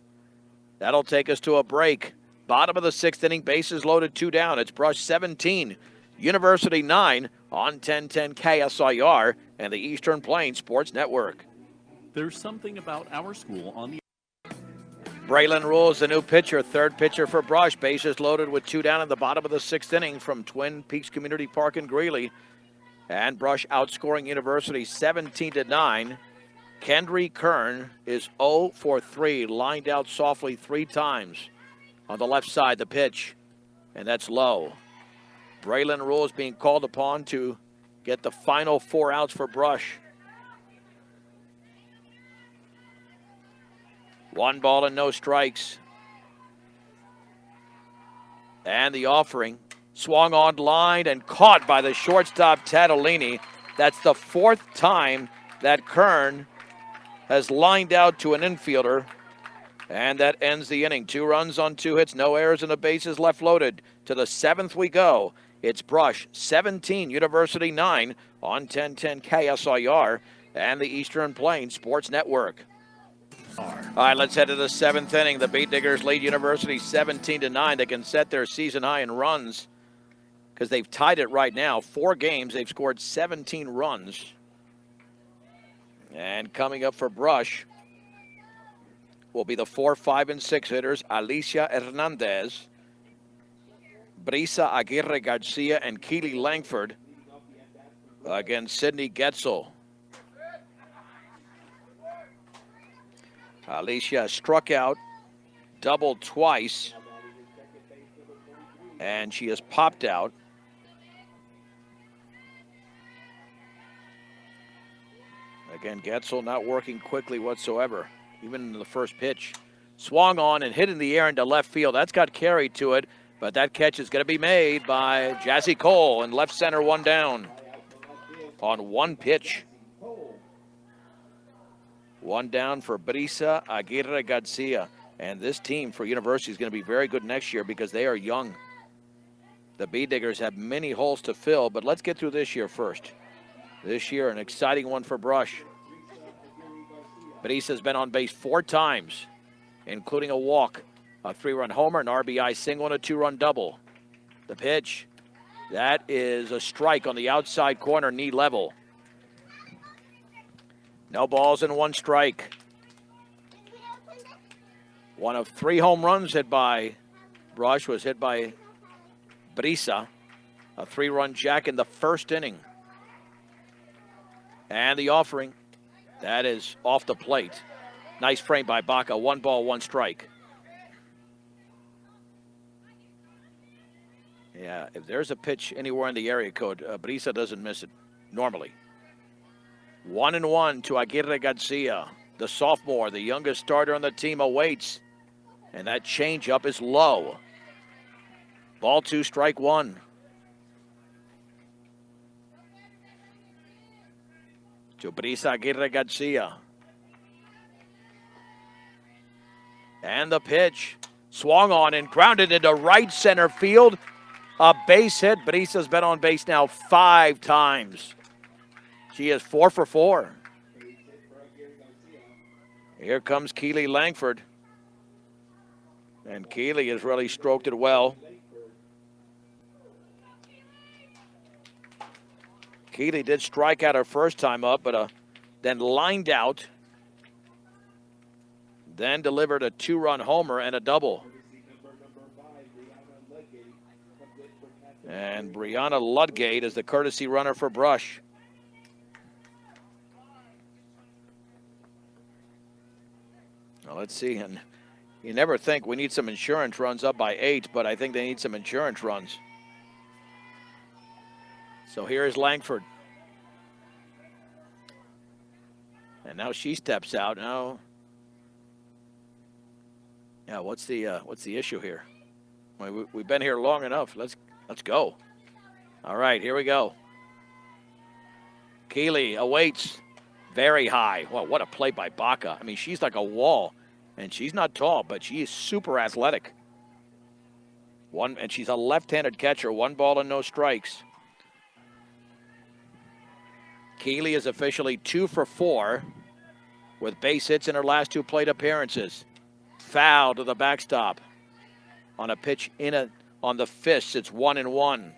That'll take us to a break. Bottom of the 6th inning, bases loaded, 2 down. It's Brush 17, University 9 on 1010 KSIR and the Eastern Plains Sports Network. There's something about our school on the... Braylon Rule is the new pitcher, 3rd pitcher for Brush. Bases loaded with 2 down in the bottom of the 6th inning from Twin Peaks Community Park in Greeley. And Brush outscoring University 17-9. Kendry Kern is 0 for 3, lined out softly 3 times. On the left side, the pitch, and that's low. Braylon Rule is being called upon to get the final 4 outs for Brush. 1 ball and no strikes. And the offering swung on line and caught by the shortstop Tatolini. That's the 4th time that Kern has lined out to an infielder. And that ends the inning. 2 runs on 2 hits, no errors, and the bases left loaded. To the 7th we go. It's Brush 17, University 9 on 1010 KSIR and the Eastern Plains Sports Network. All right, let's head to the 7th inning. The Bee Diggers lead University 17-9. They can set their season high in runs because they've tied it right now. 4 games, they've scored 17 runs. And coming up for Brush will be the 4, 5, and 6 hitters, Alicia Hernandez, Brisa Aguirre Garcia, and Keely Lankford against Sydney Getzel. Alicia struck out, doubled twice, and she has popped out. Again, Getzel not working quickly whatsoever, even in the first pitch. Swung on and hit in the air into left field. That's got carried to it, but that catch is going to be made by Jazzy Cole in left center, 1 down on 1 pitch. 1 down for Brisa Aguirre Garcia. And this team for University is going to be very good next year because they are young. The Bee Diggers have many holes to fill, but let's get through this year first. This year, an exciting one for Brush. Brisa's been on base 4 times, including a walk, a 3-run homer, an RBI single, and a 2-run double. The pitch, that is a strike on the outside corner, knee level. No balls and 1 strike. One of 3 home runs hit by Brush was hit by Brisa. A 3-run jack in the first inning. And the offering, that is off the plate. Nice frame by Baca. 1 ball, 1 strike. Yeah, if there's a pitch anywhere in the area code, Brisa doesn't miss it normally. 1-1 to Aguirre Garcia. The sophomore, the youngest starter on the team, awaits. And that changeup is low. Ball 2, strike 1. To Brisa Aguirre Garcia. And the pitch. Swung on and grounded into right center field. A base hit. Brisa's been on base now 5 times. She is 4 for 4. Here comes Keely Lankford. And Keely has really stroked it well. Keely did strike out her first time up, but then lined out. Then delivered a 2-run homer and a double. And Brianna Ludgate is the courtesy runner for Brush. Now let's see. And you never think we need some insurance runs up by 8, but I think they need some insurance runs. So here is Langford. And now she steps out. Now, yeah, what's the issue here? We've been here long enough. Let's go. All right, here we go. Keely awaits. Very high. Well, what a play by Baca. I mean, she's like a wall. And she's not tall, but she is super athletic. And she's a left-handed catcher. 1 ball and no strikes. Keely is officially 2 for 4 with base hits in her last 2 plate appearances. Foul to the backstop. On a pitch on the fists, it's 1-1.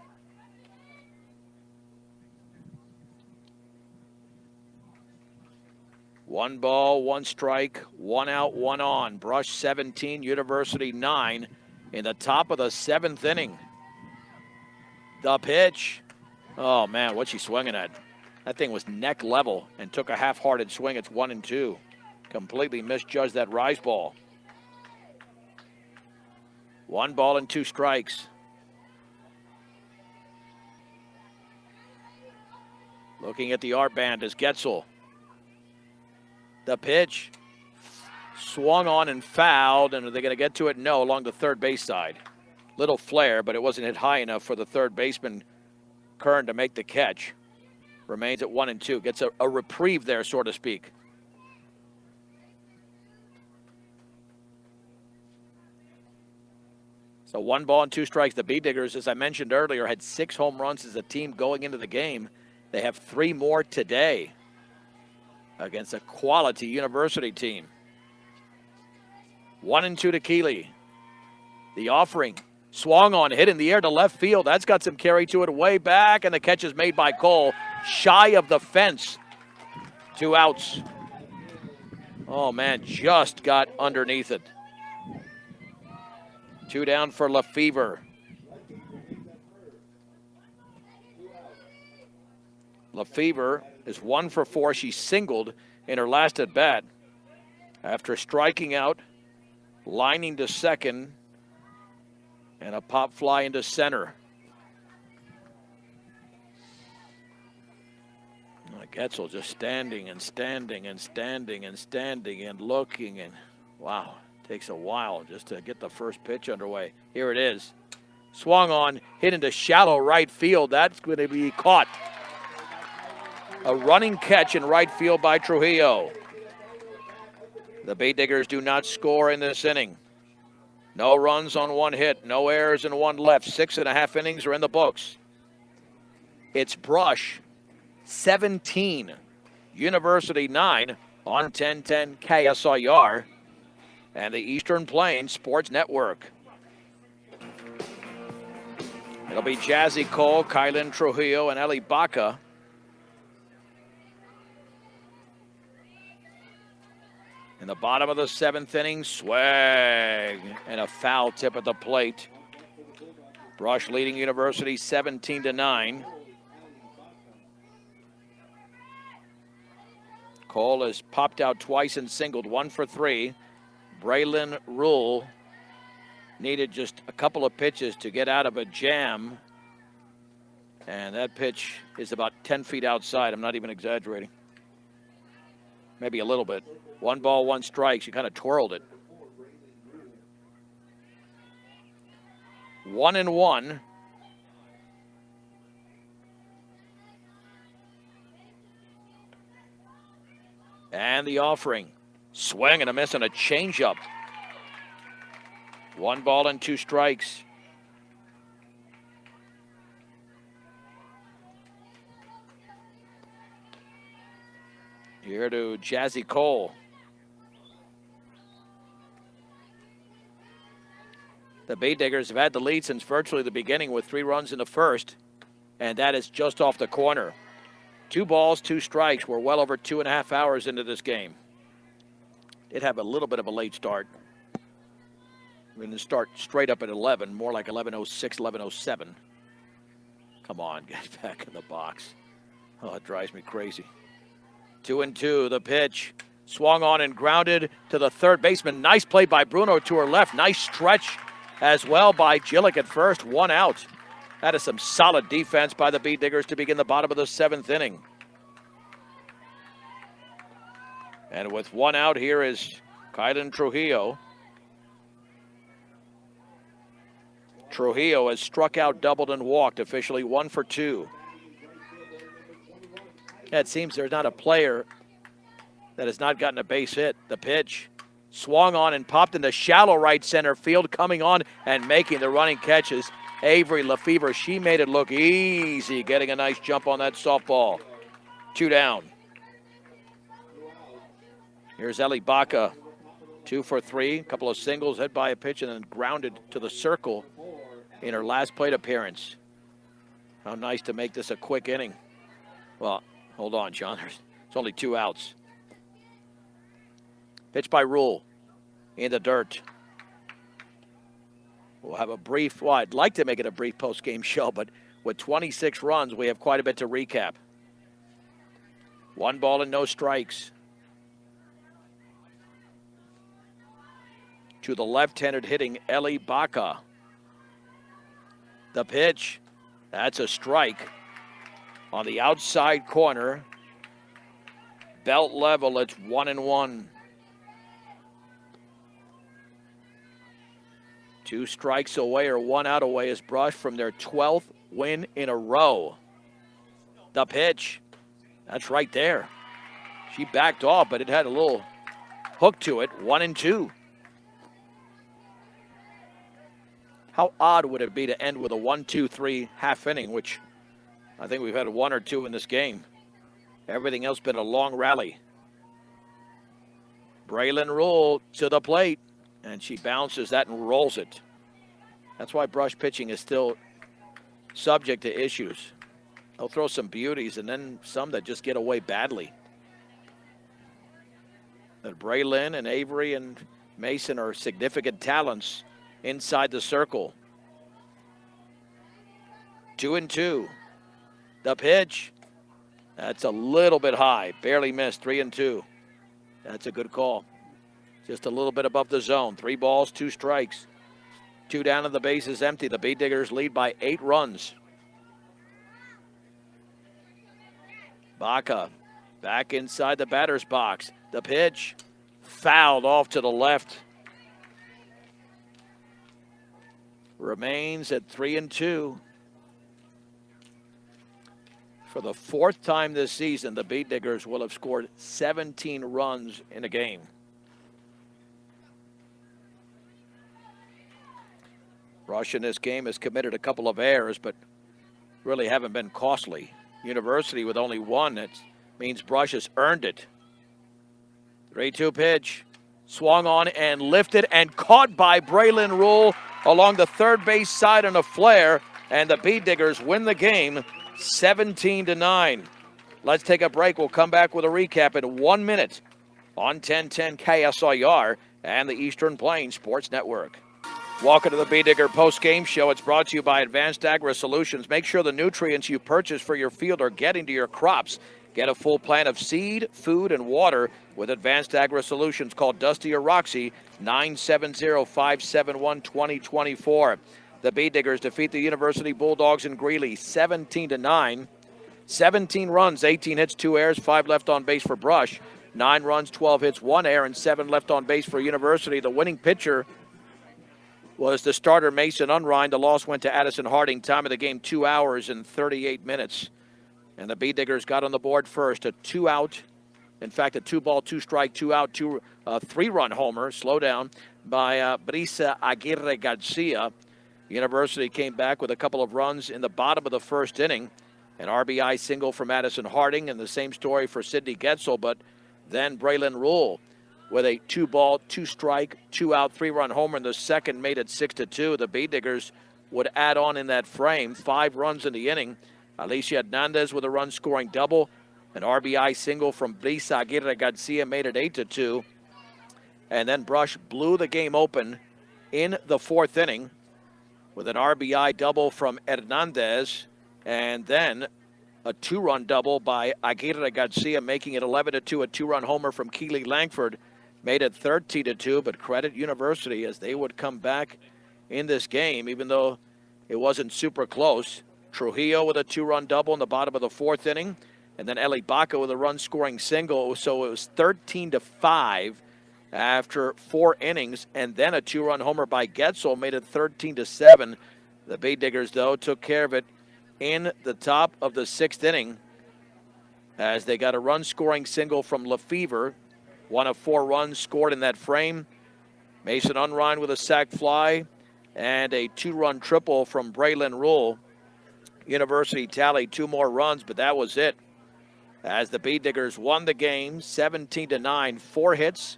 One ball, 1 strike, 1 out, 1 on. Brush 17, University 9 in the top of the 7th inning. The pitch. Oh, man, what's she swinging at? That thing was neck level and took a half-hearted swing. It's 1-2. Completely misjudged that rise ball. 1 ball and 2 strikes. Looking at the art band is Getzel. The pitch swung on and fouled, and are they going to get to it? No, along the third base side. Little flare, but it wasn't hit high enough for the third baseman, Kern, to make the catch. Remains at 1-2. Gets a reprieve there, so to speak. So 1 ball and 2 strikes. The Bee Diggers, as I mentioned earlier, had 6 home runs as a team going into the game. They have 3 more today against a quality University team. 1-2 to Keely. The offering swung on, hit in the air to left field. That's got some carry to it way back, and the catch is made by Cole. Shy of the fence. 2 outs. Oh, man, just got underneath it. 2 down for Lefevre. Lefevre is 1 for 4. She singled in her last at bat after striking out, lining to second, and a pop fly into center. Getzel just standing and standing and standing and standing and looking, and wow, takes a while just to get the first pitch underway. Here it is. Swung on, hit into shallow right field. That's going to be caught. A running catch in right field by Trujillo. The Bee Diggers do not score in this inning. No runs on 1 hit, no errors and 1 left. 6.5 innings are in the books. It's Brush 17, University 9 on 1010 KSIR and the Eastern Plains Sports Network. It'll be Jazzy Cole, Kylan Trujillo, and Ellie Baca In the bottom of the 7th inning, swing and a foul tip at the plate. Brush leading University 17-9. Cole has popped out twice and singled, 1 for 3. Braylon Rule needed just a couple of pitches to get out of a jam. And that pitch is about 10 feet outside. I'm not even exaggerating. Maybe a little bit. 1 ball, 1 strike. She kind of twirled it. 1-1. And the offering. Swing and a miss and a changeup. 1 ball and 2 strikes. Here to Jazzy Cole. The Bay Diggers have had the lead since virtually the beginning with 3 runs in the first, and that is just off the corner. 2 balls, 2 strikes. We're well over 2.5 hours into this game. Did have a little bit of a late start. We're going to start straight up at 11, more like 11:06, 11:07. Come on, get back in the box. Oh, it drives me crazy. 2-2, the pitch. Swung on and grounded to the third baseman. Nice play by Bruno to her left. Nice stretch as well by Gillick at first. 1 out. That is some solid defense by the Bee Diggers to begin the bottom of the 7th inning. And with 1 out, here is Kylan Trujillo. Trujillo has struck out, doubled, and walked. Officially 1 for 2. It seems there's not a player that has not gotten a base hit. The pitch swung on and popped into shallow right center field, coming on and making the running catches. Avery Lefevre, she made it look easy, getting a nice jump on that softball. 2 down. Here's Ellie Baca, 2 for 3. A couple of singles, hit by a pitch, and then grounded to the circle in her last plate appearance. How nice to make this a quick inning. Well, hold on, John. There's only 2 outs. Pitch by Rule in the dirt. We'll have a brief, well, I'd like to make it a brief post-game show, but with 26 runs, we have quite a bit to recap. 1 ball and no strikes. To the left-handed hitting Ellie Baca. The pitch, that's a strike. On the outside corner, belt level, it's 1-1. 2 strikes away or 1 out away is Brush from their 12th win in a row. The pitch, that's right there. She backed off, but it had a little hook to it. 1-2. How odd would it be to end with a 1-2-3 half inning, which I think we've had 1 or 2 in this game. Everything else been a long rally. Braylon Rule to the plate, and she bounces that and rolls it. That's why Brush pitching is still subject to issues. They'll throw some beauties and then some that just get away badly. That Braylon and Avery and Mason are significant talents inside the circle. 2-2. The pitch. That's a little bit high. Barely missed. 3-2. That's a good call. Just a little bit above the zone. 3 balls, 2 strikes. 2 down and the base is empty. The Bee Diggers lead by 8 runs. Baca back inside the batter's box. The pitch fouled off to the left. Remains at 3-2. For the 4th time this season, the Bee Diggers will have scored 17 runs in a game. Brush in this game has committed a couple of errors, but really haven't been costly. University with only 1, that means Brush has earned it. 3-2 pitch. Swung on and lifted and caught by Braylon Rule along the third base side on a flare, and the Bee Diggers win the game 17-9. Let's take a break. We'll come back with a recap in 1 minute on 1010 KSIR and the Eastern Plains Sports Network. Welcome to the Bee Digger post-game show. It's brought to you by Advanced Agri Solutions. Make sure the nutrients you purchase for your field are getting to your crops. Get a full plan of seed, food, and water with Advanced Agri Solutions. Call Dusty or Roxy, 970-571-2024. The Bee Diggers defeat the University Bulldogs in Greeley 17-9. 17 runs, 18 hits, 2 errors, 5 left on base for Brush. 9 runs, 12 hits, 1 error, and 7 left on base for University. The winning pitcher was the starter, Mason Unrein. The loss went to Addison Harding. Time of the game, 2 hours and 38 minutes. And the Bee Diggers got on the board first. A 2-out, in fact, a 2-ball, 2-strike, 2-out, 3-run homer, slow down, by Brisa Aguirre Garcia. University came back with a couple of runs in the bottom of the first inning. An RBI single from Addison Harding, and the same story for Sidney Getzel, but then Braylon Rule with a 2-ball, 2-strike, 2-out, 3-run homer in the second made it 6-2. The Bee Diggers would add on in that frame 5 runs in the inning. Alicia Hernandez with a run-scoring double. An RBI single from Brisa Aguirre Garcia made it 8-2. And then Brush blew the game open in the 4th inning with an RBI double from Hernandez, and then a 2-run double by Aguirre Garcia, making it 11-2. A 2-run homer from Keely Lankford made it 13-2, but credit University as they would come back in this game, even though it wasn't super close. Trujillo with a 2-run double in the bottom of the 4th inning, and then Eli Baca with a run-scoring single. So it was 13-5 after 4 innings, and then a 2-run homer by Getzel made it 13-7. The Bee Diggers, though, took care of it in the top of the 6th inning as they got a run-scoring single from Lefevre. 1 of 4 runs scored in that frame. Mason Unrein with a sac fly and a 2-run triple from Braylon Rule. University tallied 2 more runs, but that was it, as the Bee Diggers won the game 17-9. 4 hits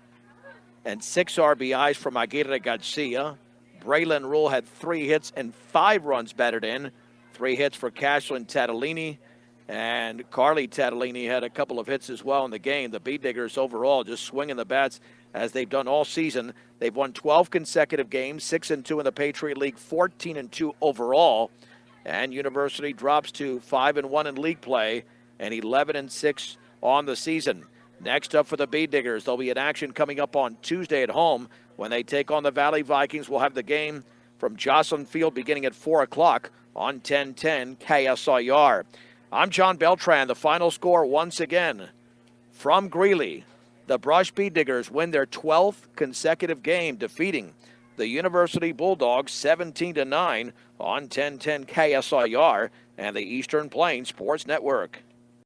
and 6 RBIs from Aguirre Garcia. Braylon Rule had 3 hits and 5 runs batted in. 3 hits for Kashlyn Tatolini, and Carly Tatolini had a couple of hits as well in the game. The Bee Diggers overall just swinging the bats as they've done all season. They've won 12 consecutive games, 6-2 in the Patriot League, 14-2 overall. And University drops to 5-1 in league play and 11-6 on the season. Next up for the Bee Diggers, they'll be in action coming up on Tuesday at home when they take on the Valley Vikings. We'll have the game from Jocelyn Field beginning at 4 o'clock on 1010 KSIR. I'm John Beltran. The final score once again from Greeley. The Brush Bee Diggers win their 12th consecutive game, defeating the University Bulldogs 17-9 on 1010 KSIR and the Eastern Plains Sports Network.